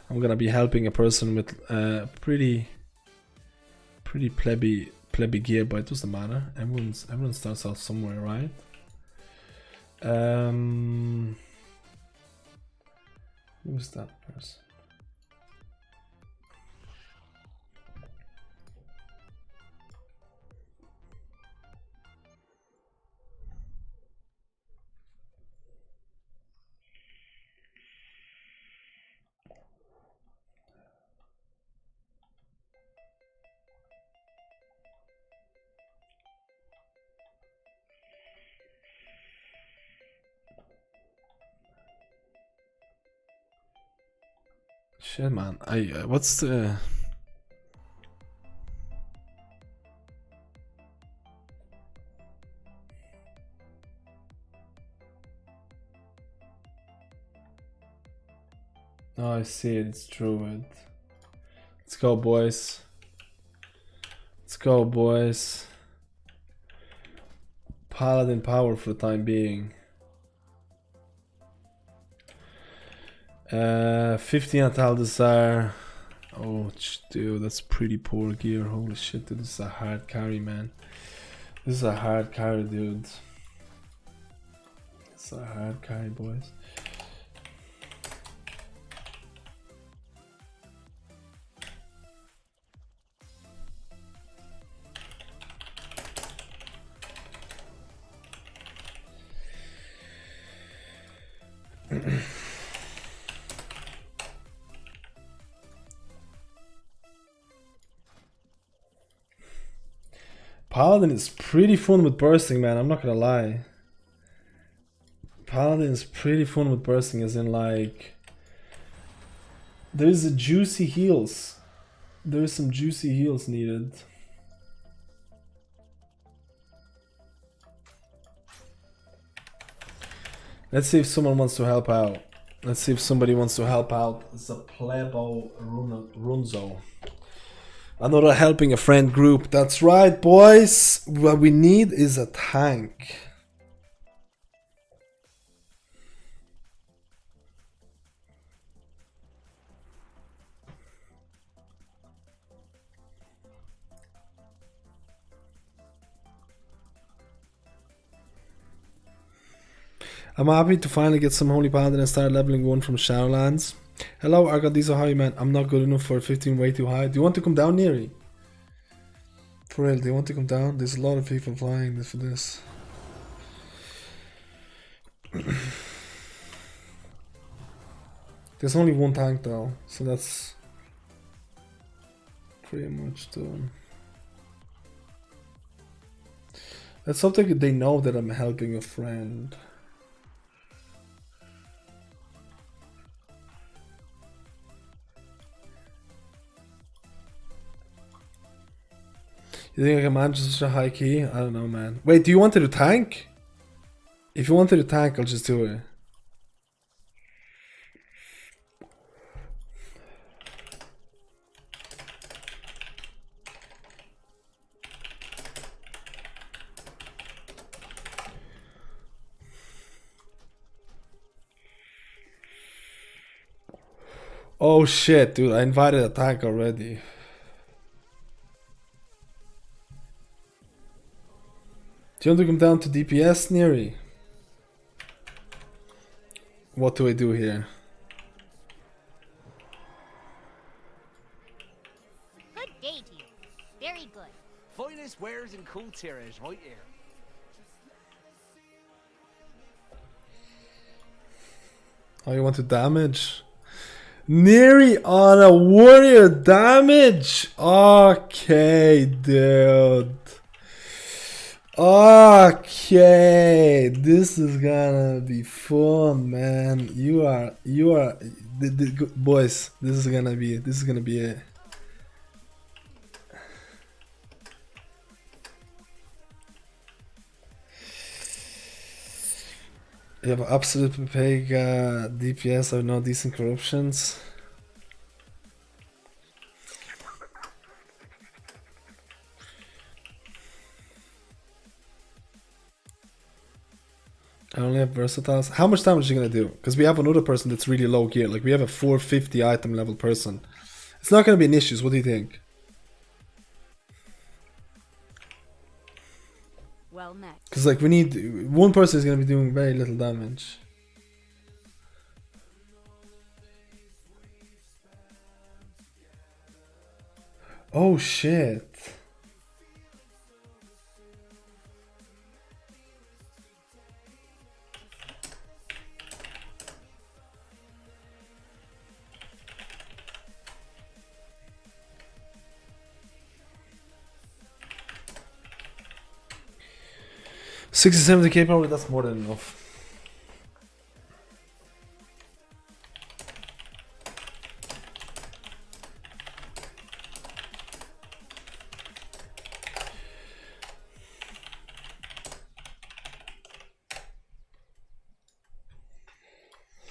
gonna be helping a person with pretty plebby gear, but it doesn't matter. Everyone starts out somewhere, right? Who's that person? Shit, man. What's the... Oh, I see it. It's Druid. Let's go, boys. Let's go, boys. Paladin power for the time being. 15 Atal Desire. Oh, dude, that's pretty poor gear. Holy shit, dude, this is a hard carry, man. This is a hard carry, dude. This So hard carry, boys. Paladin is pretty fun with bursting, man. I'm not gonna lie. Paladin is pretty fun with bursting, as in like there's a juicy heals. There's some juicy heals needed. Let's see if someone wants to help out. Let's see if somebody wants to help out. It's a Plebo Runzo. Another helping a friend group. That's right, boys. What we need is a tank. I'm happy to finally get some Holy Paladin and start leveling 1 from Shadowlands. Hello, Argadizo, how are you, man? I'm not good enough for 15, way too high. Do you want to come down, Neri? For real, do you want to come down? There's a lot of people flying for this. There's only one tank though, so that's pretty much done. That's something they know that I'm helping a friend. You think I can manage such a high key? I don't know, man. Wait, do you want to tank? If you wanted to tank, I'll just do it. Oh shit, dude, I invited a tank already. Do you want to come down to DPS, Neri? What do I do here? Good day to you. Very good. Finest wares and cool tirage right here. Oh, you want to damage? Neri on a warrior damage? Okay, dude. Okay, this is gonna be fun, man. You are, boys. This is gonna be it. You have absolute peg DPS. I have no decent corruptions. I only have versatiles. How much damage are you gonna do? Because we have another person that's really low gear. Like we have a 450 item level person. It's not gonna be an issue. What do you think? Well met. Because like we need one person is gonna be doing very little damage. Oh shit. $60-70k probably, that's more than enough.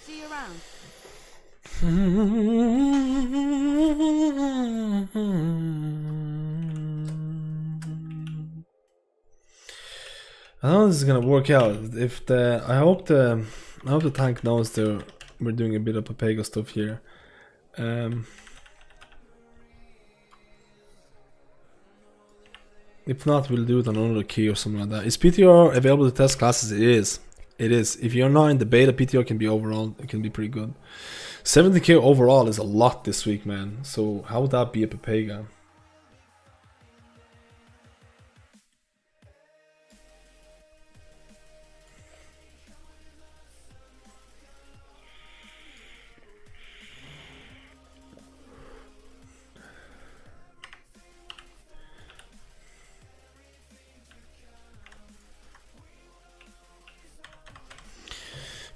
See you around. I know this is gonna work out. If the I hope the tank knows that we're doing a bit of Papega stuff here. If not, we'll do it on another key or something like that. Is PTR available to test classes? It is. It is. If you're not in the beta, PTO can be overall. It can be pretty good. 70k overall is a lot this week, man. So how would that be a Pepega?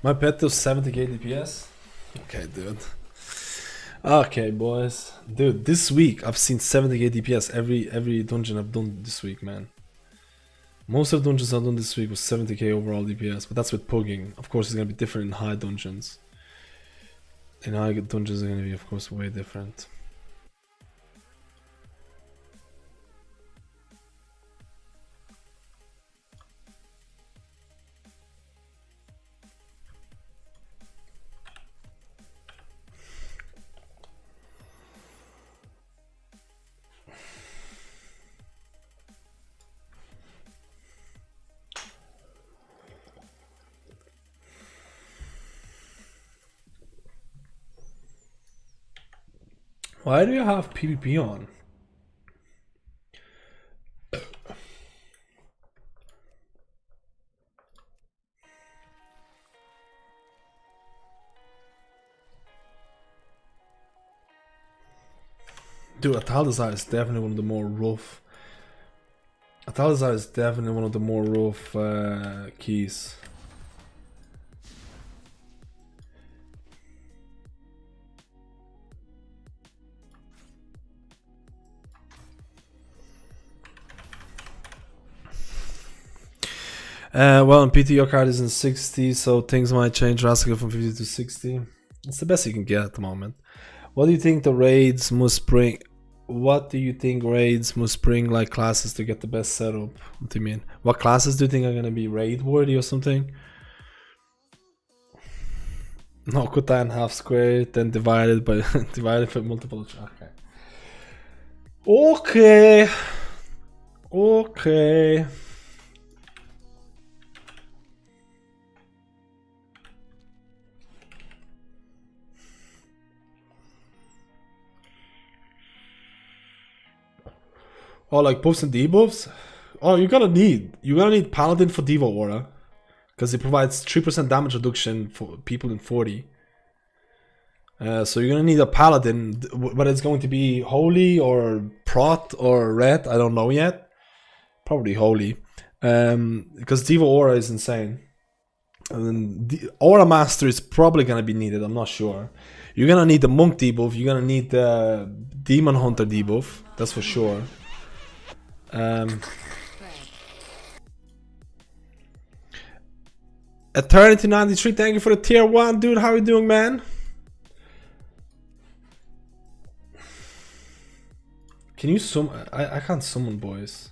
My pet does 70k DPS. Okay, dude. Okay, boys. Dude, this week I've seen 70k DPS every dungeon I've done this week, man. Most of the dungeons I've done this week was 70k overall DPS, but that's with pugging. Of course, it's gonna be different in high dungeons. In high dungeons, are gonna be, of course, way different. Why do you have PvP on? Dude, Ataldazar is definitely one of the more rough. Ataldazar is definitely one of the more rough keys. Well, and PT your card is in 60, so things might change drastically from 50 to 60. It's the best you can get at the moment. What do you think the raids must bring? What do you think raids must bring, like classes, to get the best setup? What do you mean? What classes do you think are gonna be raid worthy or something? No, cut that in half square, then divided by divided by multiple. Okay. Okay. Oh, like buffs and debuffs? Oh, you're gonna need Paladin for Diva Aura, because it provides 3% damage reduction for people in 40. So you're gonna need a Paladin, whether it's going to be Holy or Prot or Red, I don't know yet. Probably Holy, because Diva Aura is insane. And then the Aura Master is probably gonna be needed, I'm not sure. You're gonna need the Monk debuff, you're gonna need the Demon Hunter debuff, that's for sure. Eternity 93, thank you for the tier 1, dude. How are you doing, man? Can you summon? I can't summon, boys.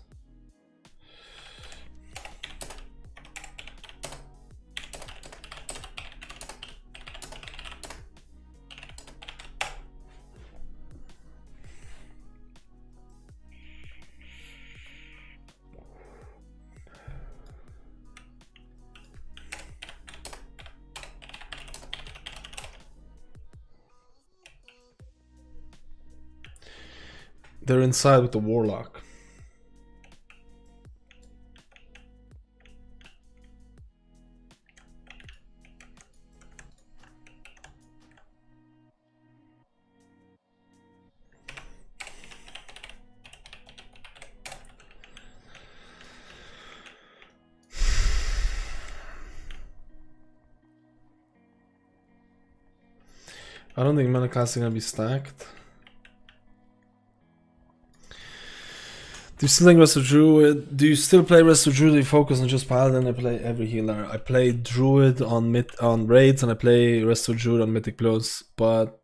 They're inside with the Warlock. I don't think mana class is gonna be stacked. Do you still think Rest of Druid? Do you still play Rest of Druid? You focus on just Paladin? I play every healer. I play Druid on raids, and I play Rest of Druid on Mythic Plus, but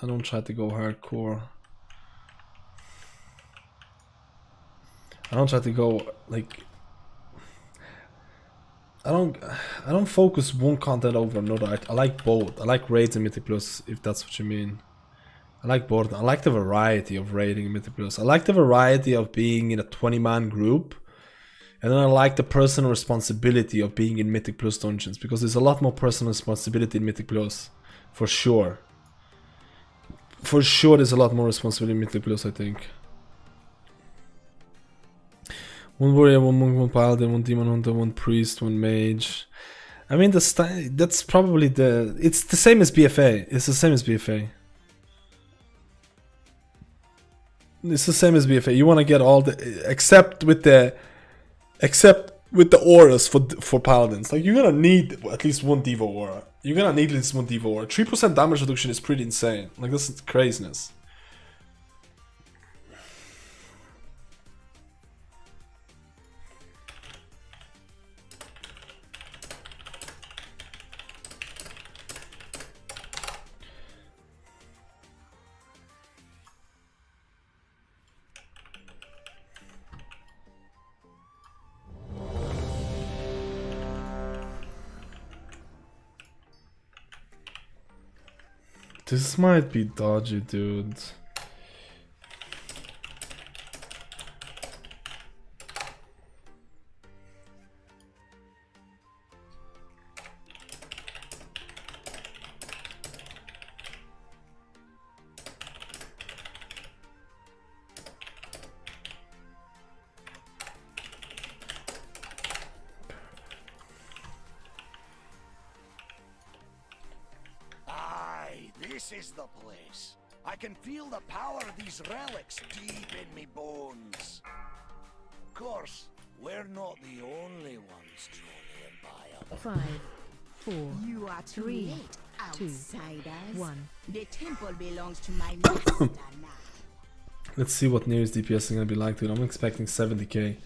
I don't try to go hardcore. I don't try to go like I don't focus one content over another. I like both. I like raids and Mythic Plus, if that's what you mean. I like both. I like the variety of raiding in Mythic Plus. I like the variety of being in a 20-man group And then I like the personal responsibility of being in Mythic Plus dungeons, because there's a lot more personal responsibility in Mythic Plus, for sure. For sure, there's a lot more responsibility in Mythic Plus, I think. One warrior, one monk, one paladin, one demon hunter, one priest, one mage. I mean, that's probably the... It's the same as BFA. It's the same as BFA. It's the same as BFA. You want to get all the... Except with the auras for paladins. Like, you're gonna need at least one Devo aura. You're gonna need at least one Devo aura. 3% damage reduction is pretty insane. Like, this is craziness. This might be dodgy, dude. This is the place. I can feel the power of these relics deep in me bones. Of course, we're not the only ones trolling by 5, 4, You are too 3, late, 2, outsiders. 1. The temple belongs to my master now. Let's see what Near's DPS is gonna be like, dude. I'm expecting 70k.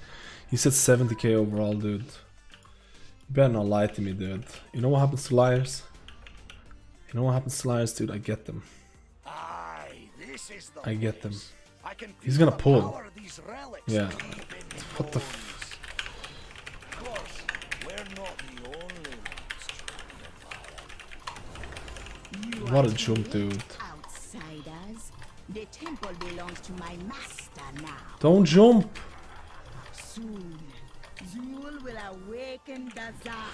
You said 70k overall, dude. You better not lie to me, dude. You know what happens to liars? You know what happens to liars, dude? I get them. I get them. He's gonna pull. Yeah. What the f... What a jump, dude. Outsiders. The temple belongs to my master now. Don't jump! Soon, Zul will awaken Dazar.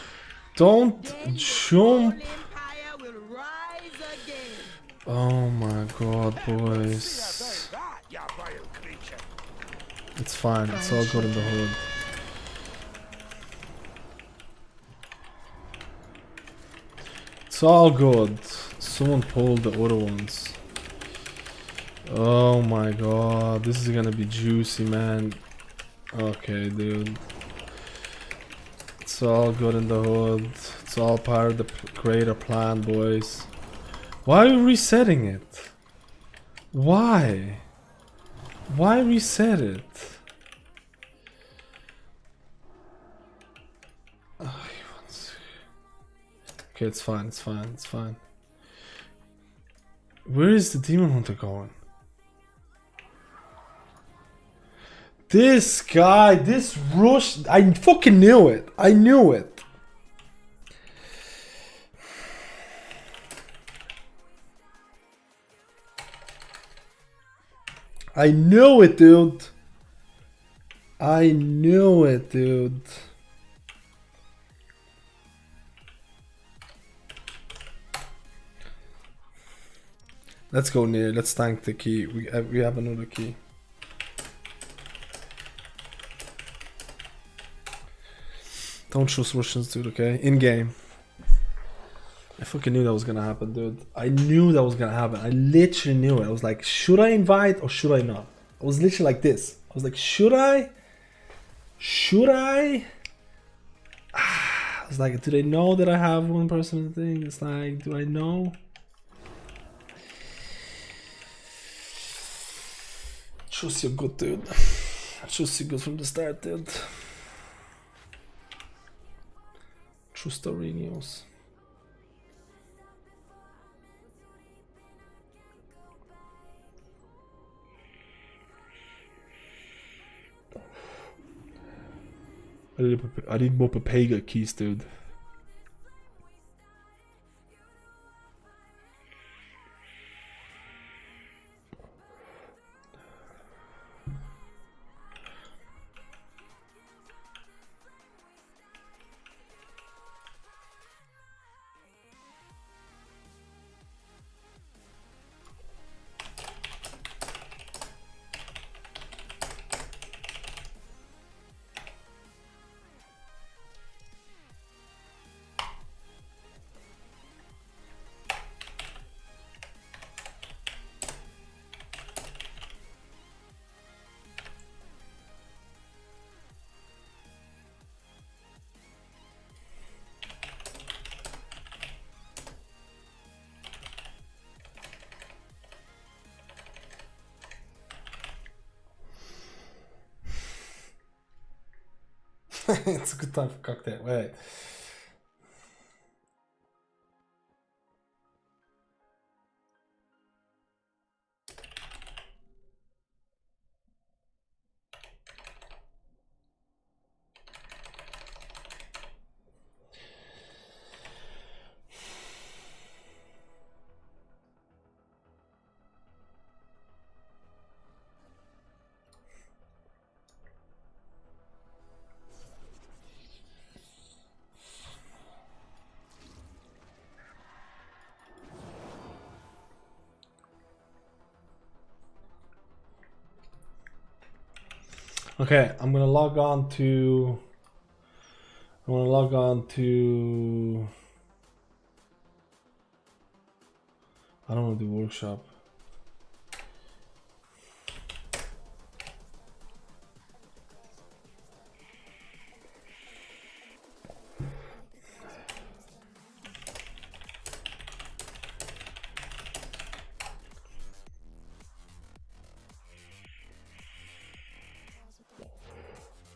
Don't Then the jump! whole empire will rise again. Oh my god, boys. It's fine, it's all good in the hood. It's all good. Someone pulled the other ones. Oh my god, this is gonna be juicy, man. Okay, dude. It's all good in the hood. It's all part of the greater plan, boys. Why are you resetting it? Why? Why reset it? Okay, it's fine, it's fine, it's fine. Where is the demon hunter going? This guy, this rush, I fucking knew it. I knew it. I knew it, dude. I knew it, dude. Let's go near. Let's thank the key. We have another key. Don't trust Russians, dude, okay? In game. I fucking knew that was gonna happen, dude. I knew that was gonna happen. I literally knew it. I was like, should I invite or should I not? I was literally like this. I was like, should I? Should I? I was like, do they know that I have one person in the thing? It's like, do I know? Trust you're good, dude. Trust you're good from the start, dude. Trust RaiderIO. I need more Papega keys, dude. It's a good time for cocktail. Wait. Okay, I'm gonna log on to. I'm gonna log on to. I don't know the workshop.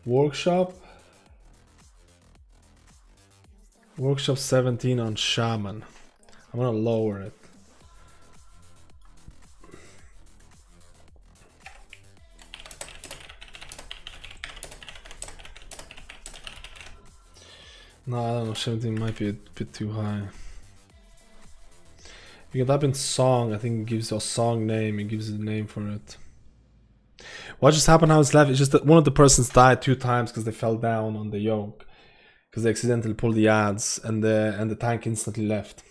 Workshop. Workshop 17 on Shaman. I'm gonna lower it. No, I don't know, 17 might be a bit too high. You can type in song, I think it gives you a song name, it gives you the name for it. What just happened how it's left? It's just that one of the persons died 2 times because they fell down on the yoke. Because they accidentally pulled the ads and the tank instantly left.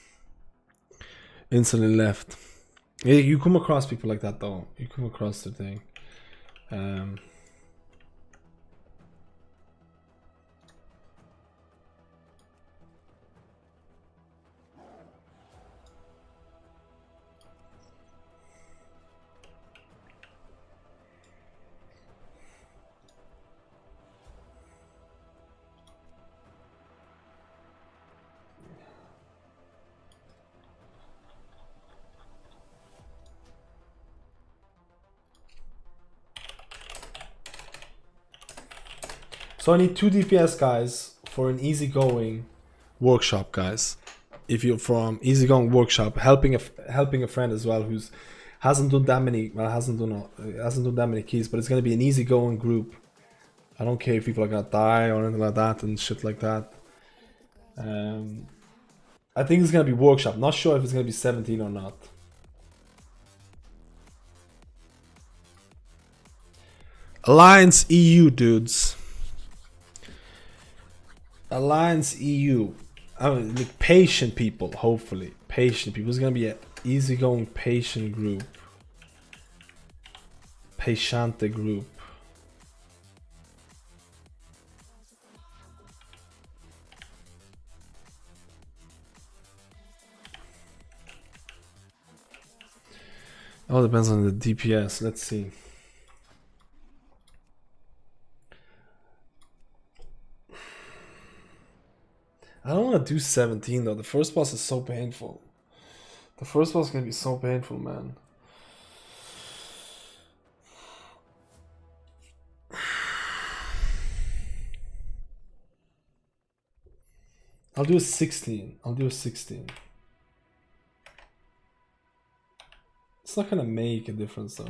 Yeah, you come across people like that though. You come across the thing. So I need 2 DPS guys for an easygoing workshop, guys. If you're from easygoing workshop, helping a friend as well who's hasn't done that many keys, but it's gonna be an easygoing group. I don't care if people are gonna die or anything like that and shit like that. I think it's gonna be workshop. Not sure if it's gonna be 17 or not. Alliance EU dudes. Alliance EU. I mean, like patient people, hopefully. Patient people. It's gonna be an easygoing patient group. Patiente group. All depends on the DPS. Let's see. I don't want to do 17 though. The first boss is so painful. The first boss is gonna be so painful, man. I'll do a 16. I'll do a 16. It's not gonna make a difference though.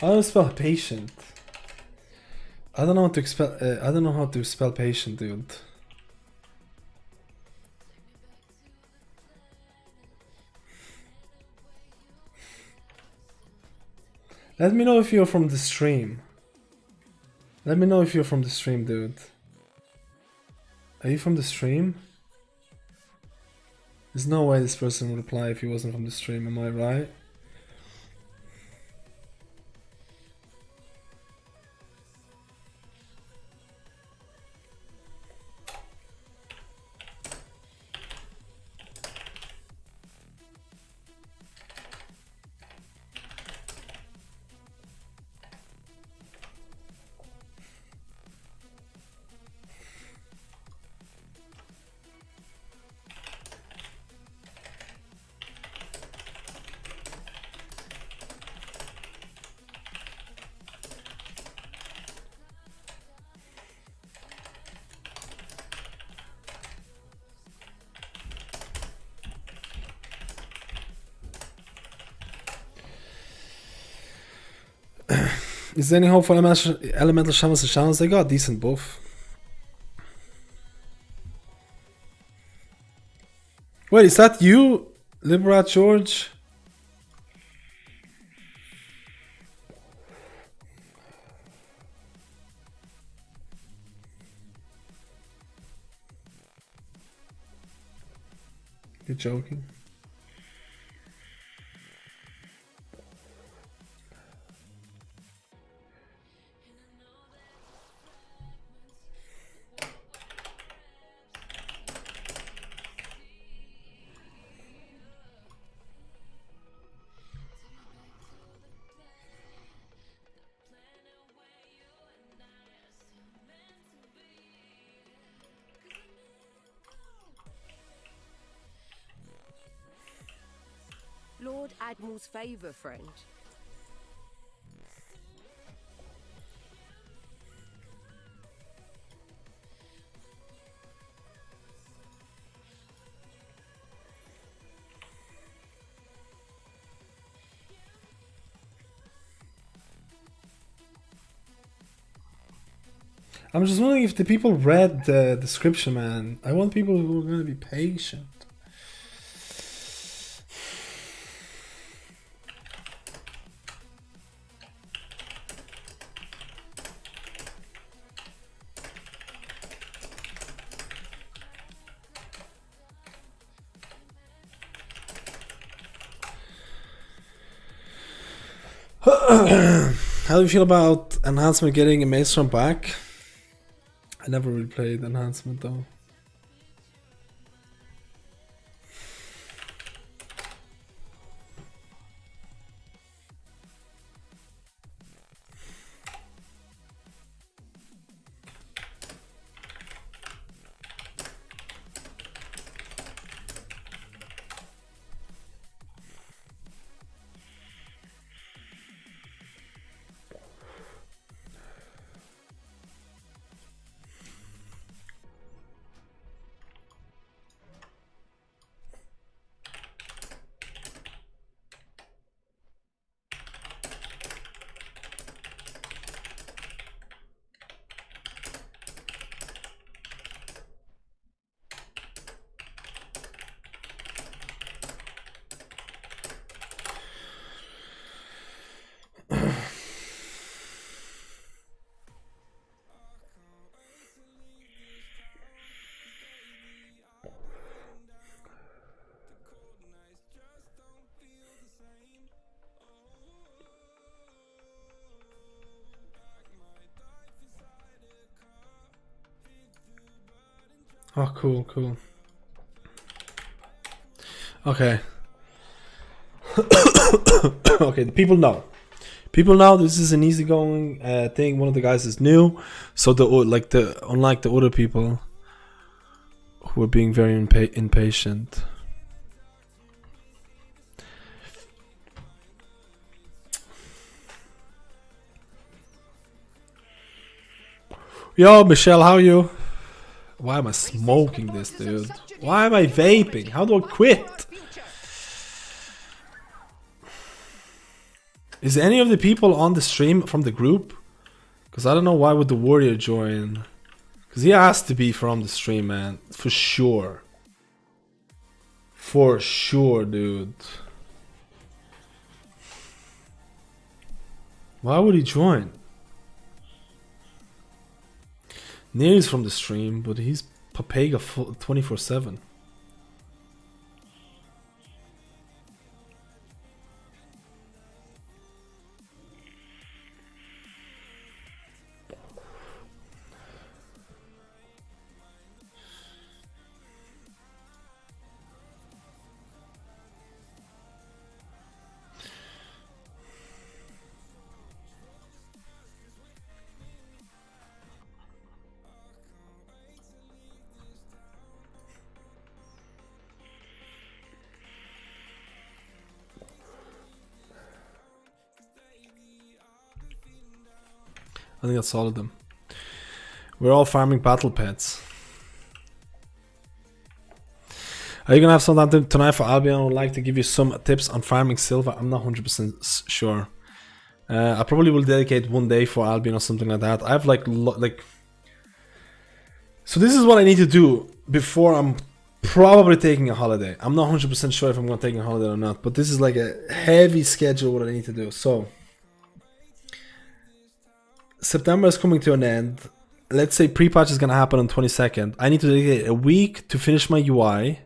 How do you spell patient? I don't know how to spell. I don't know how to spell patient, dude. Let me know if you're from the stream. Let me know if you're from the stream, dude. Are you from the stream? There's no way this person would reply if he wasn't from the stream, am I right? Is there any hope for elemental shamans and shamans? They got a decent buff. Wait, is that you, Liberat George? You're joking. Lord Admiral's favour, friend. I'm just wondering if the people read the description, man. I want people who are gonna be patient. How do you feel about Enhancement getting a Maelstrom back? I never really played Enhancement though. Oh, cool, cool. Okay. Okay, the people know. People know this is an easygoing thing. One of the guys is new, so unlike the other people who are being very impatient. Yo, Michelle, how are you? Why am I smoking this, dude? Why am I vaping? How do I quit? Is any of the people on the stream from the group? Because I don't know why would the warrior join. Because he has to be from the stream, man. For sure. For sure, dude. Why would he join? Near's from the stream, but he's Papega 24/7. I think that's all of them. We're all farming battle pets. Are you gonna have some time tonight for Albion? I would like to give you some tips on farming silver. I'm not 100% sure. I probably will dedicate one day for Albion or something like that. I have like so this is what I need to do before I'm probably taking a holiday. I'm not 100% sure if I'm gonna take a holiday or not, but this is like a heavy schedule what I need to do. So September is coming to an end. Let's say pre-patch is gonna happen on 22nd. I need to dedicate a week to finish my UI.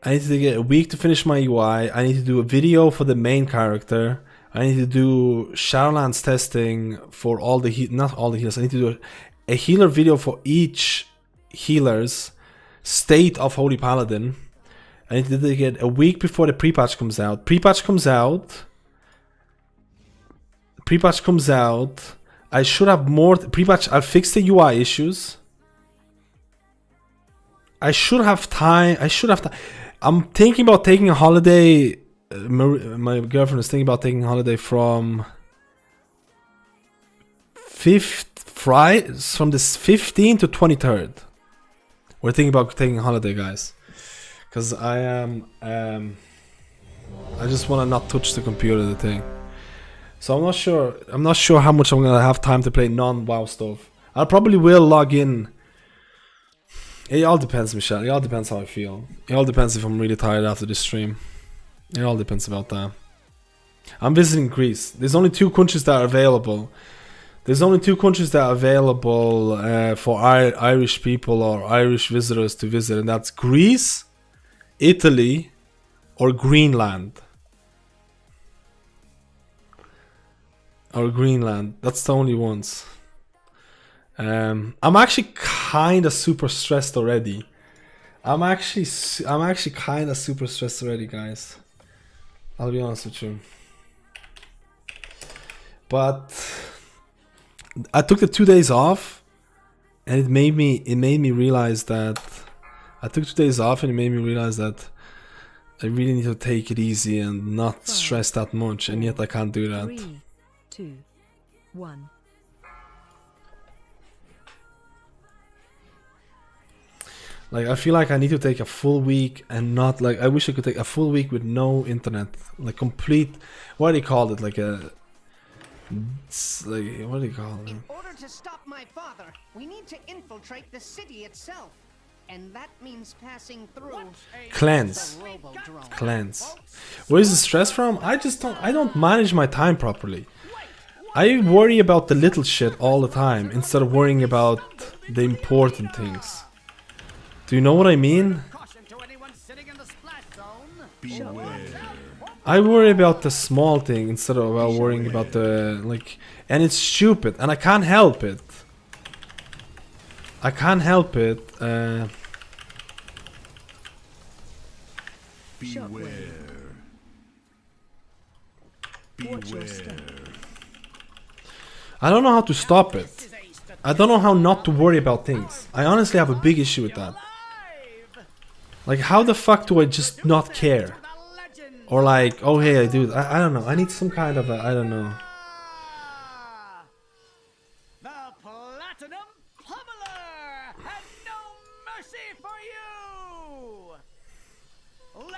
I need to get a week to finish my UI. I need to do a video for the main character. I need to do Shadowlands testing for all the not all the healers. I need to do a healer video for each healer's state of Holy Paladin. I need to dedicate a week before the pre-patch comes out. Pre-patch comes out. Pre-patch comes out. I should have more pre-patch. I'll fix the UI issues. I should have time. I'm thinking about taking a holiday. My girlfriend is thinking about taking a holiday from the 15th to 23rd. We're thinking about taking a holiday, guys, because I am. I just want to not touch the computer, the thing. So I'm not sure. I'm not sure how much I'm gonna have time to play non-WoW stuff. I probably will log in. It all depends, Michelle. It all depends how I feel. It all depends if I'm really tired after this stream. It all depends about that. I'm visiting Greece. There's only 2 countries that are available. There's only 2 countries that are available for Irish people or Irish visitors to visit, and that's Greece, Italy, or Greenland. That's the only ones. I'm actually kind of super stressed already. I'm actually kind of super stressed already, guys. I'll be honest with you. But I took the 2 days off, and it made me realize that I took 2 days off, and it made me realize that I really need to take it easy and not stress that much, and yet I can't do that. 3, 2, 1. Like, I feel like I need to take a full week and not like, I wish I could take a full week with no internet, like complete, what do you call it, like a, it's like, what do you call it? In order to stop my father, we need to infiltrate the city itself. And that means passing through Cleanse. the Robo-drone. Cleanse. Where is the stress from? I don't manage my time properly. I worry about the little shit all the time instead of worrying about the important things. Do you know what I mean? I worry about the small thing instead of worrying about the, like, and it's stupid and I can't help it. Beware. I don't know how to stop it. I don't know how not to worry about things. I honestly have a big issue with that. Like, how the fuck do I just not care? Or like, oh hey, I do it. I don't know. I need some kind of a, I don't know. The Platinum Pummeler had no mercy for you.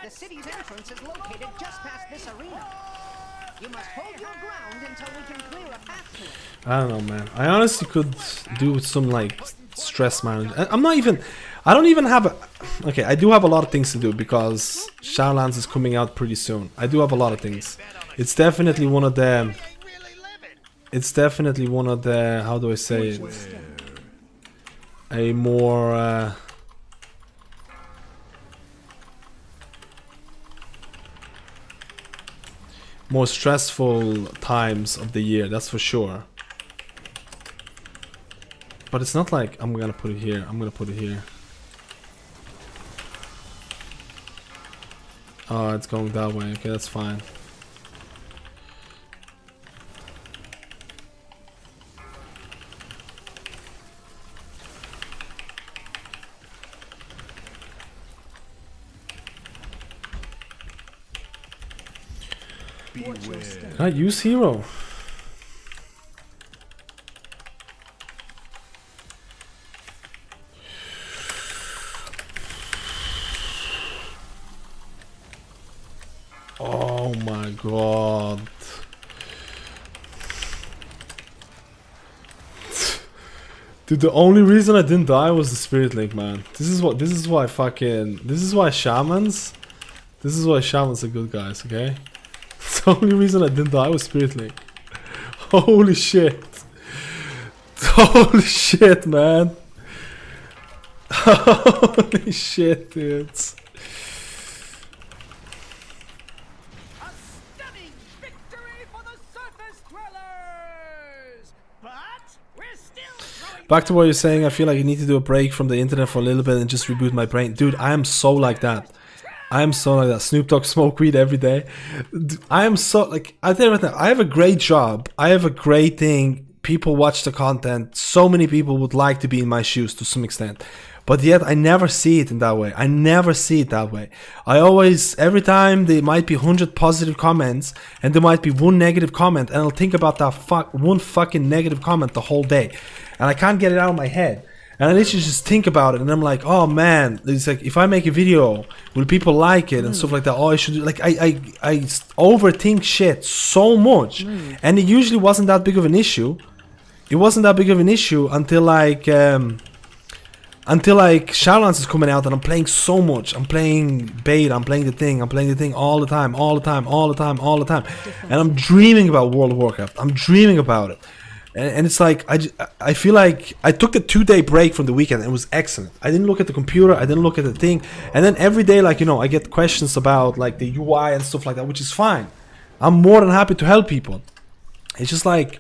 The city's entrance is located just past this arena. You must hold your ground until we can clear a path to it. I don't know, man. I honestly could do some like stress management. I don't even have a, okay, I do have a lot of things to do because Shadowlands is coming out pretty soon. I do have a lot of things. It's definitely one of the, how do I say it? A more, more stressful times of the year, that's for sure. But it's not like I'm gonna put it here, I'm gonna put it here. Oh, it's going that way, okay, that's fine. Can I use hero? god. Dude, the only reason I didn't die was the spirit link, man. This is why shamans are good guys, okay? The only reason I didn't die was spirit link. Holy shit. Holy shit, man. Holy shit, dudes. A stunning victory for the surface dwellers! But we're still throwing Back to what you're saying, I feel like I need to do a break from the internet for a little bit and just reboot my brain. Dude, I am so like that. I am so like that. Snoop Dogg, smoke weed every day. I am so like, I tell you right now, I have a great job. I have a great thing. People watch the content. So many people would like to be in my shoes to some extent. But yet I never see it in that way. I never see it that way. I always, every time there might be 100 positive comments and there might be one negative comment, and I'll think about that one fucking negative comment the whole day. And I can't get it out of my head. And I literally just think about it, and I'm like, oh man, it's like, if I make a video, will people like it and stuff like that? Oh, I should do, like, I overthink shit so much. And it usually wasn't that big of an issue. It wasn't that big of an issue until like Shadowlands is coming out and I'm playing so much. I'm playing beta, I'm playing the thing all the time. And I'm dreaming about World of Warcraft. I'm dreaming about it. And it's like, I feel like I took the 2-day break from the weekend and it was excellent. I didn't look at the computer, I didn't look at the thing. And then every day, like, you know, I get questions about like the UI and stuff like that, which is fine. I'm more than happy to help people. It's just like,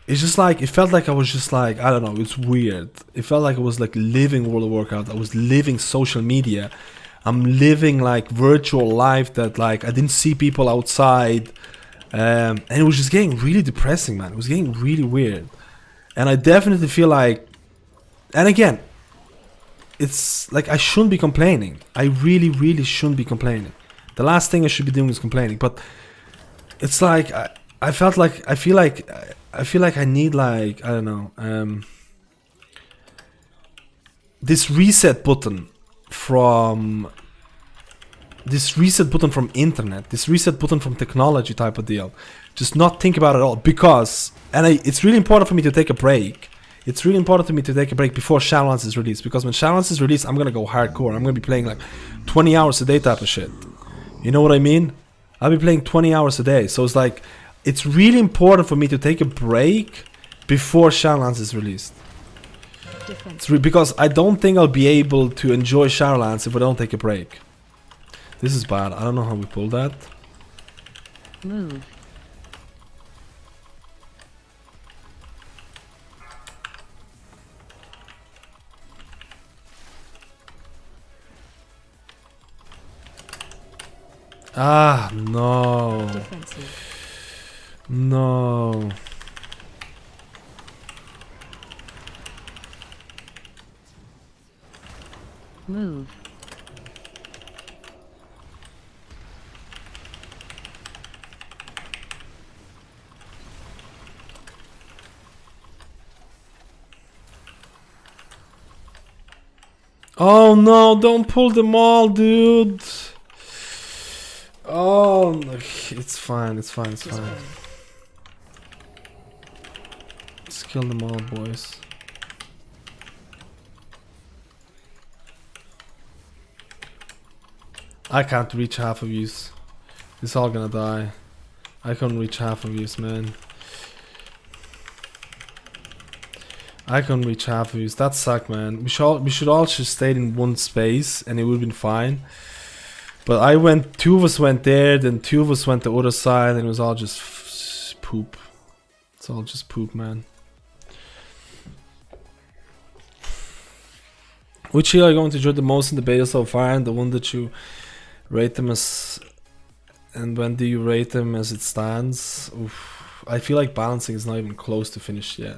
it felt like I was just like, I don't know, it's weird. It felt like I was like living World of Warcraft. I was living social media. I'm living like virtual life that like I didn't see people outside. And it was just getting really depressing, man. It was getting really weird. And I definitely feel like, and again, it's like I shouldn't be complaining. I really, really shouldn't be complaining. The last thing I should be doing is complaining. But it's like, I feel like I need like, I don't know, this reset button from internet, this reset button from technology type of deal. Just not think about it at all, because, and it's really important for me to take a break. It's really important to me to take a break before Shadowlands is released, because when Shadowlands is released, I'm gonna go hardcore. I'm gonna be playing like 20 hours a day type of shit. You know what I mean? I'll be playing 20 hours a day. So it's like, it's really important for me to take a break before Shadowlands is released. It's because I don't think I'll be able to enjoy Shadowlands if I don't take a break. This is bad. I don't know how we pull that. Move. Ah, no. Defensive. No. Move. Oh no, don't pull them all, dude. Oh, it's fine, it's fine, it's fine. Let's kill them all, boys. I can't reach half of yous. It's all gonna die. I can't reach half of yous, man. I can't reach half of yous. That sucked, man. We should all just stayed in one space and it would have been fine. But two of us went there, then two of us went the other side, and it was all just poop. It's all just poop, man. Which healer are you going to enjoy the most in the beta so far, and the one that you rate them as, and when do you rate them as it stands? Oof. I feel like balancing is not even close to finished yet.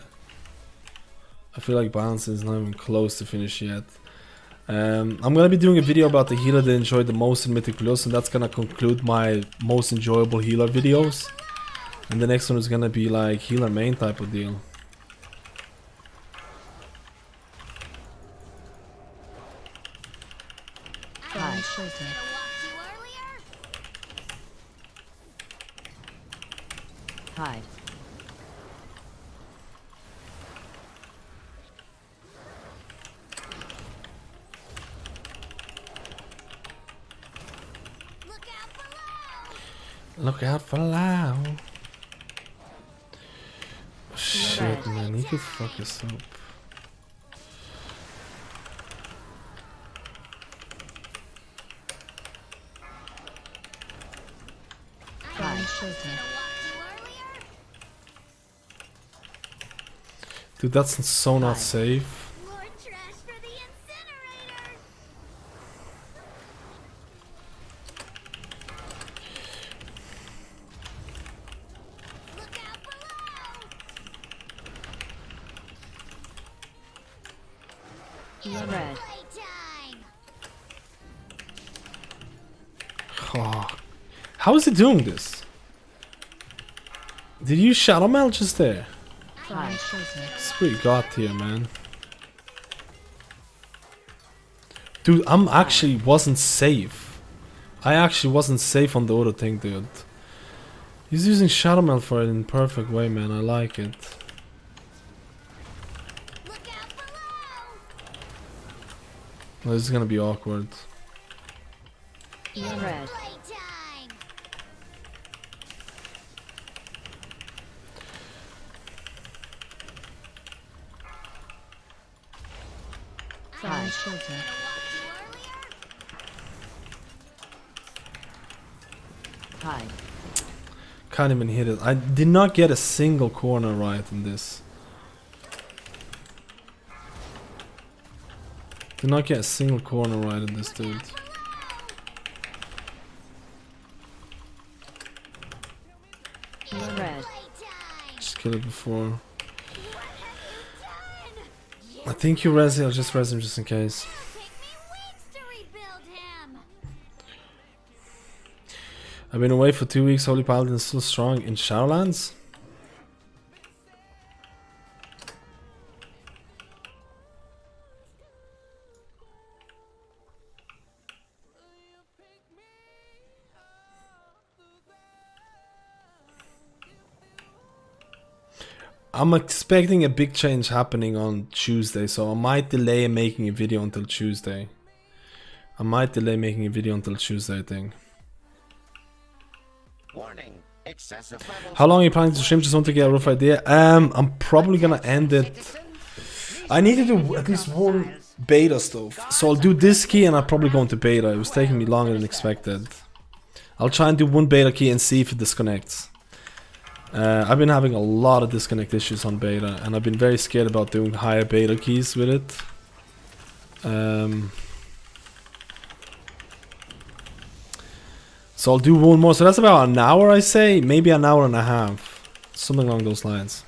I'm gonna be doing a video about the healer that I enjoyed the most in Mythic Plus, and that's gonna conclude my most enjoyable healer videos. And the next one is gonna be like healer main type of deal. Hide. Look out for Lao. Shit, man, he could fuck us up. Dude, that's so not safe. More trash for the incinerator. Look out below. Spread. Playtime. Oh. How is he doing this? Did you shadow melt just there? Hide. It's pretty god tier, man. Dude, I'm actually wasn't safe. I actually wasn't safe on the other thing, dude. He's using shadow melt for it in perfect way, man. I like it. Look out below. Well, this is gonna be awkward. Spread. Playtime. Hide. Hide. Can't even hit it. I did not get a single corner right in this. Did not get a single corner right in this, dude. Spread. Just kill it before. I think you res it, I'll just res him just in case. Take me weeks to rebuild him. I've been away for 2 weeks. Holy Paladin is still strong in Shadowlands. I'm expecting a big change happening on Tuesday, so I might delay making a video until Tuesday. I think. Warning. Excessive levels. How long are you planning to stream? Just want to get a rough idea. I'm probably gonna end it. I need to do at least one beta stuff. So I'll do this key and I'll probably go into beta. It was taking me longer than expected. I'll try and do one beta key and see if it disconnects. I've been having a lot of disconnect issues on beta, and I've been very scared about doing higher beta keys with it. So I'll do one more. So that's about an hour, I say. Maybe an hour and a half. Something along those lines.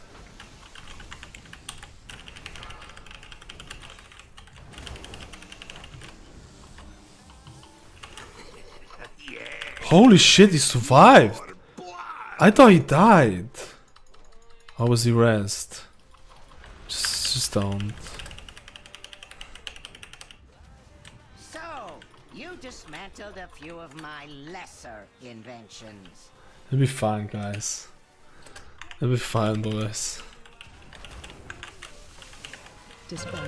Holy shit, he survived. I thought he died. How was he rest? Just don't. So, you dismantled a few of my lesser inventions. It'll be fine, guys. It'll be fine, boys. Dispel.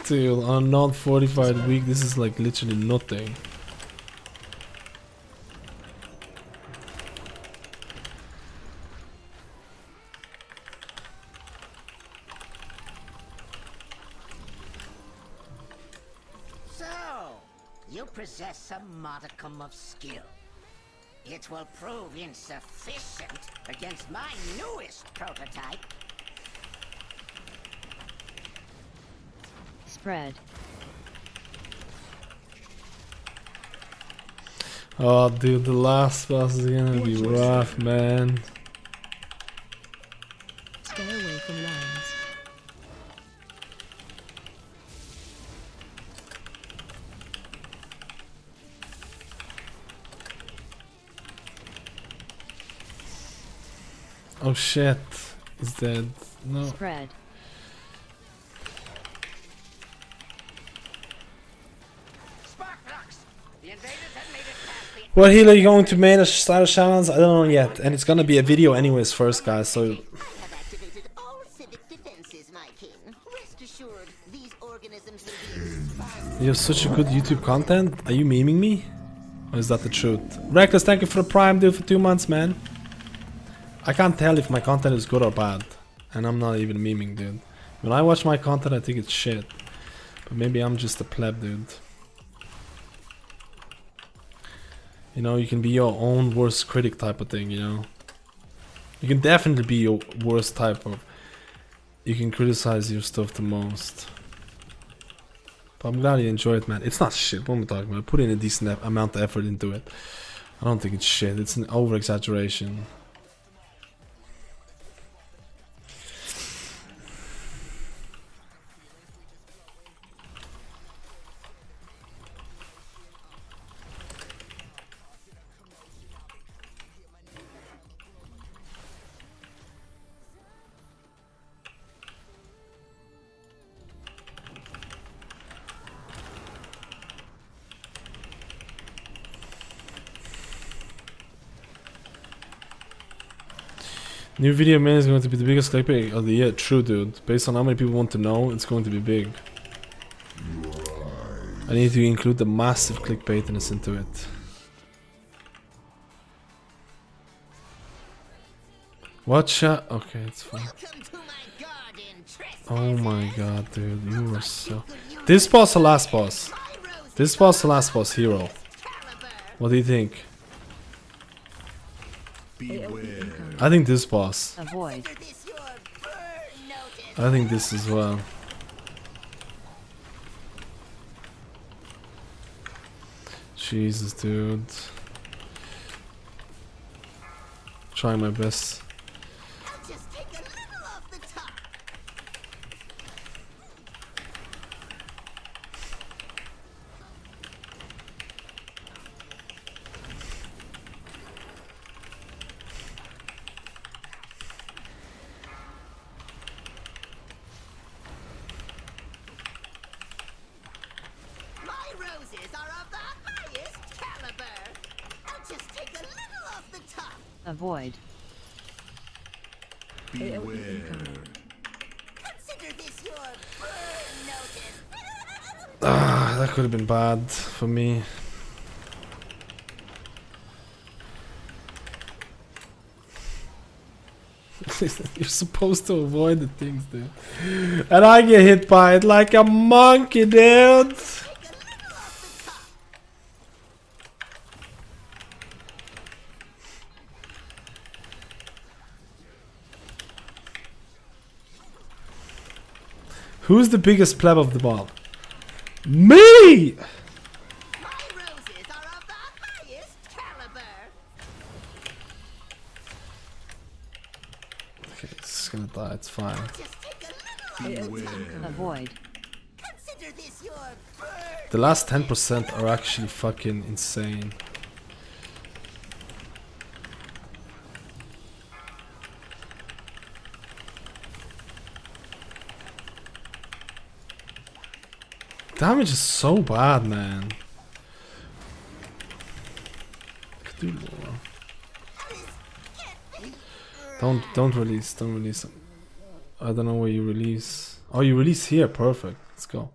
Dude, on non-fortified week, this is like literally nothing. So, you possess some modicum of skill. It will prove insufficient against my newest prototype. Spread. Oh, dude, the last boss is gonna be rough, man. Stay away from lands. Oh shit, he's dead. No. Spread. The invaders have made it past the What healer are you going to main as start of Shamans? I don't know yet, and it's gonna be a video anyways first, guys. So I have activated all civic defenses, my king. Rest assured, these organisms will be exposed. you have such a good YouTube content. Are you memeing me, or is that the truth? Reckless, thank you for the Prime, dude, for 2 months, man. I can't tell if my content is good or bad, and I'm not even memeing, dude. When I watch my content, I think it's shit, but maybe I'm just a pleb, dude. You know, you can be your own worst critic type of thing, you know. You can definitely be your worst type of... You can criticize your stuff the most. But I'm glad you enjoy it, man. It's not shit, what am I talking about? I put in a decent amount of effort into it. I don't think it's shit, it's an over-exaggeration. New video man is going to be the biggest clickbait of the year. True, dude. Based on how many people want to know, it's going to be big. I need to include the massive clickbaitness into it. Watch out. Okay, it's fine. Welcome to my garden, trespass. Oh my god, dude. You are so... This boss or last boss? This boss or last boss hero? What do you think? I think this boss. Avoid. This your burn notice. I think this as well. Jesus, dude. Trying my best. I'll just take a little off the top. My roses are of the highest caliber. I'll just take a little off the top. Avoid. Consider this your burn notice. Ah, that could have been bad for me. You're supposed to avoid the things, dude. And I get hit by it like a monkey, dude. Who's the biggest pleb of the ball? Me! My roses are of the highest caliber. Okay, it's gonna die, it's fine. Just take a little off the top. Avoid. Consider this your burn. The last 10% are actually fucking insane. Damage is so bad, man. Could do more. Don't release, don't release. I don't know where you release. Oh, you release here, perfect. Let's go.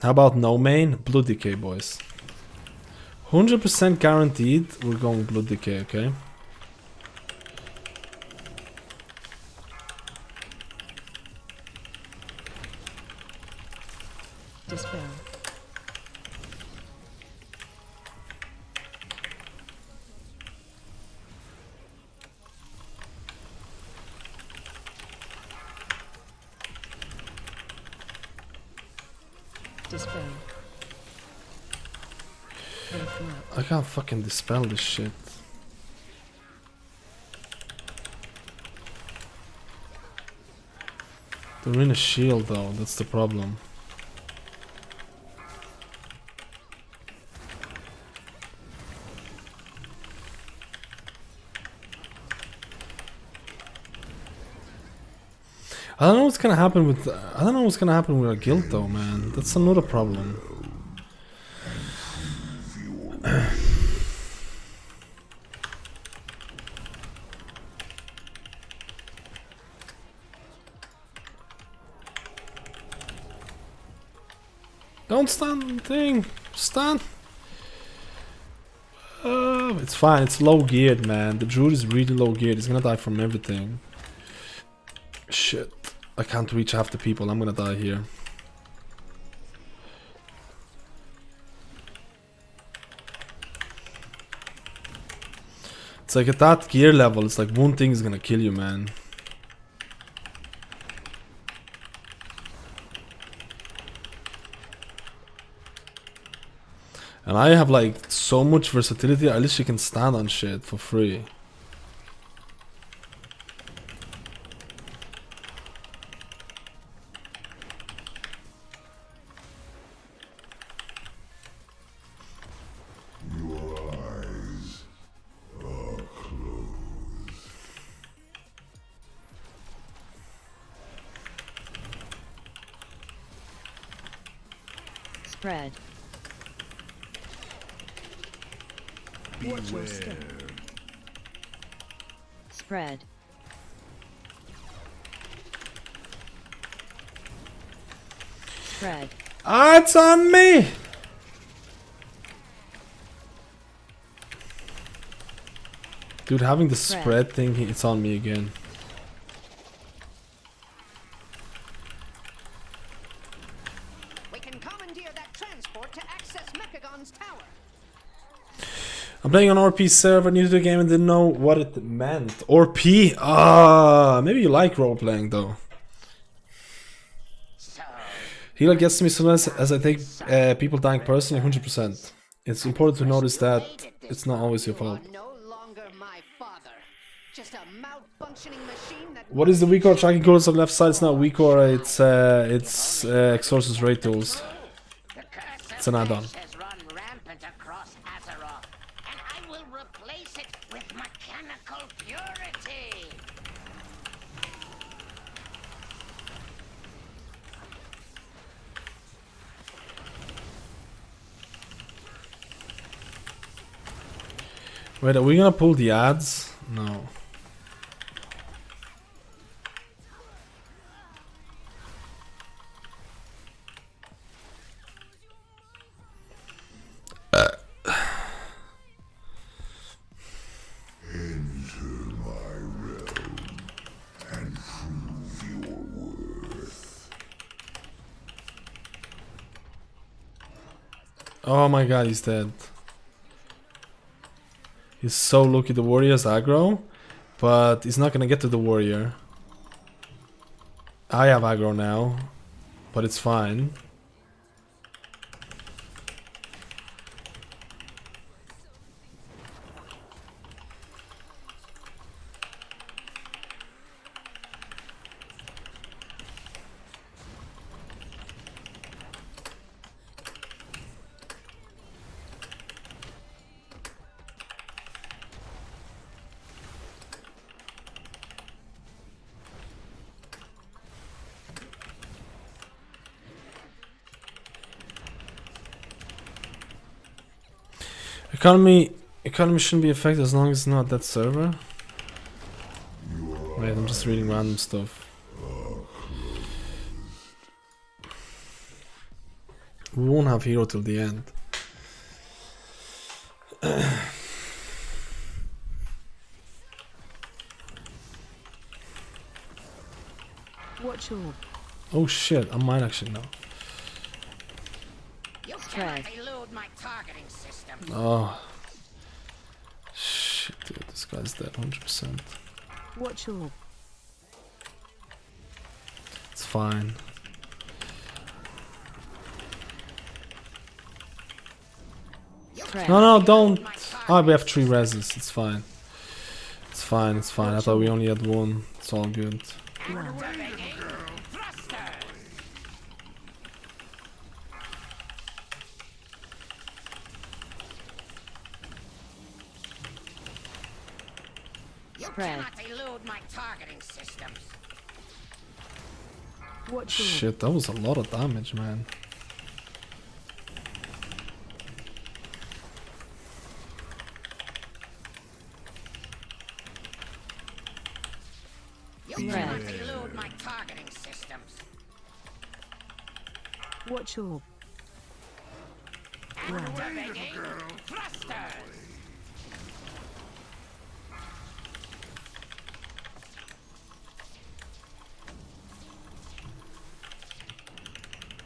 How about no main? Blood Decay, boys. 100% guaranteed we're going Blood Decay, okay? Dispel. Dispel. I can't fucking dispel this shit. They're in a shield though, that's the problem. I don't know what's gonna happen with our guild though, man. That's another problem. Don't stand thing. Stand. It's fine. It's low geared, man. The Druid is really low geared. He's gonna die from everything. Shit. I can't reach half the people. I'm gonna die here. It's like at that gear level, it's like one thing is gonna kill you, man. And I have like so much versatility, I literally can stand on shit for free. Spread. Watch your step. Spread. Spread. Ah, it's on me! Dude, having the spread thing, it's on me again. I'm playing on RP server, new to the game and didn't know what it meant. RP? Ah, maybe you like role playing though. Healer gets to me sometimes as I take people dying personally 100%. It's important to notice that it's not always your fault. What is the weak core tracking codes on the left side? It's not weak core, it's Exorcist raid tools. It's an add-on. Wait, are we gonna pull the ads? No. Oh my god, he's dead. He's so lucky. The warrior's aggro, but he's not gonna get to the warrior. I have aggro now, but it's fine. Economy shouldn't be affected as long as it's not that server. Wait, I'm just reading random stuff. We won't have hero till the end. Watch your. Oh shit, I might actually know. Oh shit, dude, this guy's dead 100%. Watch your. It's fine. No, don't. Oh, we have 3 reses. It's fine. It's fine. It's fine. I thought we only had 1. It's all good. Shit, that was a lot of damage, man. Watch your. Activating thrusters.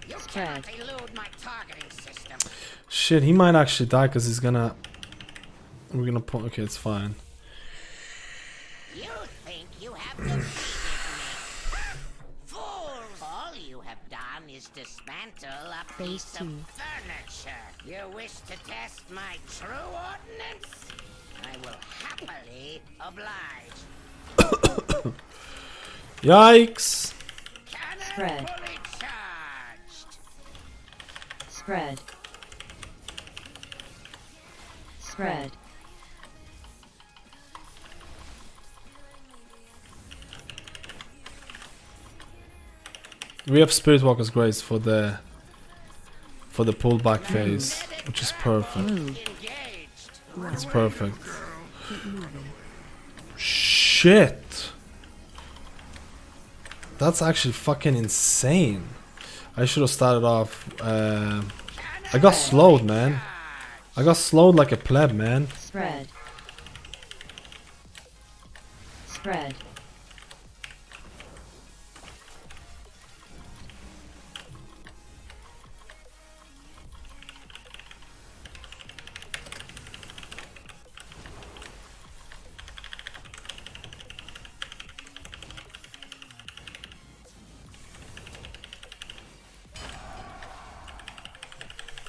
You cannot elude my targeting system. Shit, he might actually die because he's gonna. We're gonna put. Okay, it's fine. You think you have defeated me? Fools! All you have done is dismantle a piece of furniture. You wish to test my true ordnance? I will happily oblige. Yikes! Cannon Spread. fully charged. Spread. Spread. We have Spirit Walker's Grace for the pullback phase, which is perfect. Engaged. It's perfect. Shit! That's actually fucking insane. I should have started off. I got slowed, man. I got slowed like a pleb, man. Spread. Spread.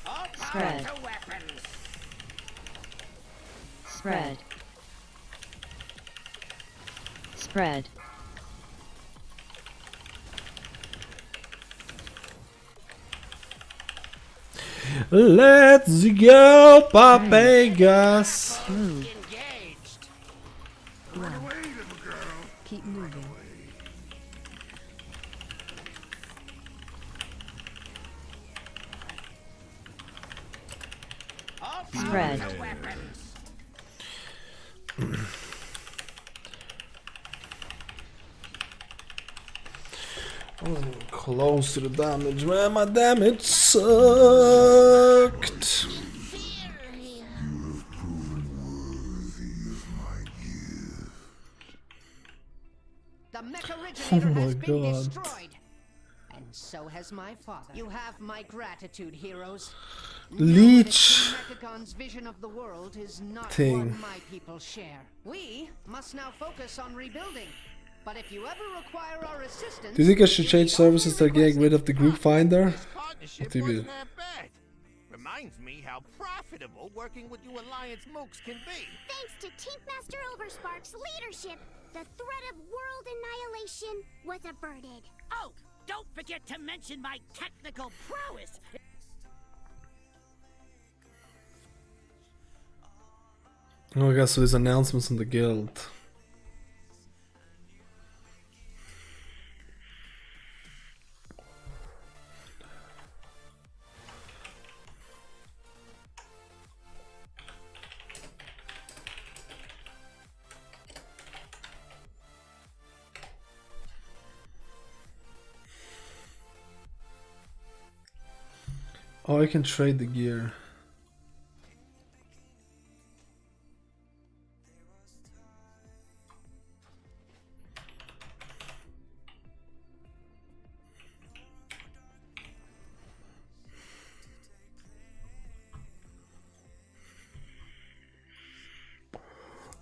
All power Spread. to weapons. Spread. Spread. Let's go, Papagas. Move. Engaged. Keep moving. All power Spread. to weapons. Close to the damage, man. My damage sucked. The mech originator my has been God. destroyed. And so has my father. You have my gratitude, heroes. Leech Mechagon's vision of the world is not thing. one my people share. We must now focus on rebuilding. But if you ever require our assistance, Do you think I should change services to getting rid of the group finder? This partnership TV. wasn't that bad. Reminds me how profitable working with you Alliance mooks can be. Thanks to Team Master Overspark's leadership, the threat of world annihilation was averted. Oh, don't forget to mention my technical prowess. Oh, I guess so. There's announcements in the guild. Oh, I can trade the gear.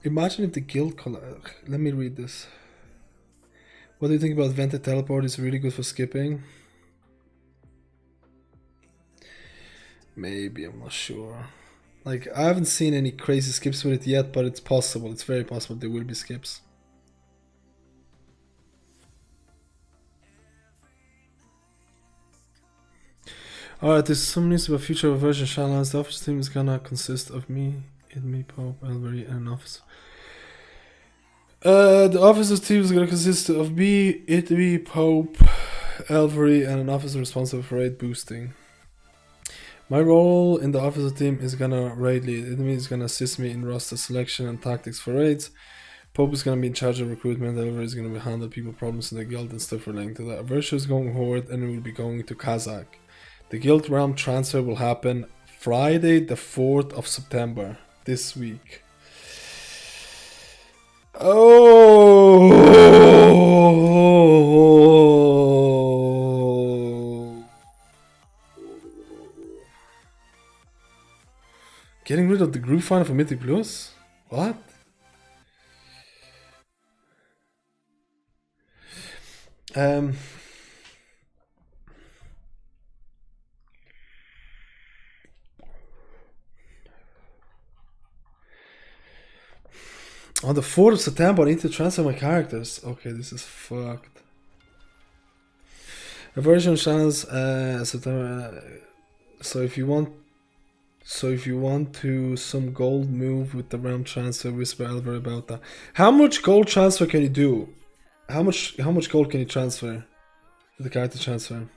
Imagine if the guild let me read this. What do you think about vented teleport? Is really good for skipping? Maybe, I'm not sure. Like, I haven't seen any crazy skips with it yet, but it's possible. It's very possible there will be skips. Alright, there's some news about future version Shaman. The office team is gonna consist of me, Pope, Elvery, and an officer. The officer's team is gonna consist of me, Pope, Elvery, and an officer responsible for raid boosting. My role in the officer team is gonna raid lead. It means it's gonna assist me in roster selection and tactics for raids. Pope is gonna be in charge of recruitment. Elvery is gonna handle people problems in the guild and stuff relating to that. Virtue is going forward and it will be going to Kazakh. The guild realm transfer will happen Friday the 4th of September this week. Oh, getting rid of the group final for Mythic Plus? What? On the 4th of September, I need to transfer my characters. Okay, this is fucked. A version channels September. So if you want to some gold move with the realm transfer, whisper Elver about that. How much gold transfer can you do? How much gold can you transfer? The character transfer.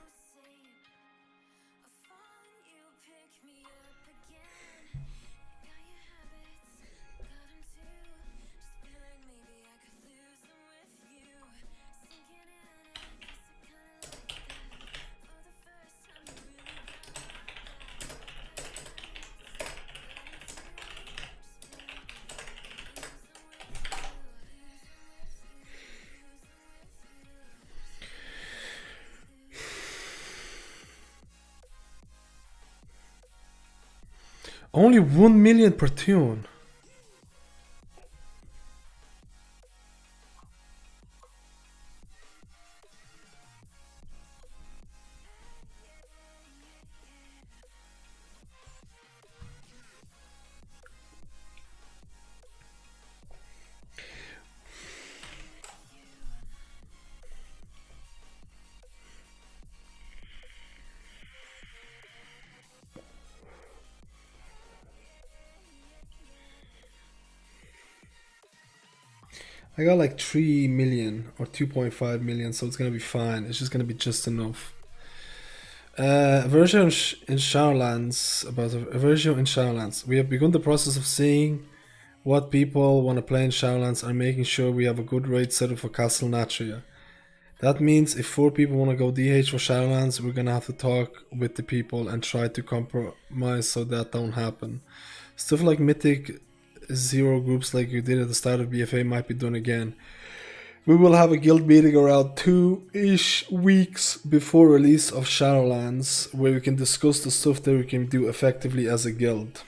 Only 1 million per tune. I got like 3 million or 2.5 million, so it's gonna be fine. It's just gonna be just enough. A version in Shadowlands, about a version in Shadowlands. We have begun the process of seeing what people want to play in Shadowlands and making sure we have a good raid setup for Castle Natria. That means if 4 people want to go DH for Shadowlands, we're gonna have to talk with the people and try to compromise so that don't happen. Stuff like Mythic 0 groups like you did at the start of BFA might be done again. We will have a guild meeting around 2-ish weeks before release of Shadowlands, where we can discuss the stuff that we can do effectively as a guild.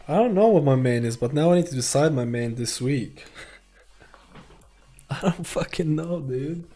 I don't know what my main is, but now I need to decide my main this week. I don't fucking know, dude.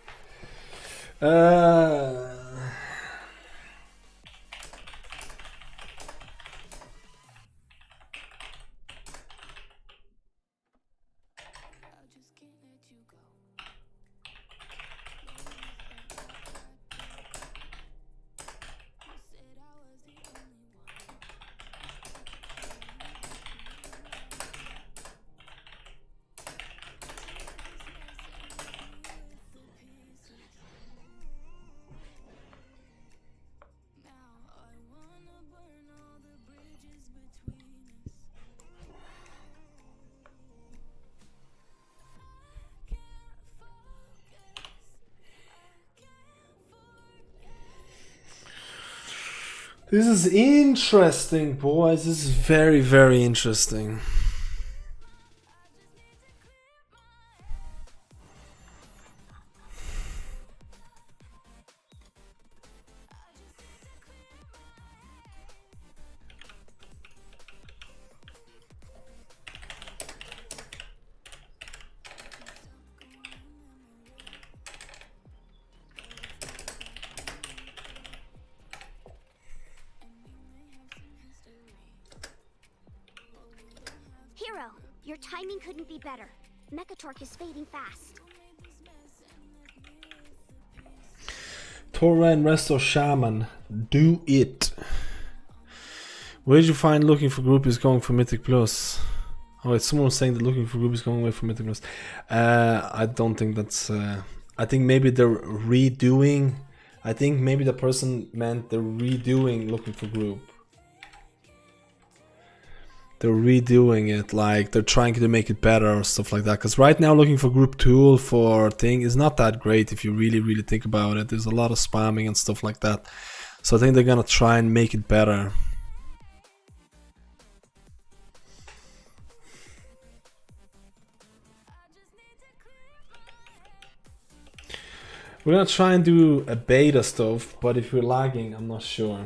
This is interesting, boys. This is very, very interesting. timing couldn't be better. Mechatork is fading fast. Torrent Resto Shaman. Do it. Where did you find looking for groupies going for Mythic Plus? Oh wait, someone was saying that looking for groupies going away from Mythic Plus. I don't think that's... I think maybe they're redoing... I think maybe the person meant they're redoing looking for group. They're redoing it, like they're trying to make it better or stuff like that. Because right now looking for group tool for thing is not that great if you really think about it. There's a lot of spamming and stuff like that. So I think they're gonna try and make it better. We're gonna try and do a beta stuff, but if we're lagging, I'm not sure.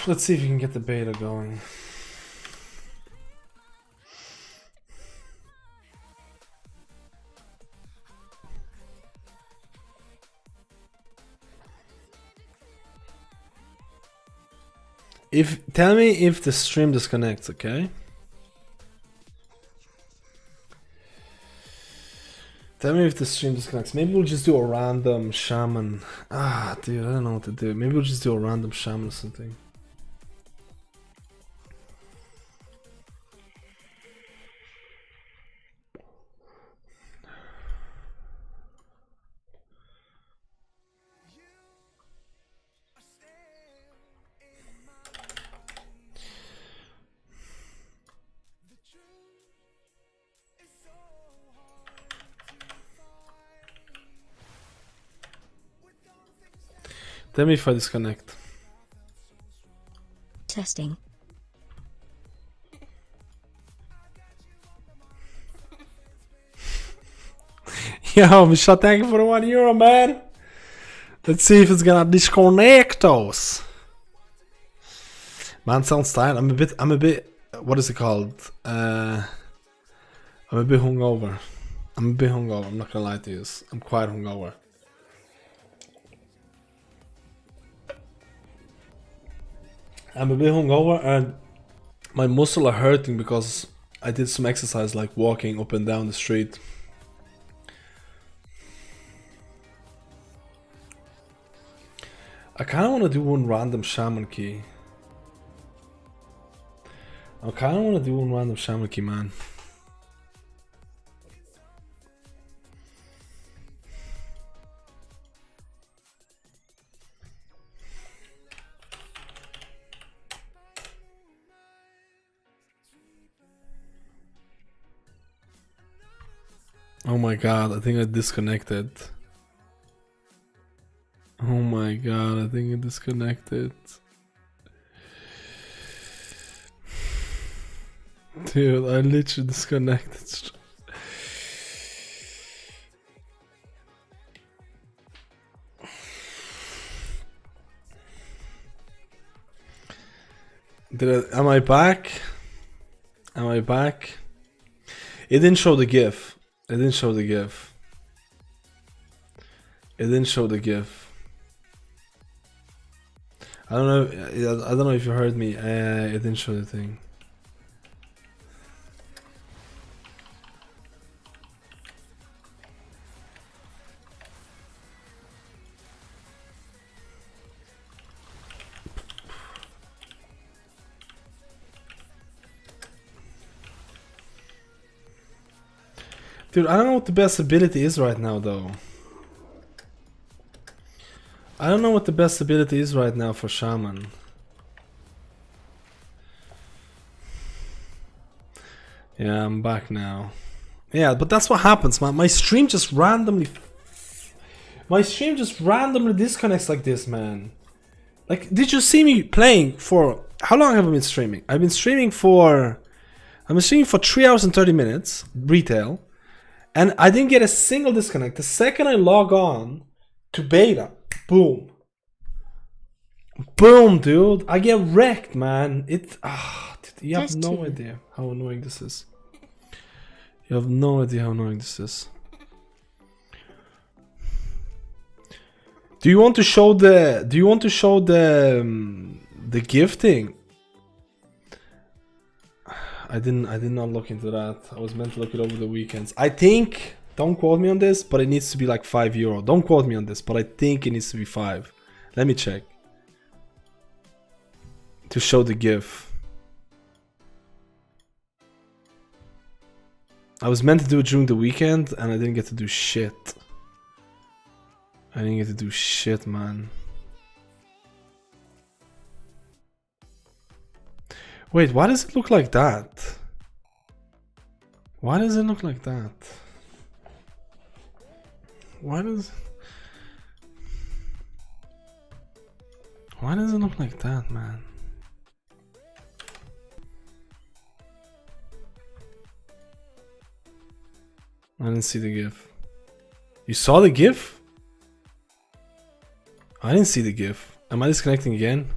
Let's see if we can get the beta going. Tell me if the stream disconnects, okay? Tell me if the stream disconnects. Maybe we'll just do a random shaman. Ah, dude, I don't know what to do. Maybe we'll just do a random shaman or something. Tell me if I disconnect. Testing. Yo, Misha, thank you for the €1, man. Let's see if it's gonna disconnect us. Man, sounds tired. I'm a bit. What is it called? I'm a bit hungover. I'm not gonna lie to you. I'm quite hungover. I'm a bit hungover and my muscles are hurting because I did some exercise like walking up and down the street. I kind of want to do one random shaman key. Man. Oh my god, I think I disconnected. Oh my god, I think I disconnected. Dude, I literally disconnected. Am I back? It didn't show the GIF. It didn't show the GIF. I don't know if you heard me. It didn't show the thing. Dude, I don't know what the best ability is right now, though. I don't know what the best ability is right now for Shaman. Yeah, I'm back now. Yeah, but that's what happens, man. My stream just randomly disconnects like this, man. Like, did you see me playing for... How long have I been streaming? I've been streaming for 3 hours and 30 minutes, retail. And I didn't get a single disconnect. The second I log on to beta, boom. Boom, dude. I get wrecked, man. You have no idea how annoying this is. You have no idea how annoying this is. Do you want to show the gifting? I did not look into that. I was meant to look it over the weekends. I think, don't quote me on this, but it needs to be like €5. Don't quote me on this, but I think it needs to be 5. Let me check. To show the GIF. I was meant to do it during the weekend and I didn't get to do shit. I didn't get to do shit, man. Wait, why does it look like that? Why does it look like that? Why does it look like that, man? I didn't see the GIF. You saw the GIF? I didn't see the GIF. Am I disconnecting again?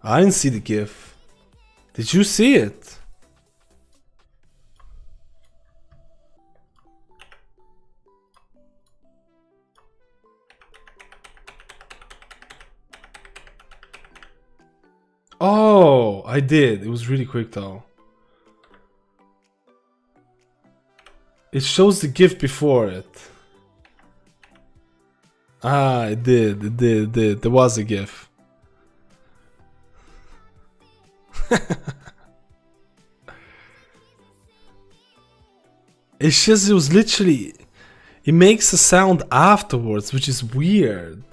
I didn't see the GIF. Did you see it? Oh, I did. It was really quick though. It shows the GIF before it. Ah, it did. There was a GIF. It's just, it was literally... It makes a sound afterwards, which is weird.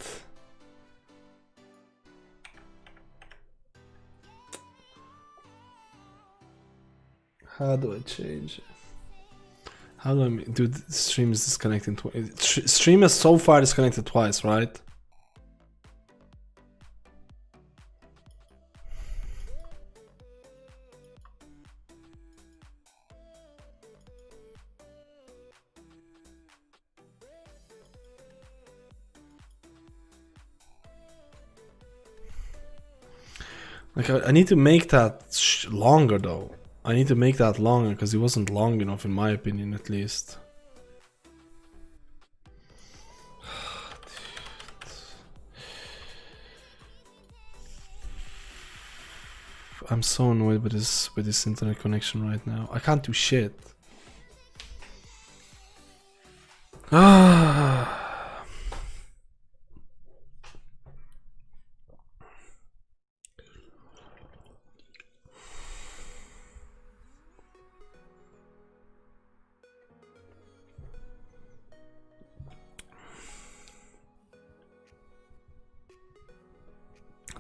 How do I change it? How do I make... Dude, the stream is disconnecting twice. Stream is so far disconnected twice, right? Like, I need to make that longer though. I need to make that longer because it wasn't long enough in my opinion, at least. I'm so annoyed with this internet connection right now. I can't do shit. Ah.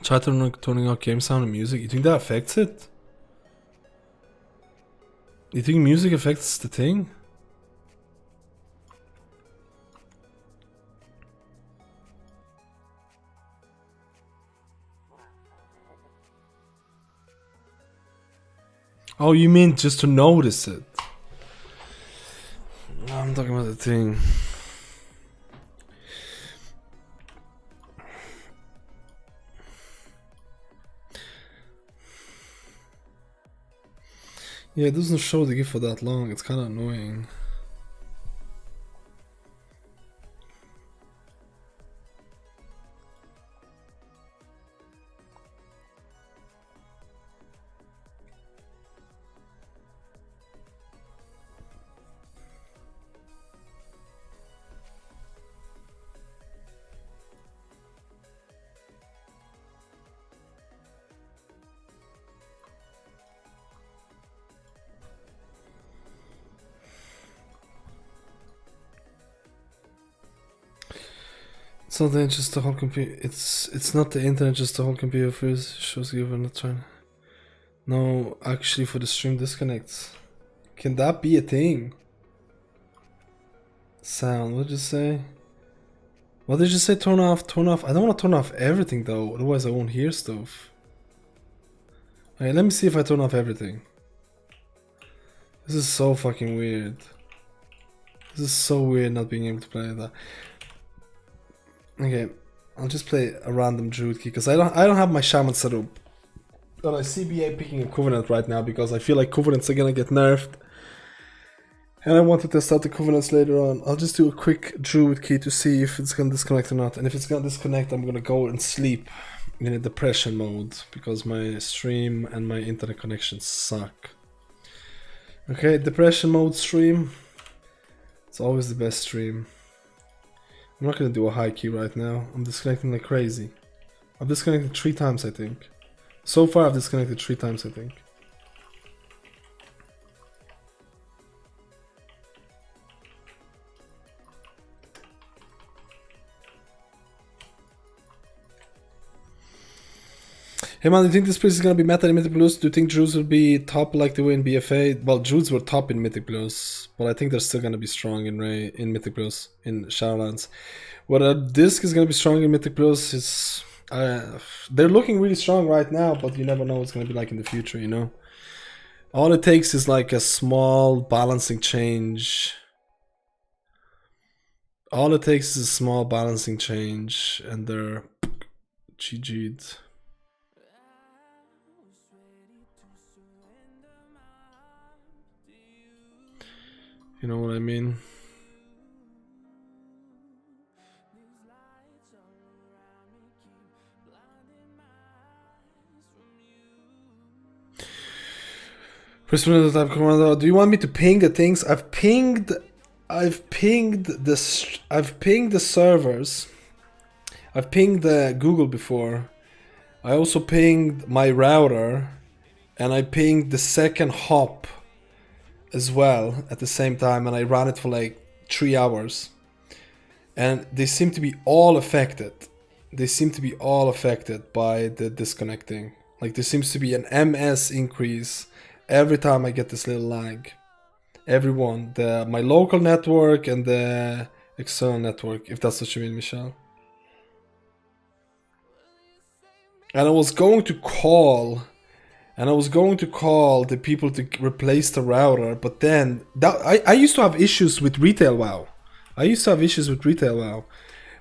Try turning off game sound and music. You think that affects it? You think music affects the thing? Oh, you mean just to notice it? I'm talking about the thing. Yeah, it doesn't show the GIF for that long. It's kind of annoying. It's not the internet, just the whole computer. It's not the internet, just the whole computer freeze. Shows given a turn. No, actually, for the stream disconnects. Can that be a thing? Sound. What did you say? What did you say? Turn off. Turn off. I don't want to turn off everything though. Otherwise, I won't hear stuff. Okay, let me see if I turn off everything. This is so fucking weird. This is so weird not being able to play that. Okay, I'll just play a random Druid key because I don't have my Shaman set up. And I CBA picking a Covenant right now because I feel like Covenants are gonna get nerfed. And I want to test out the Covenants later on. I'll just do a quick Druid key to see if it's gonna disconnect or not. And if it's gonna disconnect, I'm gonna go and sleep in a depression mode because my stream and my internet connection suck. Okay, depression mode stream. It's always the best stream. I'm not gonna do a high key right now. I'm disconnecting like crazy. I've disconnected 3 times, I think. So far, I've disconnected 3 times, I think. Hey man, do you think this place is gonna be meta in Mythic Plus? Do you think Druids will be top like they were in BFA? Well, Druids were top in Mythic Plus, but I think they're still gonna be strong in Mythic Plus, in Shadowlands. Whether Disc is gonna be strong in Mythic Plus is... they're looking really strong right now, but you never know what's gonna be like in the future, you know? All it takes is like a small balancing change. All it takes is a small balancing change, and they're GG'd. You know what I mean? Do you want me to ping the things? I've pinged the servers. I've pinged the Google before. I also pinged my router, and I pinged the second hop as well at the same time, and I ran it for like 3 hours, and they seem to be all affected. They seem to be all affected by the disconnecting. Like there seems to be an MS increase every time I get this little lag. Everyone, my local network and the external network, if that's what you mean, Michelle. And I was going to call the people to replace the router, but then I used to have issues with retail WoW.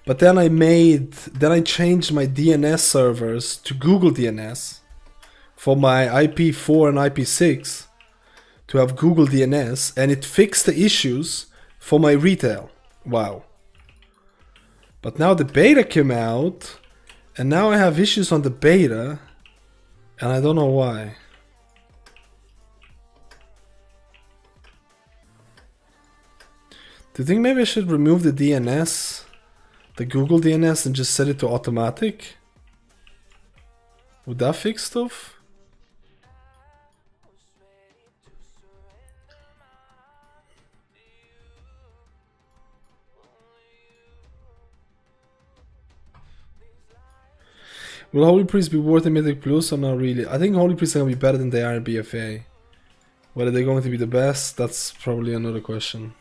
But then I changed my DNS servers to Google DNS for my IP4 and IP6 to have Google DNS, and it fixed the issues for my retail WoW. But now the beta came out, and now I have issues on the beta. And I don't know why. Do you think maybe I should remove the DNS, the Google DNS, and just set it to automatic? Would that fix stuff? Will Holy Priest be worth a Mythic Plus or not really? I think Holy Priests are going to be better than they are in BFA. Whether they're going to be the best, that's probably another question.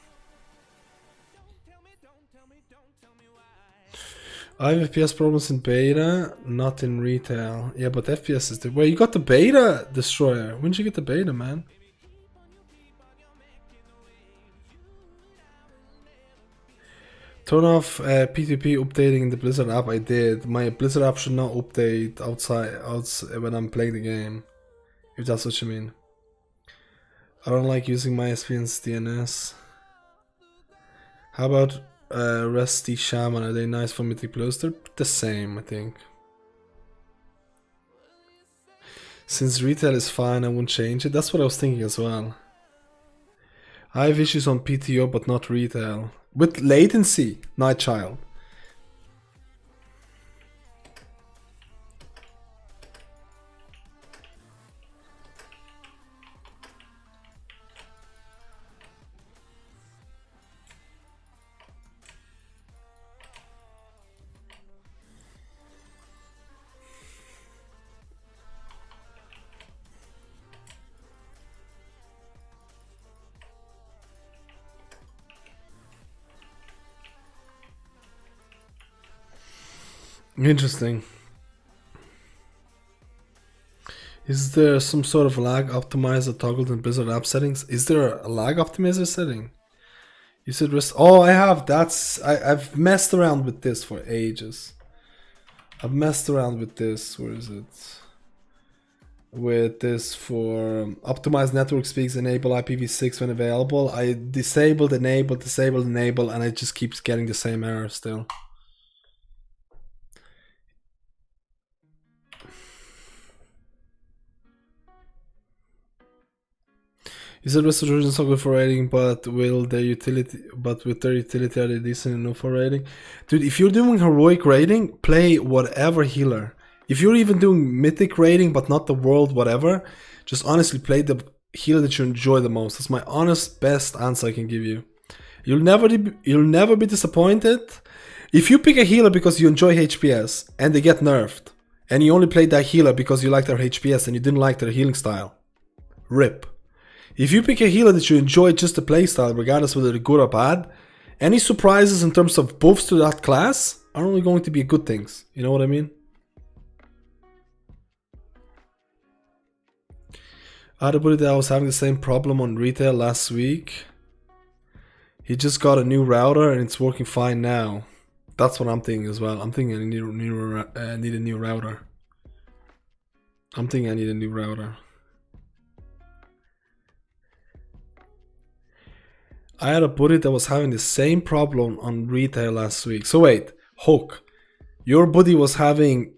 I have FPS problems in beta, not in retail. Yeah, but FPS is the... Wait, you got the beta, Destroyer? When did you get the beta, man? Turn off P2P updating in the Blizzard app. I did. My Blizzard app should not update outside when I'm playing the game, if that's what you mean. I don't like using MySPN's DNS. How about Rusty Shaman? Are they nice for Mythic Plus? They're the same, I think. Since retail is fine, I won't change it. That's what I was thinking as well. I have issues on PTO, but not retail. With latency, Nightchild. Interesting. Is there some sort of lag optimizer toggled in Blizzard app settings? Is there a lag optimizer setting? You said rest. Oh, I have. I've messed around with this for ages. I've messed around with this. Where is it? With this for optimized network speeds, enable IPv6 when available. I disabled, enable, and it just keeps getting the same error still. You said restoration is not good for rating, but with their utility are they decent enough for rating? Dude, if you're doing heroic rating, play whatever healer. If you're even doing mythic rating but not the world whatever, just honestly play the healer that you enjoy the most. That's my honest best answer I can give you. You'll never be disappointed. If you pick a healer because you enjoy HPS and they get nerfed, and you only played that healer because you like their HPS and you didn't like their healing style, rip. If you pick a healer that you enjoy just the playstyle, regardless whether they're good or bad, any surprises in terms of buffs to that class are only going to be good things. You know what I mean? I had a buddy that I was having the same problem on retail last week. He just got a new router and it's working fine now. That's what I'm thinking as well. I'm thinking I need a new router. I'm thinking I need a new router. I had a buddy that was having the same problem on retail last week. So wait, Hook, your buddy was having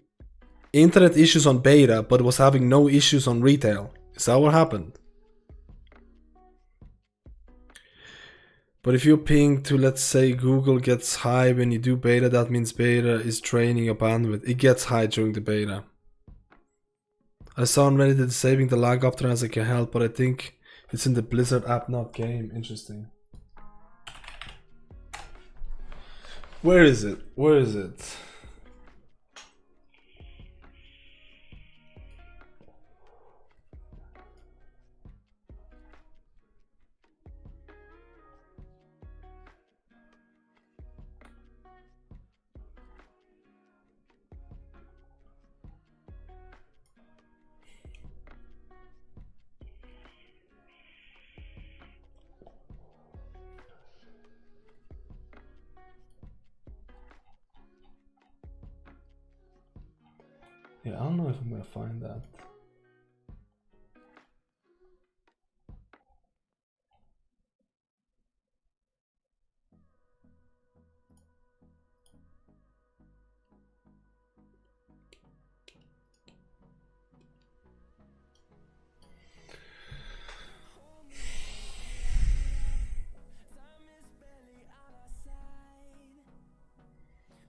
internet issues on beta, but was having no issues on retail. Is that what happened? But if you ping to, let's say, Google gets high when you do beta, that means beta is draining your bandwidth. It gets high during the beta. I saw on Reddit that saving the lag optimizer can help, but I think it's in the Blizzard app, not game. Interesting. Where is it? Where is it? Yeah, I don't know if I'm gonna find that.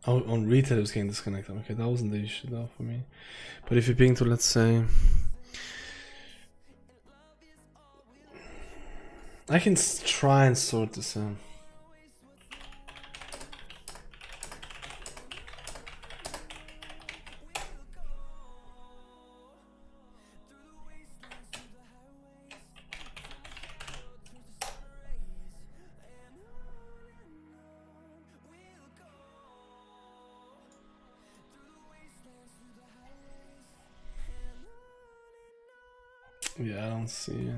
Oh, on retail it was getting disconnected. Okay, that wasn't the issue though for me. But if you ping to, let's say, I can try and sort this out. Yeah, I don't see it.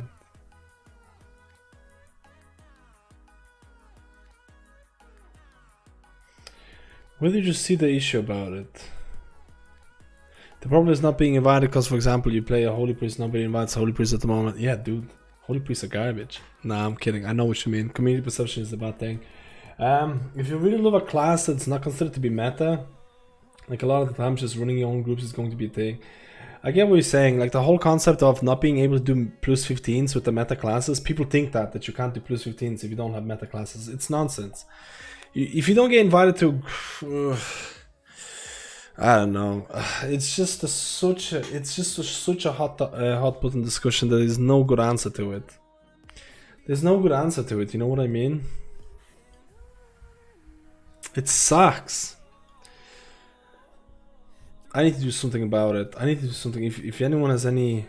Where did you see the issue about it? The problem is not being invited because, for example, you play a Holy Priest, nobody invites Holy Priest at the moment. Yeah, dude, Holy Priests are garbage. Nah, I'm kidding. I know what you mean. Community perception is a bad thing. If you really love a class that's not considered to be meta, like a lot of the times just running your own groups is going to be a thing. I get what you're saying, like the whole concept of not being able to do plus 15s with the meta classes, people think that you can't do plus 15s if you don't have meta classes. It's nonsense. If you don't get invited to, I don't know. It's just such a hot button discussion that there's no good answer to it. There's no good answer to it, you know what I mean? It sucks. I need to do something about it. I need to do something. If anyone has any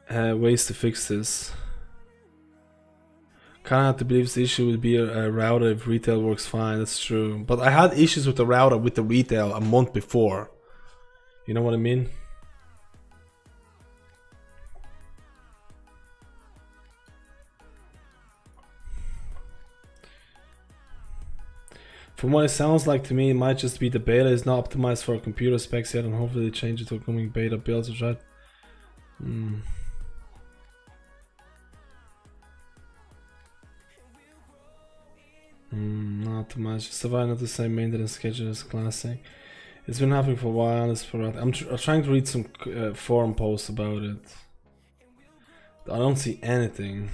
ways to fix this. Kinda have to believe the issue would be a router if retail works fine. That's true. But I had issues with the router with the retail a month before. You know what I mean? From what it sounds like to me, it might just be the beta is not optimized for computer specs yet, and hopefully they change it to coming beta builds, right? Not too much. Survive not the same maintenance schedule as classic. It's been happening for a while. It's sporadic. I'm trying to read some forum posts about it. I don't see anything.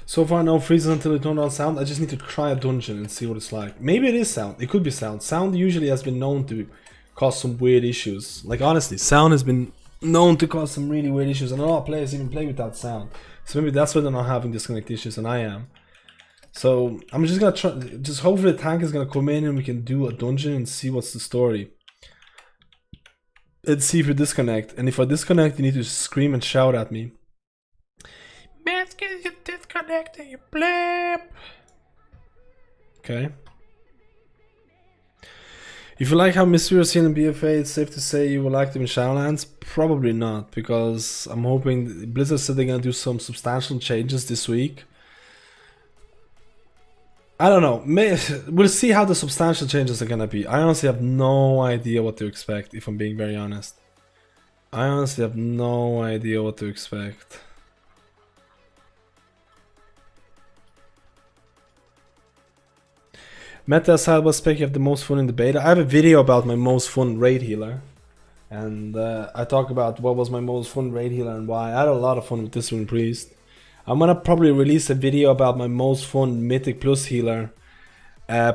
So far, no freezes until it turned on sound. I just need to try a dungeon and see what it's like. Maybe it is sound. It could be sound. Sound usually has been known to cause some weird issues. Like, honestly, sound has been known to cause some really weird issues. And a lot of players even play without sound. So maybe that's why they're not having disconnect issues, and I am. So I'm just gonna try. Just hopefully the tank is gonna come in and we can do a dungeon and see what's the story. And see if we disconnect. And if I disconnect, you need to scream and shout at me. MadSkillz, you disconnected, you blip. Okay. If you like how Mystery was seen in BFA, it's safe to say you will like them in Shadowlands? Probably not, because I'm hoping Blizzard said they're gonna do some substantial changes this week. I don't know. We'll see how the substantial changes are gonna be. I honestly have no idea what to expect, if I'm being very honest. I honestly have no idea what to expect. Meta aside, what spec you have the most fun in the beta? I have a video about my most fun raid healer. And I talk about what was my most fun raid healer and why. I had a lot of fun with this one, Priest. I'm gonna probably release a video about my most fun Mythic Plus healer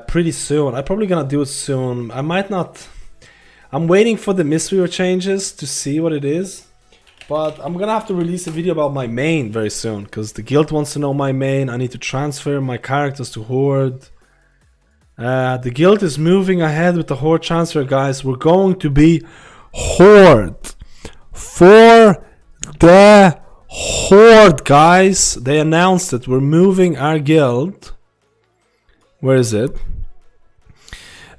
pretty soon. I'm probably gonna do it soon. I might not. I'm waiting for the mystery changes to see what it is. But I'm gonna have to release a video about my main very soon. Because the guild wants to know my main. I need to transfer my characters to Horde. The guild is moving ahead with the Horde transfer, guys. We're going to be Horde. For the Horde, guys. They announced that we're moving our guild. Where is it?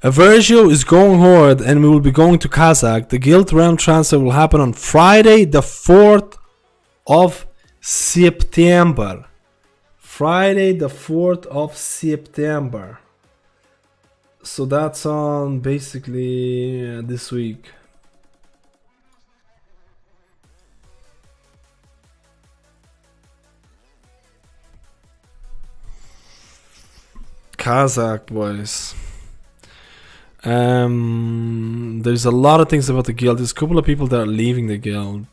Aversio is going Horde and we will be going to Kazakh. The guild realm transfer will happen on Friday the 4th of September. Friday the 4th of September. So that's on basically this week. Kazakh boys. There's a lot of things about the guild. There's a couple of people that are leaving the guild.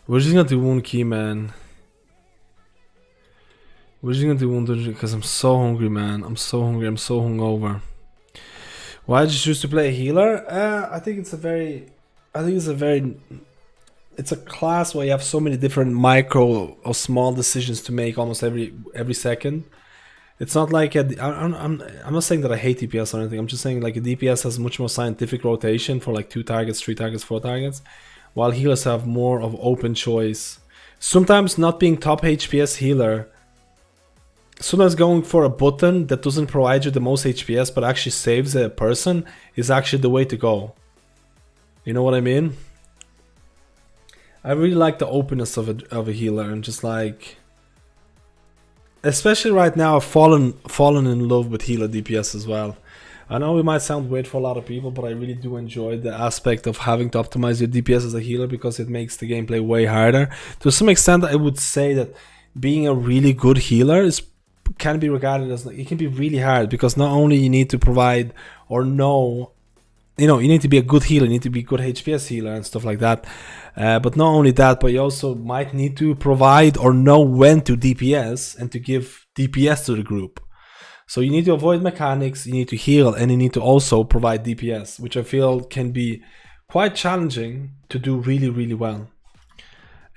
We're just gonna do one key, man. We're just gonna do one dungeon because I'm so hungry, man. I'm so hungry. I'm so hungover. Why did you choose to play a healer? I think it's a very. It's a class where you have so many different micro or small decisions to make almost every second. It's not like I'm not saying that I hate DPS or anything. I'm just saying like a DPS has much more scientific rotation for like 2 targets, 3 targets, 4 targets. While healers have more of open choice. Sometimes not being top HPS healer, sometimes going for a button that doesn't provide you the most HPS but actually saves a person is actually the way to go. You know what I mean? I really like the openness of a healer and just like, especially right now, I've fallen in love with healer DPS as well. I know it might sound weird for a lot of people, but I really do enjoy the aspect of having to optimize your DPS as a healer because it makes the gameplay way harder. To some extent, I would say that being a really good healer can be regarded as, it can be really hard because not only you need to provide or know, you need to be a good healer, you need to be a good HPS healer and stuff like that. But not only that, but you also might need to provide or know when to DPS and to give DPS to the group. So you need to avoid mechanics, you need to heal, and you need to also provide DPS, which I feel can be quite challenging to do really, really well.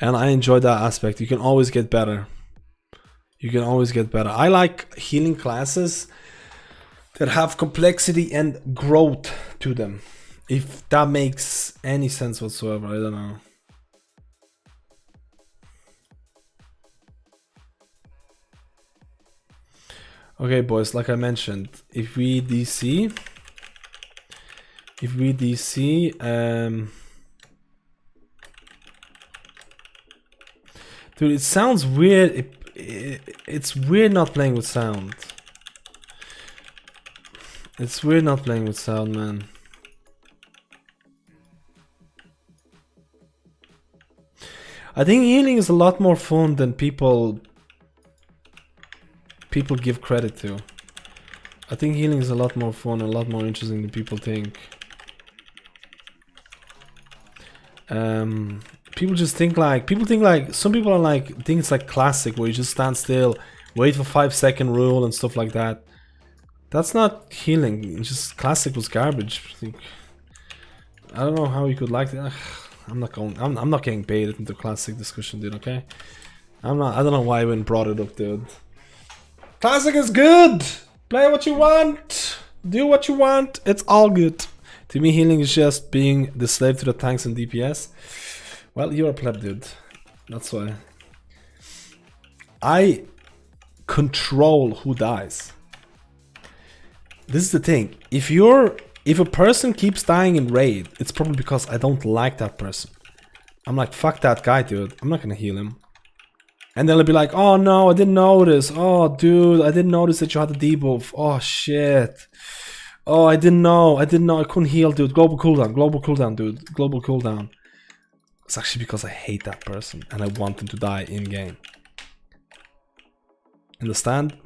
And I enjoy that aspect. You can always get better. You can always get better. I like healing classes that have complexity and growth to them. If that makes any sense whatsoever, I don't know. Okay, boys, like I mentioned, if we DC, dude, it sounds weird. It's weird not playing with sound. It's weird not playing with sound, man. I think healing is a lot more fun than people give credit to. I think healing is a lot more fun, a lot more interesting than people think. People think some people are like, think it's like classic where you just stand still, wait for 5-second rule and stuff like that. That's not healing. It's just classic was garbage. I don't know how you could like that. I'm not getting baited into classic discussion, dude, okay? I don't know why I even brought it up, dude. Classic is good! Play what you want! Do what you want, it's all good. To me, healing is just being the slave to the tanks and DPS. Well, you're a pleb, dude. That's why. I control who dies. This is the thing. If a person keeps dying in raid, it's probably because I don't like that person. I'm like, fuck that guy, dude. I'm not gonna heal him. And they'll be like, oh no, I didn't notice. Oh, dude, I didn't notice that you had the debuff. Oh, shit. Oh, I didn't know. I couldn't heal, dude. Global cooldown, dude. Global cooldown. It's actually because I hate that person and I want them to die in game. Understand?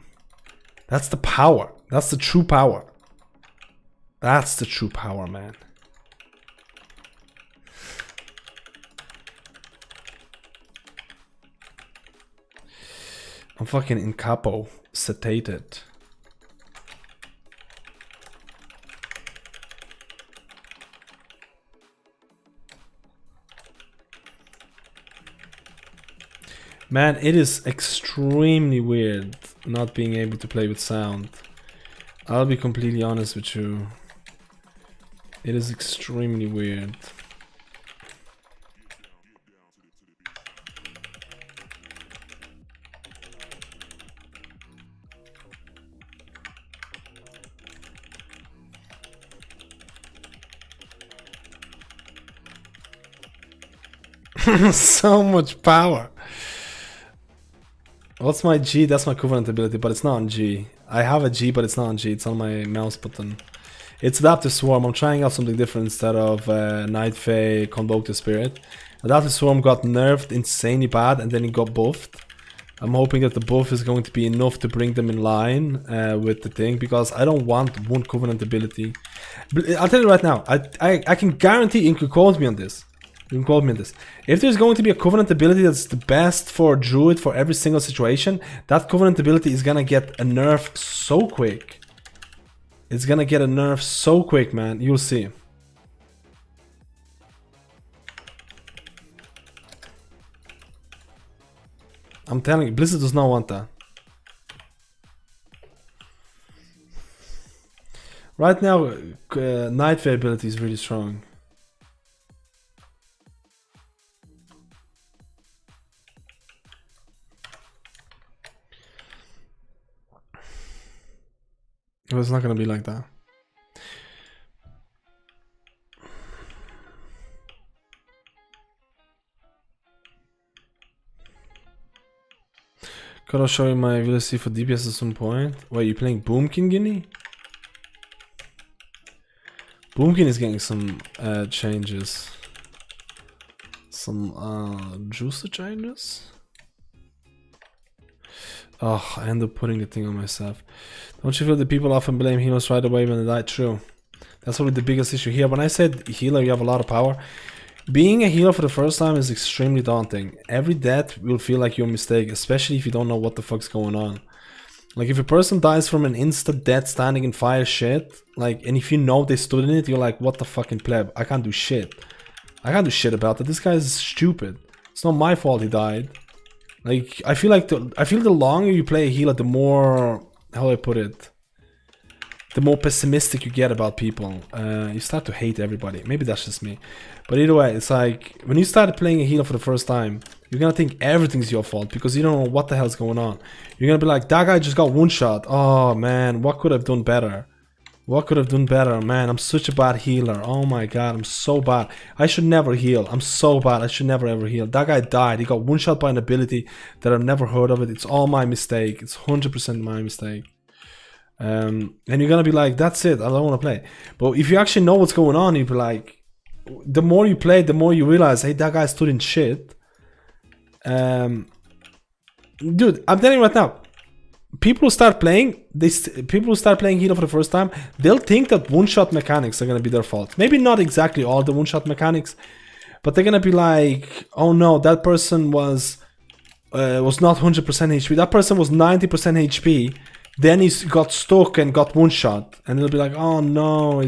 That's the power. That's the true power. That's the true power, man. I'm fucking incapacitated. Man, it is extremely weird not being able to play with sound. I'll be completely honest with you. It is extremely weird. So much power. What's my G? That's my Covenant ability, but it's not on G. I have a G, but it's not on G. It's on my mouse button. It's Adaptive Swarm. I'm trying out something different instead of Night Fae, Convoke the Spirit. Adaptive Swarm got nerfed insanely bad and then it got buffed. I'm hoping that the buff is going to be enough to bring them in line with the thing, because I don't want one Covenant ability. But I'll tell you right now, I can guarantee, you can quote me on this. You can quote me on this. If there's going to be a Covenant ability that's the best for Druid for every single situation, that Covenant ability is gonna get a nerf so quick. It's gonna get a nerf so quick, man. You'll see. I'm telling you, Blizzard does not want that. Right now, Night Fae ability is really strong. It was not gonna be like that. Gotta show you my ability for DPS at some point. Wait, you playing Boomkin Guinea? Boomkin is getting some changes. Some juicer changes? Oh, I end up putting the thing on myself. Don't you feel that people often blame healers right away when they die? True. That's probably the biggest issue here. When I said healer, you have a lot of power. Being a healer for the first time is extremely daunting. Every death will feel like your mistake, especially if you don't know what the fuck's going on. Like if a person dies from an instant dead standing in fire shit, like, and if you know they stood in it, you're like, what the fucking pleb? I can't do shit. I can't do shit about that. This guy is stupid. It's not my fault he died. Like I feel the longer you play a healer, the more, how do I put it? The more pessimistic you get about people. You start to hate everybody. Maybe that's just me. But either way, it's like when you start playing a healer for the first time, you're gonna think everything's your fault because you don't know what the hell's going on. You're gonna be like, that guy just got one shot. Oh man, what could I have done better? What could I have done better? Man, I'm such a bad healer. Oh my god, I'm so bad. I should never heal. I'm so bad. I should never ever heal. That guy died. He got one shot by an ability that I've never heard of it. It's all my mistake. It's 100% my mistake. And you're gonna be like, that's it, I don't want to play. But if you actually know what's going on, you'd be like, the more you play, the more you realize, hey, that guy stood in shit. Dude, I'm telling you right now, people who start playing, people who start playing healer for the first time, they'll think that one-shot mechanics are gonna be their fault. Maybe not exactly all the one-shot mechanics, but they're gonna be like, oh no, that person was not 100% HP. That person was 90% HP. Then he got stuck and got one shot, and they'll be like, "Oh no!"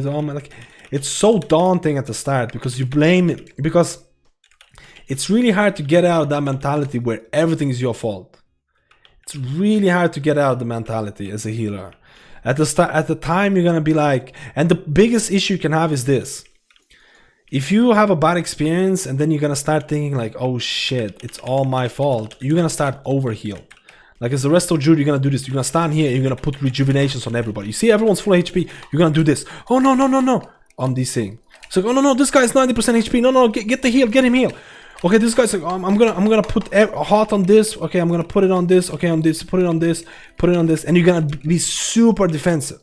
It's so daunting at the start because you blame it, because it's really hard to get out of that mentality where everything is your fault. It's really hard to get out of the mentality as a healer. At the time, you're gonna be like, and the biggest issue you can have is this: if you have a bad experience and then you're gonna start thinking like, "Oh shit, it's all my fault," you're gonna start overheal. Like as the rest of Druid, you're gonna do this. You're gonna stand here and you're gonna put rejuvenations on everybody. You see everyone's full HP, you're gonna do this. Oh no, no, no, no. On this thing. It's like, oh no, no, this guy's 90% HP. No, no, get the heal, get him heal. Okay, this guy's like, oh, I'm gonna put hot on this. Okay, I'm gonna put it on this. Okay, on this, put it on this, put it on this, and you're gonna be super defensive.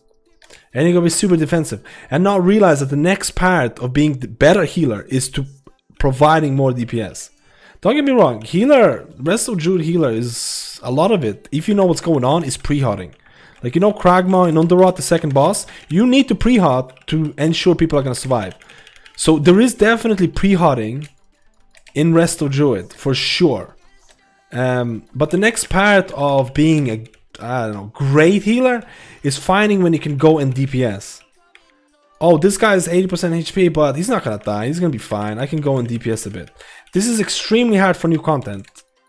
And you're gonna be super defensive, and not realize that the next part of being the better healer is to providing more DPS. Don't get me wrong, healer, rest of Druid healer is a lot of it. If you know what's going on, is pre-hotting. Like, you know, Kragma in Underrot, the second boss, you need to pre-hot to ensure people are gonna survive. So there is definitely pre-hotting in rest of Druid for sure. But the next part of being a, I don't know, great healer is finding when you can go and DPS. Oh, this guy is 80% HP, but he's not gonna die. He's gonna be fine. I can go and DPS a bit. This is extremely hard for new content.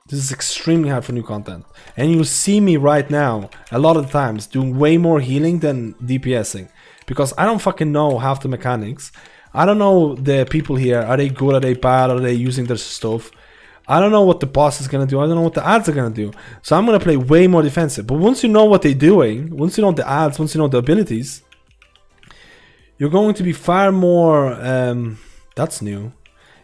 This is extremely hard for new content. And you'll see me right now, a lot of the times, doing way more healing than DPSing. Because I don't fucking know half the mechanics. I don't know the people here. Are they good? Are they bad? Are they using their stuff? I don't know what the boss is gonna do. I don't know what the ads are gonna do. So I'm gonna play way more defensive. But once you know what they're doing, once you know the ads, once you know the abilities, you're going to be far more, that's new.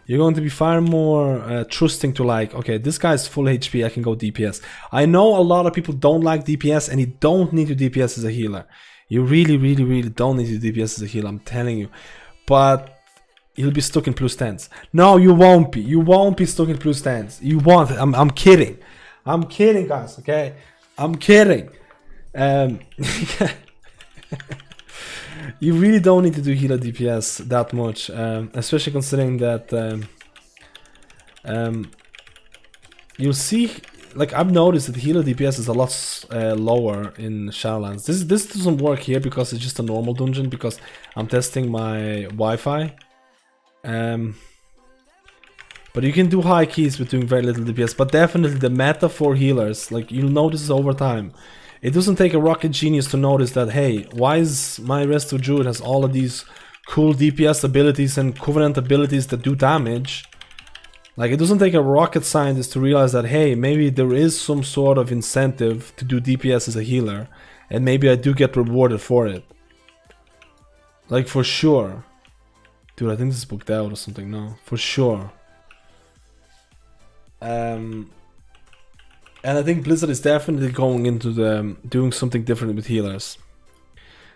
You're going to be far more trusting to like, okay, this guy's full HP, I can go DPS. I know a lot of people don't like DPS, and you don't need to DPS as a healer. You really, really, really don't need to DPS as a healer, I'm telling you. But you'll be stuck in plus 10s. No, you won't be. You won't be stuck in plus 10s. You won't. I'm kidding. I'm kidding, guys, okay? I'm kidding. You really don't need to do healer DPS that much, especially considering that you'll see, like, I've noticed that healer DPS is a lot lower in Shadowlands. This doesn't work here because it's just a normal dungeon, because I'm testing my Wi-Fi. But you can do high keys with doing very little DPS. But definitely the meta for healers, like, you'll notice over time. It doesn't take a rocket genius to notice that, hey, why is my rest of Druid has all of these cool DPS abilities and Covenant abilities that do damage? Like, it doesn't take a rocket scientist to realize that, hey, maybe there is some sort of incentive to do DPS as a healer, and maybe I do get rewarded for it. Like, for sure. Dude, I think this is booked out or something. No, for sure. And I think Blizzard is definitely going into the doing something different with healers.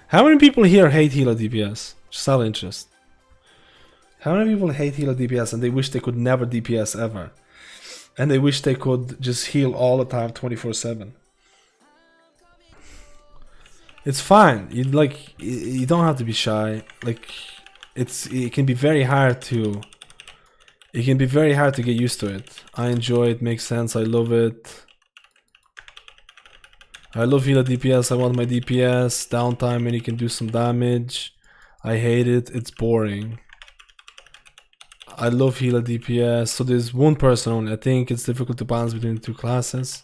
How many people here hate healer DPS? Just out of interest. How many people hate healer DPS and they wish they could never DPS ever? And they wish they could just heal all the time 24/7. It's fine. You don't have to be shy. Like, it can be very hard to get used to it. I enjoy it, makes sense, I love it. I love healer DPS. I want my DPS downtime and he can do some damage. I hate it. It's boring. I love healer DPS. So there's one person only. I think it's difficult to balance between the two classes.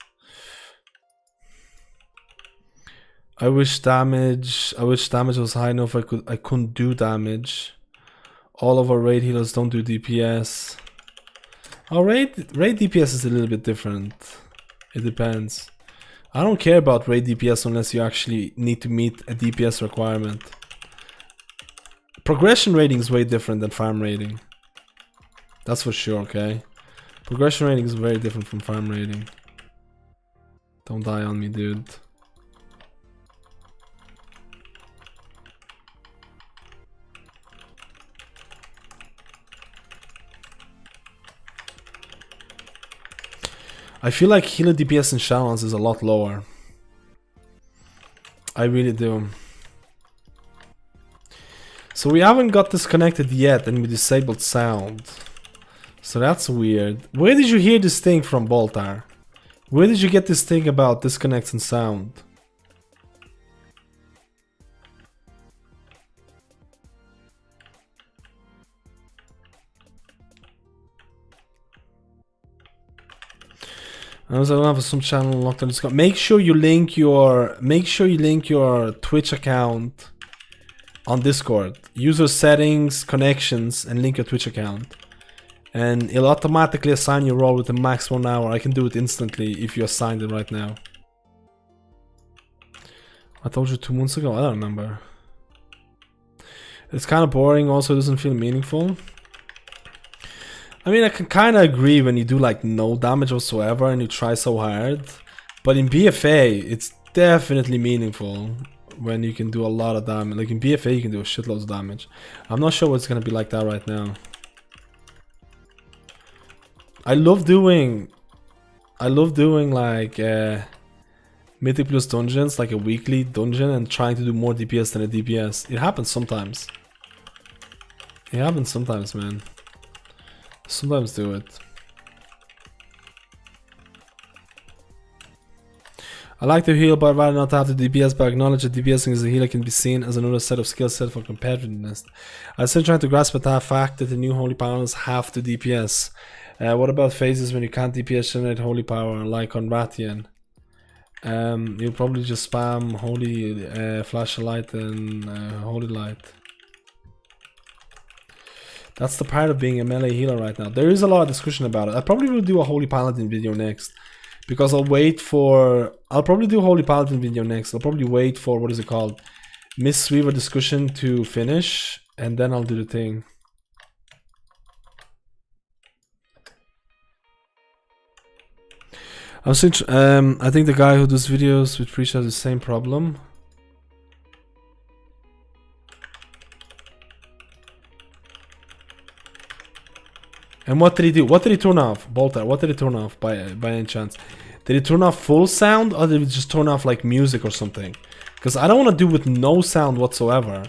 I wish damage was high enough. I couldn't do damage. All of our raid healers don't do DPS. Our raid DPS is a little bit different. It depends. I don't care about raid DPS unless you actually need to meet a DPS requirement. Progression rating is way different than farm rating. That's for sure, okay? Progression rating is very different from farm rating. Don't die on me, dude. I feel like healer DPS in Shadowlands is a lot lower. I really do. So we haven't got disconnected yet and we disabled sound. So that's weird. Where did you hear this thing from, Boltar? Where did you get this thing about disconnects and sound? I don't have some channel locked on Discord. Make sure you link your Twitch account on Discord. User settings, connections, and link your Twitch account. And it'll automatically assign your role with a max 1 hour. I can do it instantly if you assigned it right now. I told you 2 months ago, I don't remember. It's kind of boring, also it doesn't feel meaningful. I mean, I can kind of agree when you do like no damage whatsoever and you try so hard. But in BFA, it's definitely meaningful when you can do a lot of damage. Like in BFA, you can do a shitload of damage. I'm not sure what's gonna be like that right now. I love doing like Mythic Plus dungeons, like a weekly dungeon, and trying to do more DPS than a DPS. It happens sometimes. It happens sometimes, man. Sometimes do it. I like to heal, but rather not have the DPS, but acknowledge that DPSing as a healer can be seen as another set of skill set for competitiveness. I'm still trying to grasp at that fact that the new Holy Paladins have to DPS. What about phases when you can't DPS generate Holy Power, like on Rathian? You'll probably just spam Holy Flash of Light and Holy Light. That's the part of being a melee healer right now. There is a lot of discussion about it. I probably will do a Holy Paladin video next. Because I'll probably do a Holy Paladin video next. I'll probably wait for, what is it called? Mistweaver discussion to finish. And then I'll do the thing. I think the guy who does videos with Preach has the same problem. And what did he do? What did he turn off? Bolter, what did he turn off by any chance? Did he turn off full sound or did he just turn off like music or something? Because I don't want to do with no sound whatsoever.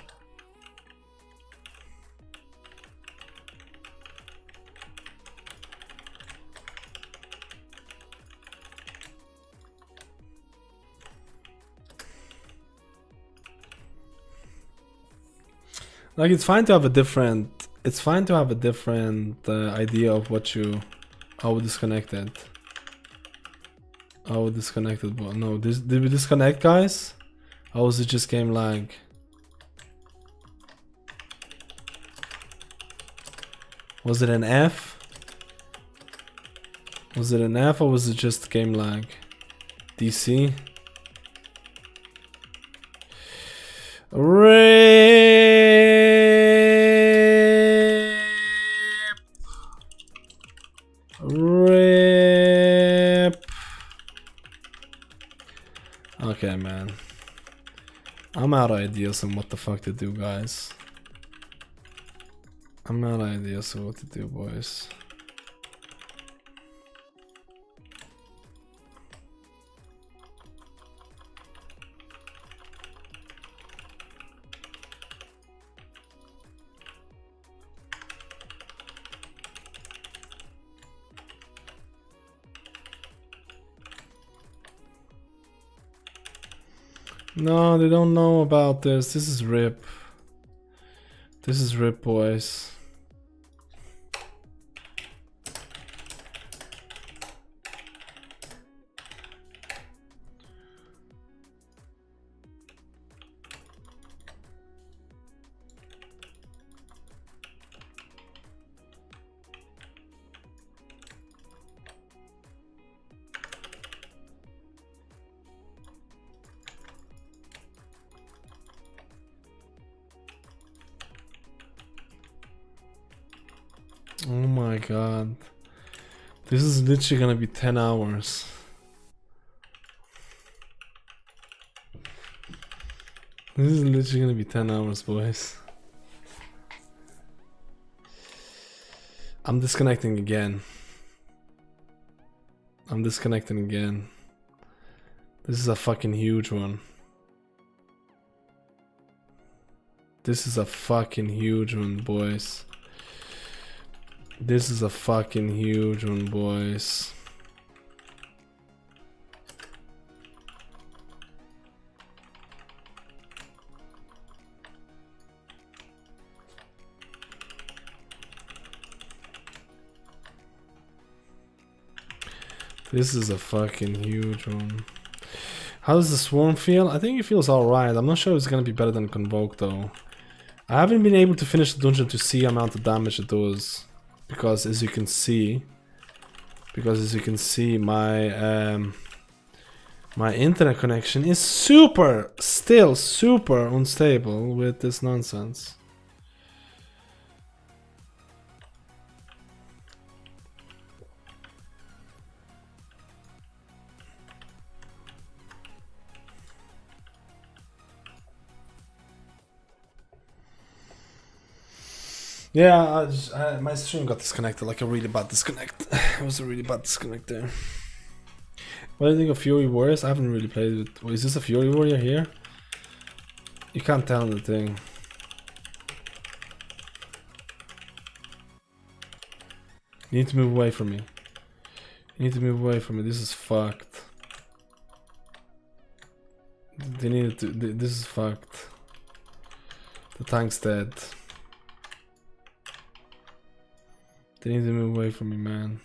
Like it's fine to have a different idea of what how we disconnected. How we disconnected, but no, did we disconnect, guys? Or was it just game lag? Was it an F? Was it an F or was it just game lag? DC? Rip. Okay, man. I'm out of ideas on what the fuck to do, guys. I'm out of ideas on what to do, boys. No, they don't know about this. This is RIP. This is RIP, boys. Oh my god. This is literally gonna be 10 hours. This is literally gonna be 10 hours, boys. I'm disconnecting again. I'm disconnecting again. This is a fucking huge one. This is a fucking huge one, boys. This is a fucking huge one, boys. This is a fucking huge one. How does the swarm feel? I think it feels alright. I'm not sure it's gonna be better than Convoke though. I haven't been able to finish the dungeon to see the amount of damage it does. Because as you can see, my my internet connection is still super unstable with this nonsense. Yeah, my stream got disconnected, like a really bad disconnect. It was a really bad disconnect there. What do you think of Fury Warriors? I haven't really played it. Oh, is this a Fury Warrior here? You can't tell the thing. You need to move away from me. You need to move away from me. This is fucked. They need to. This is fucked. The tank's dead. They need to move away from me, man.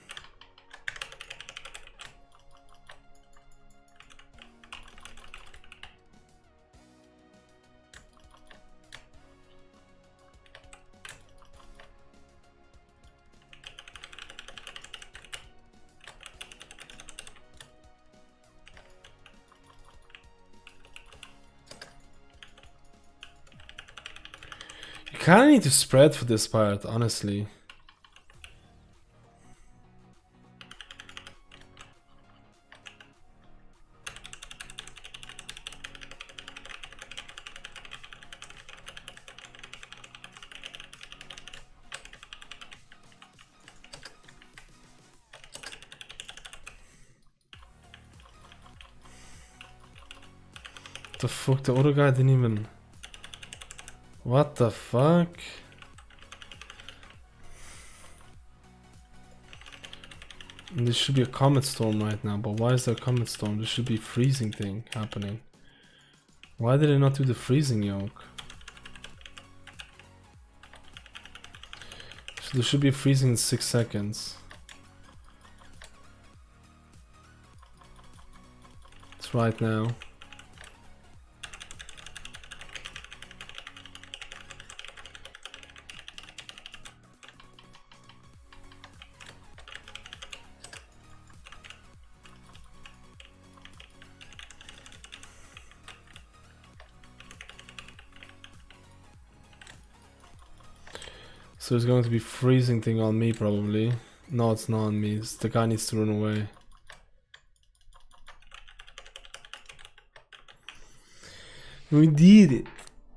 You kind of need to spread for this part, honestly. The fuck, the other guy didn't even... What the fuck? And there should be a comet storm right now, but why is there a comet storm? There should be a freezing thing happening. Why did they not do the freezing yoke? So there should be a freezing in 6 seconds. It's right now. So there's going to be freezing thing on me probably. No, it's not on me. The guy needs to run away. We did it.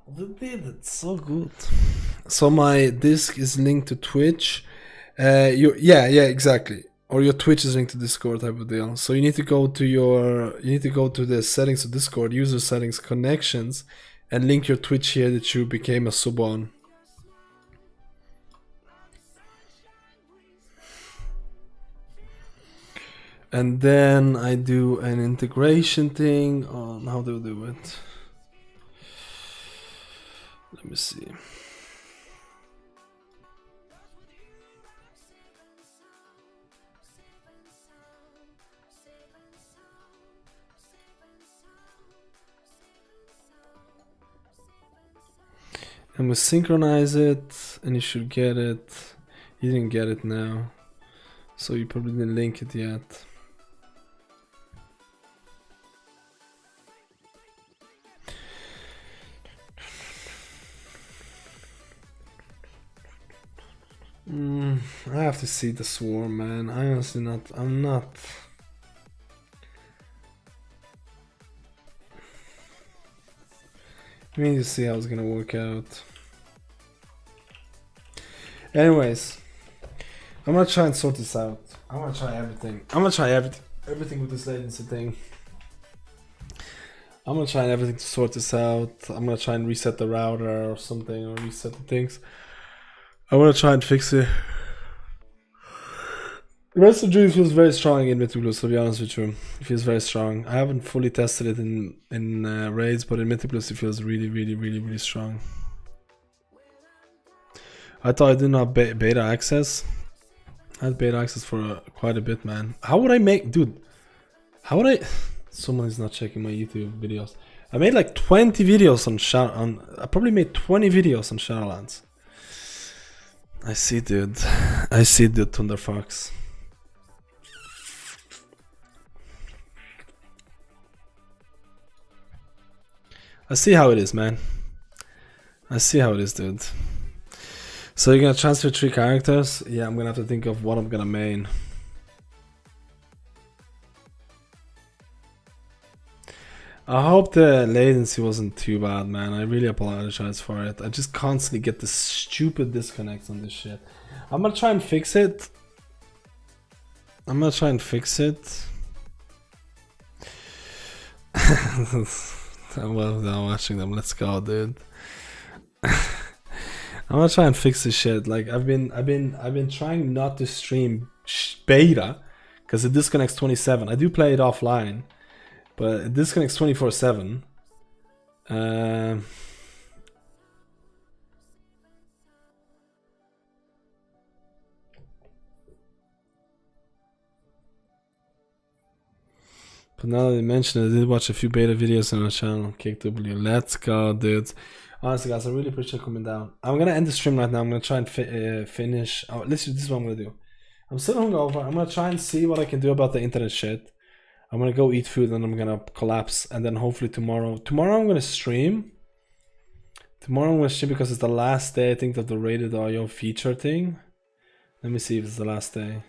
We did it. So good. So my disc is linked to Twitch. Yeah, exactly. Or your Twitch is linked to Discord type of deal. So you need to go to the settings of Discord, user settings, connections, and link your Twitch here that you became a sub on. And then I do an integration thing on how do I do it. Let me see. And we synchronize it, and you should get it. You didn't get it now, so you probably didn't link it yet. I have to see the swarm, man. I honestly not. I'm not. I need to see how it's gonna work out. Anyways, I'm gonna try and sort this out. I'm gonna try everything. I'm gonna try everything with this latency thing. I'm gonna try everything to sort this out. I'm gonna try and reset the router or something, or reset the things. I wanna try and fix it. The rest of Druid feels very strong in Mythic, to be honest with you. It feels very strong. I haven't fully tested it in raids, but in Mythic it feels really strong. I thought I didn't have beta access. I had beta access for quite a bit, man. How would I make... Dude, how would I... Someone is not checking my YouTube videos. I made like 20 videos on I probably made 20 videos on Shadowlands. I see, dude. I see, dude, Thunderfox. I see how it is, man. I see how it is, dude. So you're gonna transfer 3 characters? Yeah, I'm gonna have to think of what I'm gonna main. I hope the latency wasn't too bad, man. I really apologize for it. I just constantly get this stupid disconnects on this shit. I'm gonna try and fix it. Well, I'm watching them. Let's go, dude. I'm gonna try and fix this shit. Like I've been trying not to stream beta because it disconnects 27. I do play it offline, but it disconnects 24/7. But now that you mention it, I did watch a few beta videos on our channel. KW, let's go, dude. Honestly, guys, I really appreciate coming down. I'm gonna end the stream right now. I'm gonna try and finish. Oh, listen, this is what I'm gonna do. I'm still hungover. I'm gonna try and see what I can do about the internet shit. I'm gonna go eat food and I'm gonna collapse. And then hopefully tomorrow I'm gonna stream. Tomorrow I'm gonna stream because it's the last day, I think, of the RaiderIO feature thing. Let me see if it's the last day.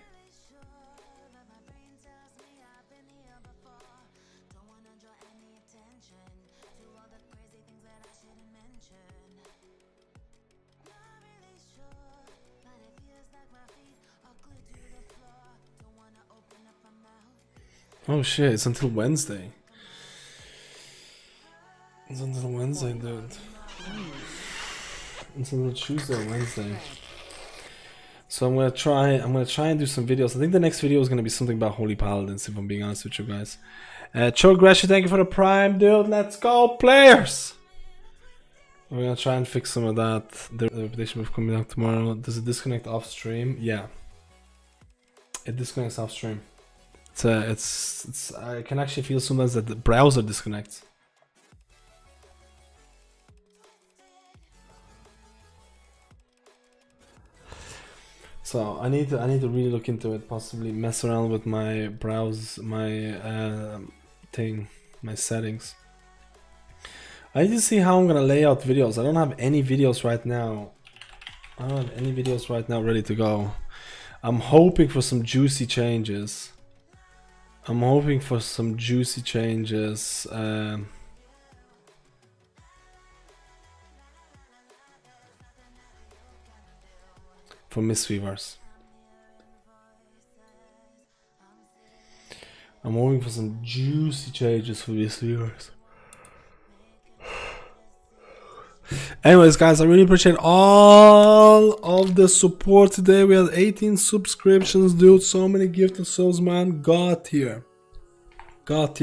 Oh shit, it's until Wednesday. It's until Wednesday, dude. It's until Tuesday or Wednesday. So I'm gonna try and do some videos. I think the next video is gonna be something about Holy Paladins, if I'm being honest with you guys. Chograshi, thank you for the prime, dude. Let's go, players! We're gonna try and fix some of that. The reputation move coming out tomorrow. Does it disconnect off stream? Yeah. It disconnects off stream. It's I can actually feel sometimes that the browser disconnects. So I need to really look into it, possibly mess around with my my settings. I need to see how I'm gonna lay out videos. I don't have any videos right now. I don't have any videos right now ready to go. I'm hoping for some juicy changes. For Mistweavers. I'm hoping for some juicy changes for Mistweavers. Anyways, guys, I really appreciate all of the support today. We had 18 subscriptions, dude. So many gifted souls, man. God tier,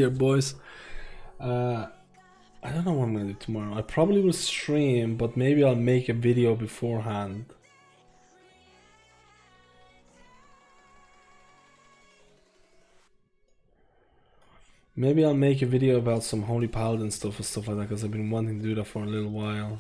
boys. I I don't know what I'm gonna do tomorrow. I probably will stream, but maybe I'll make a video beforehand. Maybe I'll make a video about some Holy Paladin stuff or stuff like that, because I've been wanting to do that for a little while.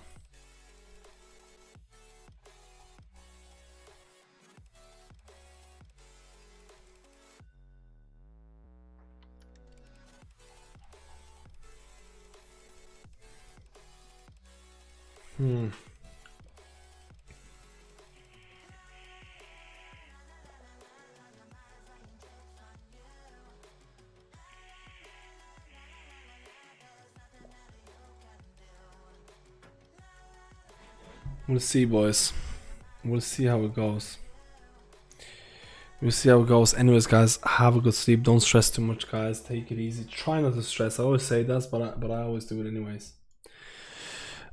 We'll see, boys. We'll see how it goes. We'll see how it goes. Anyways, guys, have a good sleep. Don't stress too much, guys. Take it easy. Try not to stress. I always say that, but I always do it anyways.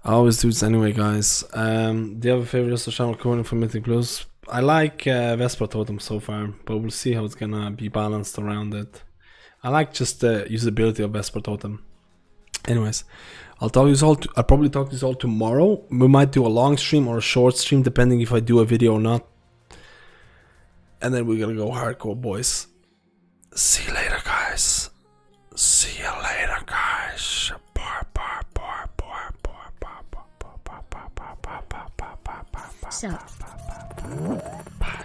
I always do this anyway, guys. Do you have a favorite channel coming from Mythic Plus? I like Vesper Totem so far, but we'll see how it's gonna be balanced around it. I like just the usability of Vesper Totem. Anyways, I'll probably talk to you all tomorrow. We might do a long stream or a short stream, depending if I do a video or not. And then we're gonna go hardcore, boys. See you later, guys. See you later, guys. Sup.